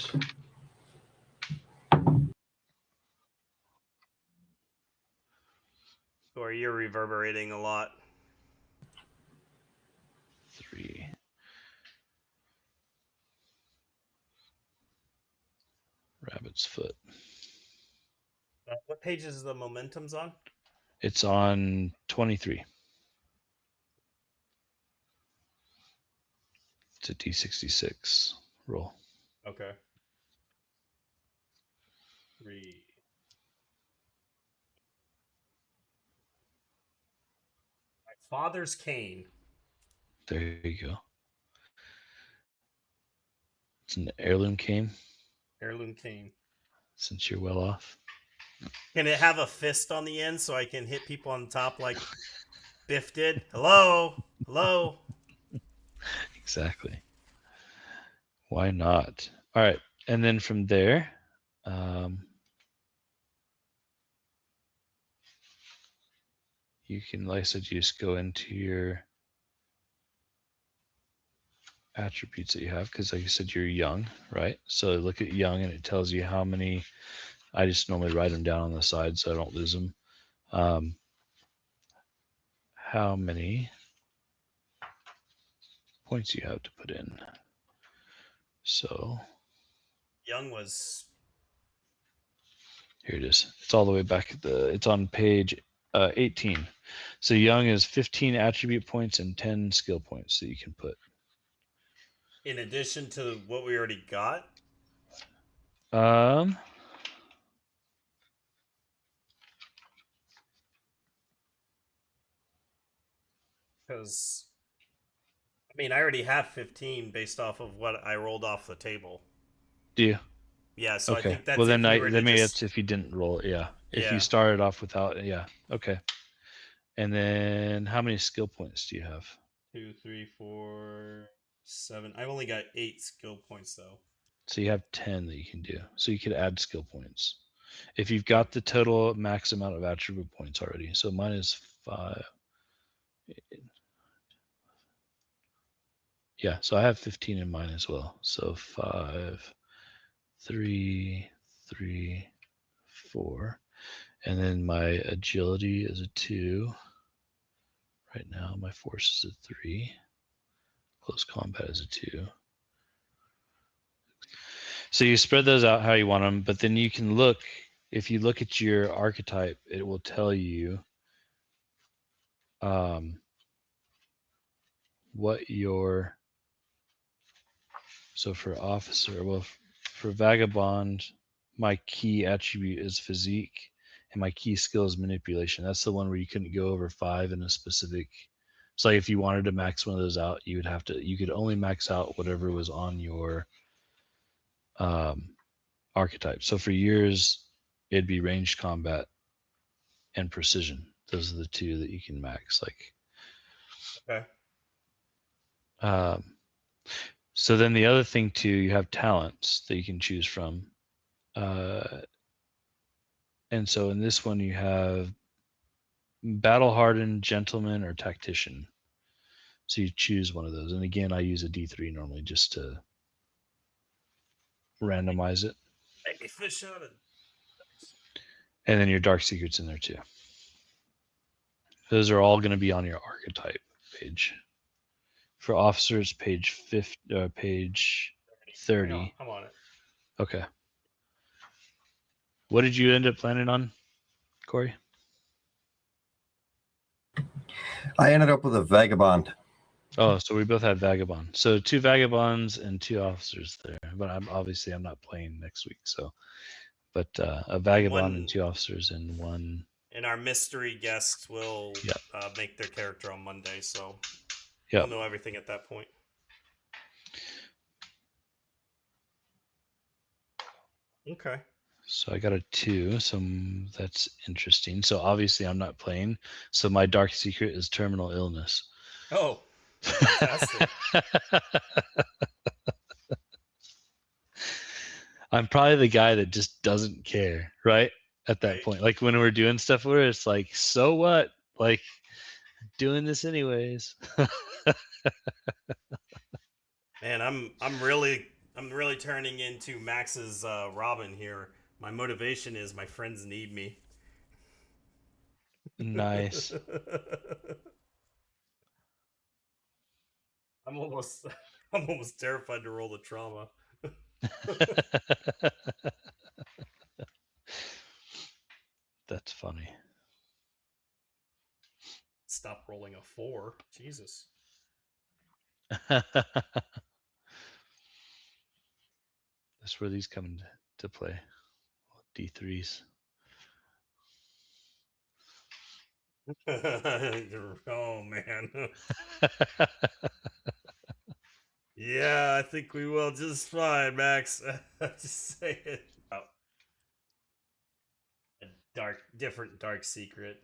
Speaker 1: Or you're reverberating a lot.
Speaker 3: 3. Rabbit's foot.
Speaker 1: What page is the momentum's on?
Speaker 3: It's on 23. It's a d66 roll.
Speaker 1: Okay. 3. My father's cane.
Speaker 3: There you go. It's an heirloom cane,
Speaker 1: Heirloom cane.
Speaker 3: since you're well off.
Speaker 1: Can it have a fist on the end so I can hit people on the top like Biff did? Hello? Hello?
Speaker 3: Exactly. Why not? All right. And then from there, you can, like I said, you just go into your attributes that you have, because like you said, you're young, right? So look at young, and it tells you how many. I just normally write them down on the side so I don't lose them. How many points you have to put in. So
Speaker 1: Young was
Speaker 3: here it is. It's all the way back at it's on page 18. So young is 15 attribute points and 10 skill points that you can put.
Speaker 1: in addition to what we already got. Because I mean, I already have 15 based off of what I rolled off the table.
Speaker 3: Do you?
Speaker 1: Yeah, so I
Speaker 3: Okay.
Speaker 1: think that's
Speaker 3: Well, then
Speaker 1: if you were to
Speaker 3: maybe
Speaker 1: just
Speaker 3: that's if you didn't roll it. Yeah. If you
Speaker 1: yeah,
Speaker 3: started off without, yeah. Okay. And then how many skill points do you have?
Speaker 1: 2, 3, 4, 7. I've only got 8 skill points though.
Speaker 3: So you have 10 that you can do. So you could add skill points. If you've got the total max amount of attribute points already. So mine is 5. Yeah, so I have 15 in mine as well. So 5, 3, 3, 4. And then my agility is a 2. Right now, my force is a 3. Close combat is a 2. So you spread those out how you want them, but then you can look, if you look at your archetype, it will tell you what your, So for officer, well, for vagabond, my key attribute is physique, and my key skill is manipulation. That's the one where you couldn't go over 5 in a specific. So like if you wanted to max one of those out, you would have to. You could only max out whatever was on your archetype. So for yours, it'd be ranged combat and precision. Those are the two that you can max. Like,
Speaker 1: Okay.
Speaker 3: So then the other thing too, you have talents that you can choose from. And so in this one, you have battle hardened, gentleman, or tactician. So you choose one of those. And again, I use a D3 normally just to randomize it.
Speaker 1: Make me fish out of.
Speaker 3: And then your dark secrets in there too. Those are all going to be on your archetype page. For officers, page 30.
Speaker 1: I'm on it.
Speaker 3: Okay. What did you end up planning on, Corey?
Speaker 2: I ended up with a vagabond.
Speaker 3: Oh, so we both had vagabond. So 2 vagabonds and 2 officers there. But I'm not playing next week. So, but a vagabond and 2 officers and 1.
Speaker 1: And our mystery guests will
Speaker 3: Yep.
Speaker 1: Make their character on Monday, so
Speaker 3: Yep.
Speaker 1: we'll know everything at that point. Okay.
Speaker 3: So I got a 2. So that's interesting. So obviously I'm not playing. So my dark secret is terminal illness.
Speaker 1: Oh, fantastic.
Speaker 3: I'm probably the guy that just doesn't care, right? At that
Speaker 1: Right.
Speaker 3: point, like when we're doing stuff where it's like, so what? Like, doing this anyways.
Speaker 1: Man, I'm really turning into Max's Robin here. My motivation is my friends need me.
Speaker 3: Nice.
Speaker 1: I'm almost terrified to roll the trauma.
Speaker 3: That's funny.
Speaker 1: Stop rolling a 4. Jesus.
Speaker 3: That's where these come into play. D3s.
Speaker 1: Oh man. Yeah, I think we will just fine, Max. Just say it. Oh. A different dark secret.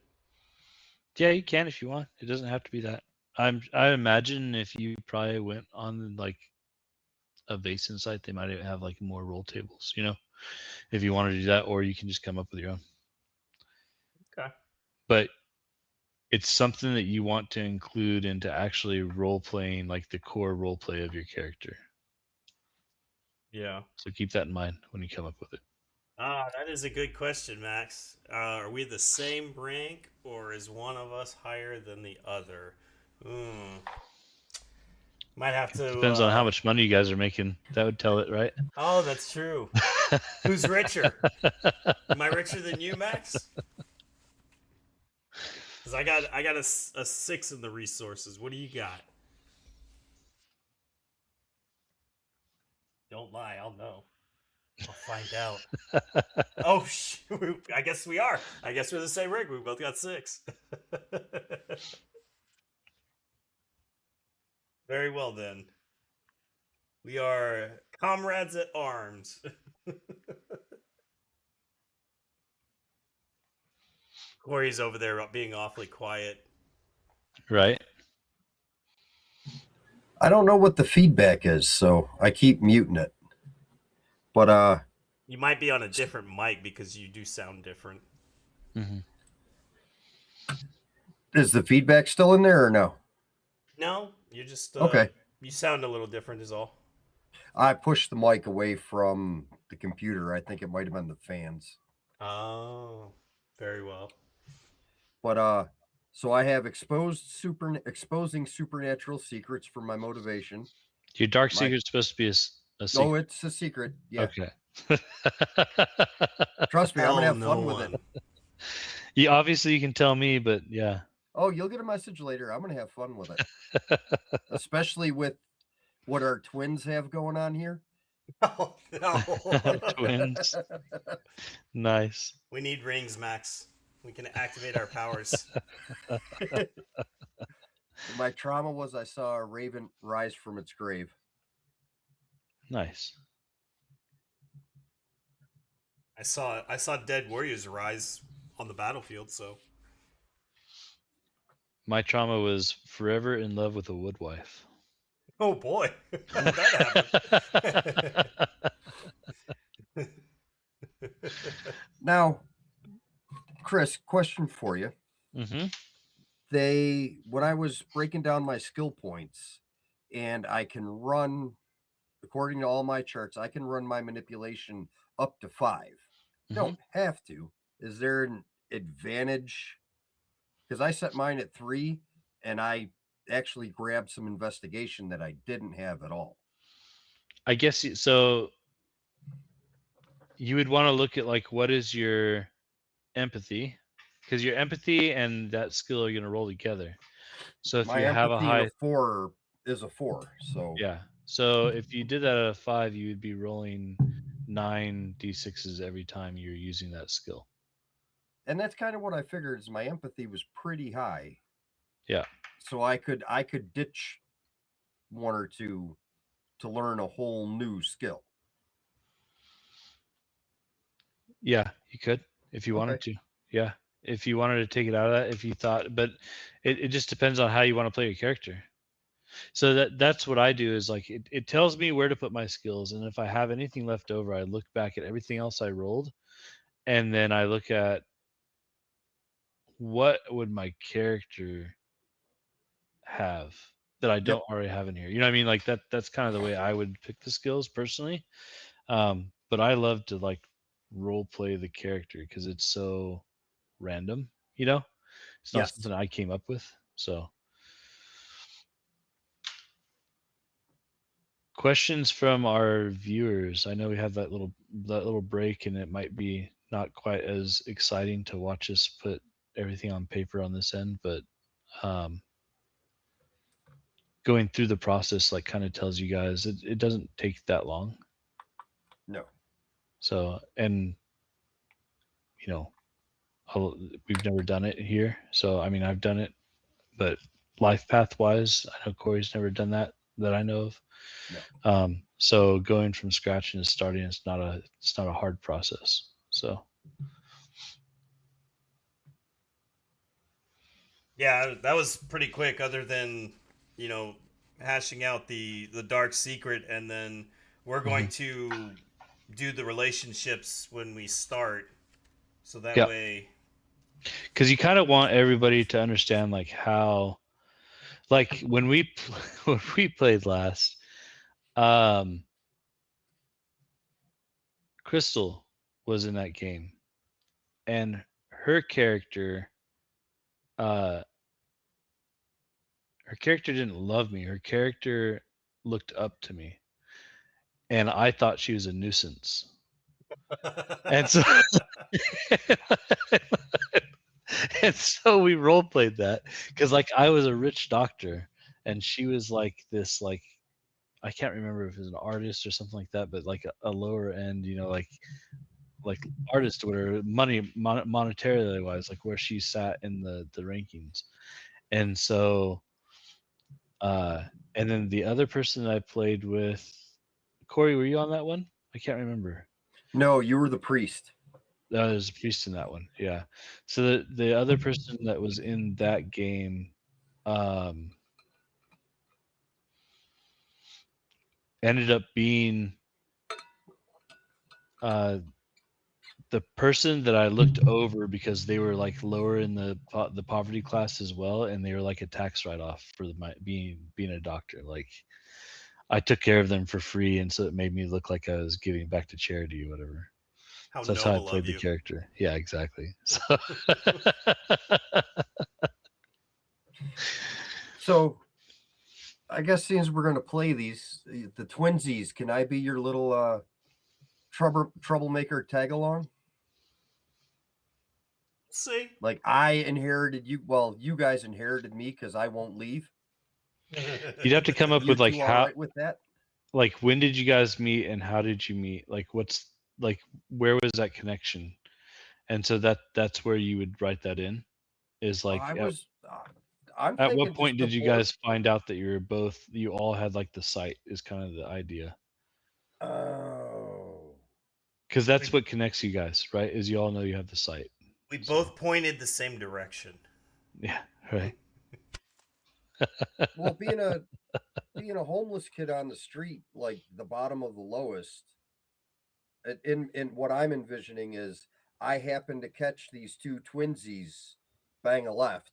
Speaker 3: Yeah, you can if you want. It doesn't have to be that. I imagine if you probably went on like a Vaesen site, they might have like more roll tables, if you want to do that, or you can just come up with your own.
Speaker 1: Okay.
Speaker 3: But it's something that you want to include into actually role playing, like the core role play of your character.
Speaker 1: Yeah.
Speaker 3: So keep that in mind when you come up with it.
Speaker 1: That is a good question, Max. Are we the same rank, or is one of us higher than the other? Might have to.
Speaker 3: Depends on how much money you guys are making. That would tell it, right?
Speaker 1: Oh, that's true. Who's richer? Am I richer than you, Max? Because I got a 6 in the resources. What do you got? Don't lie. I'll know. I'll find out. Oh, shoot. I guess we are. I guess we're the same rank. We both got 6. Very well, then. We are comrades at arms. Corey's over there being awfully quiet.
Speaker 3: Right.
Speaker 2: I don't know what the feedback is, so I keep muting it. But
Speaker 1: you might be on a different mic because you do sound different.
Speaker 3: Mm-hmm.
Speaker 2: Is the feedback still in there or no?
Speaker 1: No, you're just
Speaker 2: okay.
Speaker 1: You sound a little different is all.
Speaker 2: I pushed the mic away from the computer. I think it might have been the fans.
Speaker 1: Oh, very well.
Speaker 2: But so I have exposing supernatural secrets for my motivation.
Speaker 3: Your dark secret's supposed to be a secret.
Speaker 2: Oh, it's a secret. Yeah.
Speaker 3: Okay.
Speaker 2: Trust me, I'm gonna have fun with it.
Speaker 3: Yeah, obviously you can tell me, but yeah.
Speaker 2: Oh, you'll get a message later. I'm gonna have fun with it. Especially with what our twins have going on here?
Speaker 1: Oh no.
Speaker 3: Twins. Nice.
Speaker 1: We need rings, Max. We can activate our powers.
Speaker 2: My trauma was I saw a raven rise from its grave.
Speaker 3: Nice.
Speaker 1: I saw dead warriors rise on the battlefield, so
Speaker 3: My trauma was forever in love with a woodwife.
Speaker 1: oh boy. How did that happen?
Speaker 2: Now, Chris, question for you.
Speaker 3: Mm-hmm.
Speaker 2: When I was breaking down my skill points, and I can run, according to all my charts, I can run my manipulation up to 5.
Speaker 3: Mm-hmm.
Speaker 2: Don't have to. Is there an advantage? Because I set mine at 3, and I actually grabbed some investigation that I didn't have at all.
Speaker 3: I guess so. You would want to look at like what is your empathy, because your empathy and that skill are going to roll together. So if
Speaker 2: My
Speaker 3: you have a
Speaker 2: empathy
Speaker 3: high,
Speaker 2: of 4 is a 4. So
Speaker 3: yeah. So if you did that at a 5, you would be rolling 9 d6s every time you're using that skill.
Speaker 2: and that's kind of what I figured. Is my empathy was pretty high.
Speaker 3: Yeah.
Speaker 2: So I could ditch 1 or 2 to learn a whole new skill.
Speaker 3: Yeah, you could if you wanted to. Yeah. If you wanted to take it out of that, if you thought, but it just depends on how you want to play your character. So that's what I do is like it tells me where to put my skills, and if I have anything left over, I look back at everything else I rolled, and then I look at what would my character have that I don't already have in here. You know what I mean? Like that's kind of the way I would pick the skills personally. But I love to like role play the character because it's so random, you know? It's not something I came up with. So questions from our viewers. I know we have that little break, and it might be not quite as exciting to watch us put everything on paper on this end, but going through the process like kind of tells you guys it doesn't take that long.
Speaker 2: No.
Speaker 3: So, and you know, we've never done it here. So, I mean, I've done it, but life path wise, I know Corey's never done that I know of.
Speaker 2: No.
Speaker 3: So going from scratch and starting, it's not a hard process. So.
Speaker 1: Yeah, that was pretty quick. Other than hashing out the dark secret, and then we're going to do the relationships when we start, so that way.
Speaker 3: Because you kind of want everybody to understand like how, like when we played last, Crystal was in that game, and her character didn't love me. Her character looked up to me, and I thought she was a nuisance. And so and so we role played that because like I was a rich doctor and she was like this, like I can't remember if it was an artist or something like that, but like a lower end, you know, like artist or whatever, monetarily wise, like where she sat in the rankings. And so and then the other person that I played with, Corey, were you on that one? I can't remember.
Speaker 2: No, you were the priest.
Speaker 3: That was a priest in that one. Yeah. So the other person that was in that game ended up being the person that I looked over because they were like lower in the poverty class as well, and they were like a tax write-off for being a doctor. Like I took care of them for free, and so it made me look like I was giving back to charity or whatever. So that's how I played the character. Yeah, exactly.
Speaker 2: So I guess since we're going to play these, the twinsies, can I be your little troublemaker tag along?
Speaker 1: See,
Speaker 2: like I inherited you. Well, you guys inherited me because I won't leave.
Speaker 3: You'd have to come up
Speaker 2: You
Speaker 3: with like
Speaker 2: two all
Speaker 3: how,
Speaker 2: right with that?
Speaker 3: like when did you guys meet and how did you meet? Like what's like where was that connection? And so that's where you would write that in. Is like
Speaker 2: I'm
Speaker 3: at
Speaker 2: thinking
Speaker 3: what point
Speaker 2: just
Speaker 3: did you
Speaker 2: before.
Speaker 3: guys find out that you all had like the sight? Is kind of the idea.
Speaker 2: Oh.
Speaker 3: Because that's what connects you guys, right? Is you all know you have the sight.
Speaker 1: We
Speaker 3: So,
Speaker 1: both pointed the same direction.
Speaker 3: yeah, right.
Speaker 2: Well, being a homeless kid on the street, like the bottom of the lowest, in what I'm envisioning is I happen to catch these two twinsies bang a left,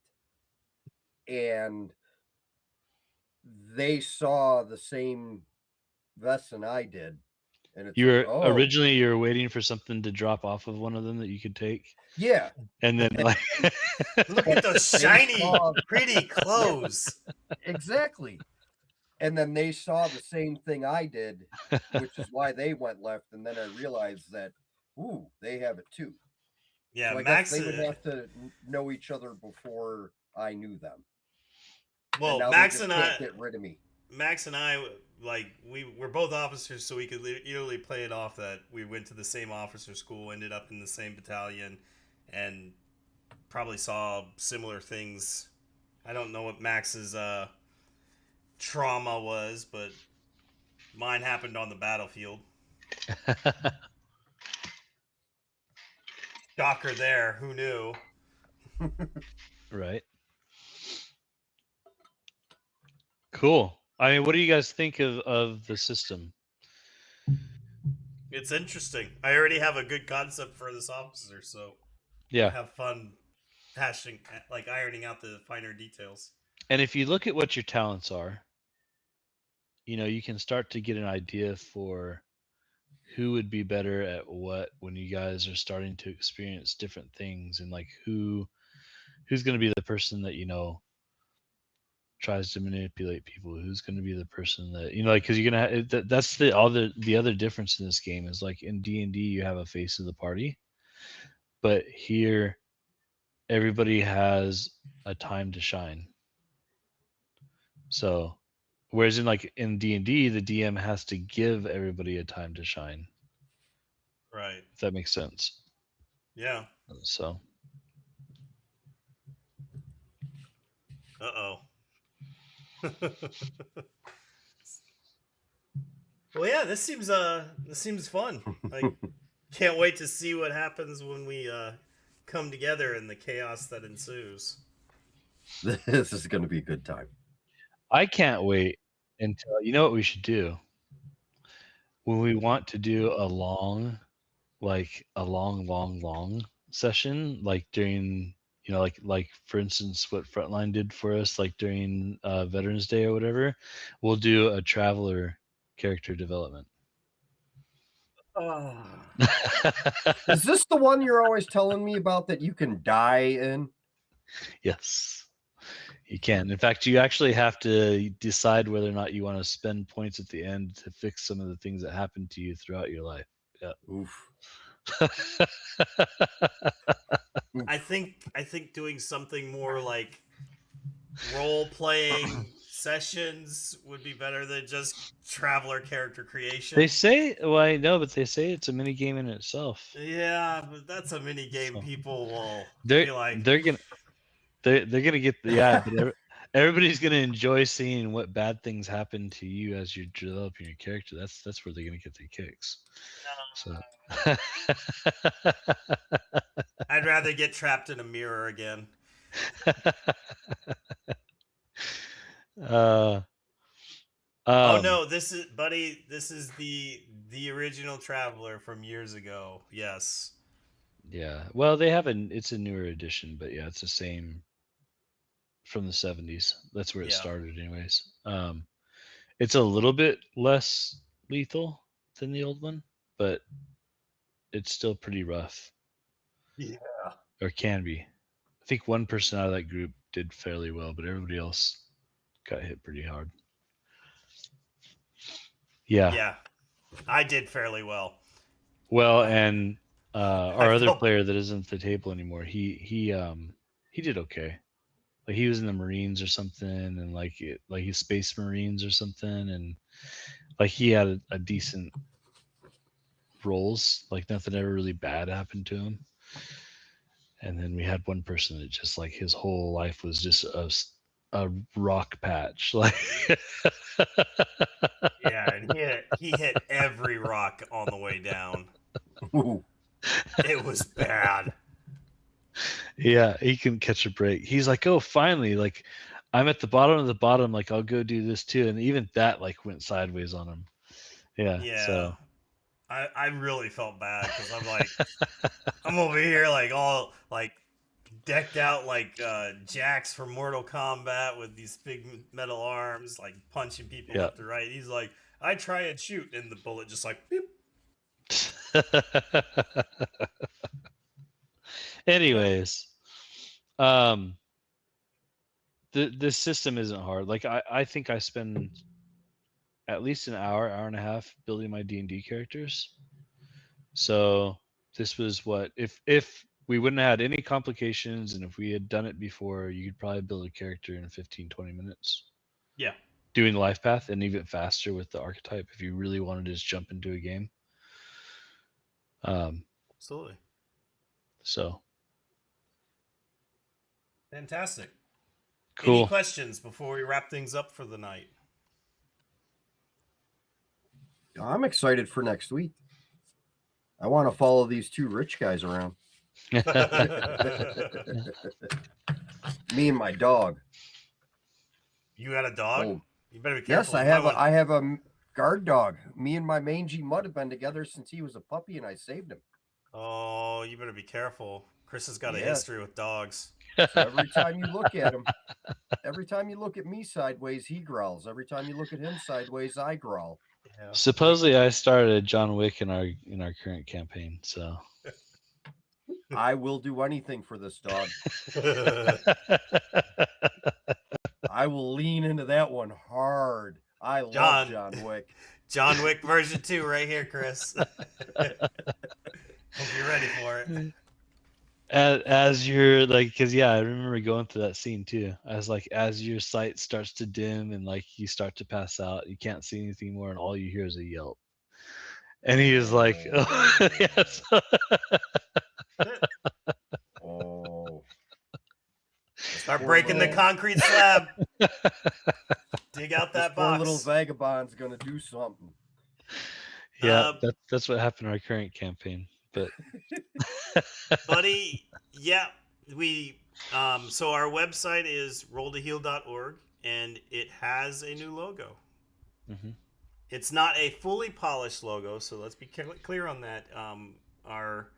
Speaker 2: and they saw the same Vaesen I did, and it's
Speaker 3: You
Speaker 2: like,
Speaker 3: were
Speaker 2: oh
Speaker 3: originally you were waiting for something to drop off of one of them that you could take,
Speaker 2: yeah,
Speaker 3: and then like
Speaker 1: Look
Speaker 2: but
Speaker 1: at those
Speaker 2: they
Speaker 1: shiny,
Speaker 2: saw
Speaker 1: pretty
Speaker 2: yeah,
Speaker 1: clothes.
Speaker 2: exactly. And then they saw the same thing I did, which is why they went left. And then I realized that, ooh, they have it too.
Speaker 1: Yeah,
Speaker 2: So I guess
Speaker 1: Max.
Speaker 2: they would have to know each other before I knew them. And
Speaker 1: Well,
Speaker 2: now they just can't get rid of me.
Speaker 1: Max and I, like we're both officers, so we could literally play it off that we went to the same officer school, ended up in the same battalion, and probably saw similar things. I don't know what Max's trauma was, but mine happened on the battlefield. Shocker there. Who knew?
Speaker 3: right. Cool. I mean, what do you guys think of the system?
Speaker 1: It's interesting. I already have a good concept for this officer, so
Speaker 3: Yeah.
Speaker 1: have fun hashing, like ironing out the finer details.
Speaker 3: And if you look at what your talents are, you can start to get an idea for who would be better at what when you guys are starting to experience different things, and like who's going to be the person that tries to manipulate people, who's going to be the person that like because you're gonna that's the other difference in this game is like in D&D you have a face of the party, but here everybody has a time to shine. So whereas in D&D the DM has to give everybody a time to shine,
Speaker 1: Right.
Speaker 3: if that makes sense.
Speaker 1: Yeah.
Speaker 3: So
Speaker 1: Uh-oh. Well, yeah, this seems fun. I can't wait to see what happens when we come together and the chaos that ensues.
Speaker 2: This is going to be a good time.
Speaker 3: I can't wait until what we should do when we want to do a long session, like during like for instance what Frontline did for us, like during Veterans Day or whatever. We'll do a traveler character development.
Speaker 2: Is this the one you're always telling me about that you can die in?
Speaker 3: Yes, you can. In fact, you actually have to decide whether or not you want to spend points at the end to fix some of the things that happened to you throughout your life. Yeah.
Speaker 2: Oof.
Speaker 1: I think doing something more like role playing sessions would be better than just traveler character creation.
Speaker 3: They say, well, I know, but they say it's a mini game in itself.
Speaker 1: Yeah, but that's a mini game.
Speaker 3: So,
Speaker 1: People will
Speaker 3: they're
Speaker 1: be like,
Speaker 3: they're gonna get but everybody's gonna enjoy seeing what bad things happen to you as you're developing your character. That's where they're gonna get their kicks. So
Speaker 1: I'd rather get trapped in a mirror again. Oh no, this is buddy. This is the original Traveler from years ago. Yes.
Speaker 3: Yeah. Well, they have it's a newer edition, but yeah, it's the same from the 70s. That's where it started, anyways. It's a little bit less lethal than the old one, but it's still pretty rough.
Speaker 1: Yeah.
Speaker 3: Or can be. I think one person out of that group did fairly well, but everybody else got hit pretty hard. Yeah.
Speaker 1: Yeah. I did fairly well.
Speaker 3: Well, and our other player that isn't at the table anymore, he did okay. like he was in the Marines or something, and like he's Space Marines or something, and like he had a decent roles, like nothing ever really bad happened to him. And then we had one person that just like his whole life was just a rock patch, like
Speaker 1: Yeah, and he hit every rock on the way down.
Speaker 2: Ooh.
Speaker 1: It was bad.
Speaker 3: yeah, he couldn't catch a break. He's like, oh, finally, like I'm at the bottom of the bottom, like I'll go do this too, and even that like went sideways on him. Yeah,
Speaker 1: Yeah.
Speaker 3: so
Speaker 1: I really felt bad because I'm like, I'm over here like all like decked out like Jax from Mortal Kombat with these big metal arms, like punching people
Speaker 3: yeah.
Speaker 1: left to right. He's like, I try and shoot, and the bullet just like, beep.
Speaker 3: Anyways, um, the system isn't hard. Like I think I spend at least an hour and a half building my D&D characters. So this was what if we wouldn't have had any complications, and if we had done it before, you could probably build a character in 15-20 minutes.
Speaker 1: Yeah.
Speaker 3: Doing life path, and even faster with the archetype if you really wanted to just jump into a game.
Speaker 1: Absolutely.
Speaker 3: So
Speaker 1: Fantastic.
Speaker 3: cool.
Speaker 1: Any questions before we wrap things up for the night?
Speaker 2: I'm excited for next week. I want to follow these two rich guys around. Me and my dog.
Speaker 1: You got a dog?
Speaker 2: Oh,
Speaker 1: You better be
Speaker 2: yes,
Speaker 1: careful.
Speaker 2: I have a guard dog. Me and my mangy mutt have been together since he was a puppy, and I saved him.
Speaker 1: Oh, you better be careful. Chris has got a
Speaker 2: Yeah.
Speaker 1: history with dogs.
Speaker 2: So every time you look at him, every time you look at me sideways, he growls. Every time you look at him sideways, I growl.
Speaker 1: Yeah.
Speaker 3: Supposedly, I started John Wick in our current campaign. So
Speaker 2: I will do anything for this dog. I will lean into that one hard. I love John Wick.
Speaker 1: John Wick version 2 right here, Chris. Hope you're ready for it.
Speaker 3: As you're like, because yeah, I remember going through that scene too. I was like, as your sight starts to dim and like you start to pass out, you can't see anything more, and all you hear is a yelp. And he is like, oh, yes.
Speaker 2: Oh.
Speaker 1: Start breaking the concrete slab. Dig out that
Speaker 2: poor
Speaker 1: box.
Speaker 2: little vagabond's gonna do something.
Speaker 3: Yeah, that's what happened in our current campaign. But
Speaker 1: buddy, yeah, we so our website is rolltoheal.org, and it has a new logo.
Speaker 3: Mm-hmm.
Speaker 1: It's not a fully polished logo, so let's be clear on that. Our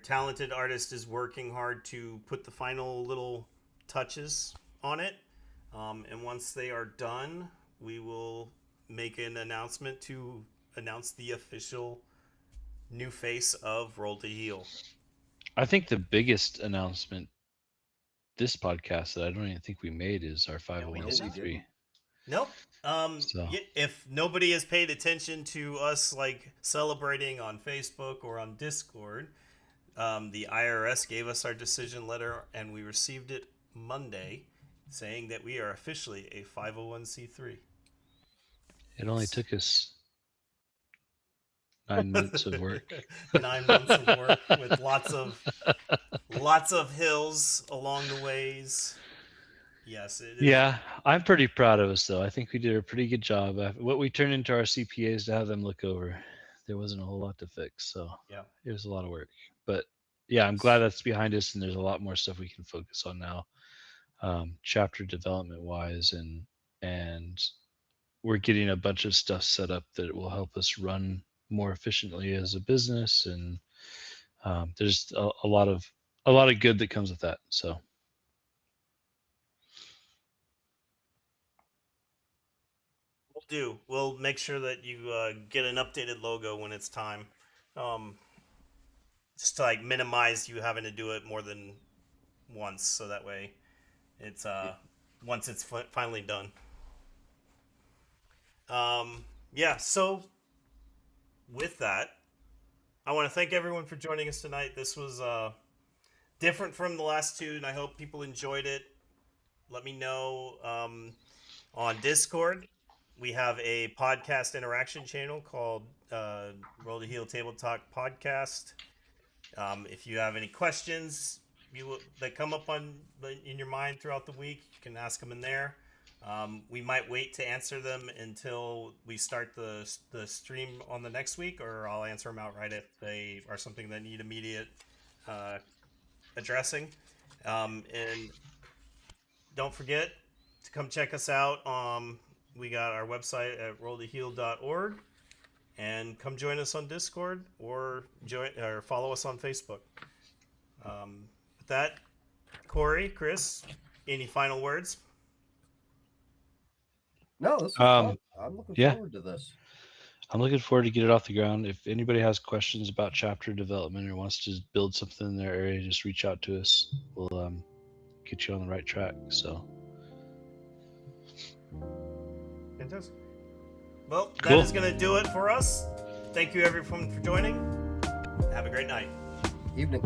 Speaker 1: talented artist is working hard to put the final little touches on it, and once they are done, we will make an announcement to announce the official new face of Roll to Heal.
Speaker 3: I think the biggest announcement this podcast that I don't even think we made is our 501c3.
Speaker 1: Nope.
Speaker 3: So.
Speaker 1: If nobody has paid attention to us like celebrating on Facebook or on Discord, the IRS gave us our decision letter, and we received it Monday, saying that we are officially a 501c3.
Speaker 3: It only took us 9 months of work.
Speaker 1: 9 months of work with lots of hills along the ways. Yes, it is.
Speaker 3: Yeah, I'm pretty proud of us, though. I think we did a pretty good job. What we turned into our CPAs to have them look over, there wasn't a whole lot to fix, so
Speaker 1: yeah,
Speaker 3: it was a lot of work. But yeah, I'm glad that's behind us, and there's a lot more stuff we can focus on now, chapter development wise, and we're getting a bunch of stuff set up that will help us run more efficiently as a business, and there's a lot of good that comes with that. So.
Speaker 1: We'll make sure that you get an updated logo when it's time, just to like minimize you having to do it more than once, so that way it's once it's finally done. Yeah, so with that, I want to thank everyone for joining us tonight. This was different from the last two, and I hope people enjoyed it. let me know on Discord. We have a podcast interaction channel called Roll to Heal Table Talk Podcast. If you have any questions that come up in your mind throughout the week, you can ask them in there. We might wait to answer them until we start the stream on the next week, or I'll answer them outright if they are something that need immediate addressing. And don't forget to come check us out. We got our website at rolltoheal.org, and come join us on Discord or follow us on Facebook. With that, Corey, Chris, any final words?
Speaker 2: No, this is fun. I'm looking
Speaker 3: yeah.
Speaker 2: forward to this.
Speaker 3: I'm looking forward to get it off the ground. If anybody has questions about chapter development or wants to build something in their area, just reach out to us. We'll get you on the right track. So,
Speaker 1: Fantastic. Well,
Speaker 3: Cool.
Speaker 1: that is going to do it for us. Thank you, everyone, for joining. Have a great night.
Speaker 2: Evening.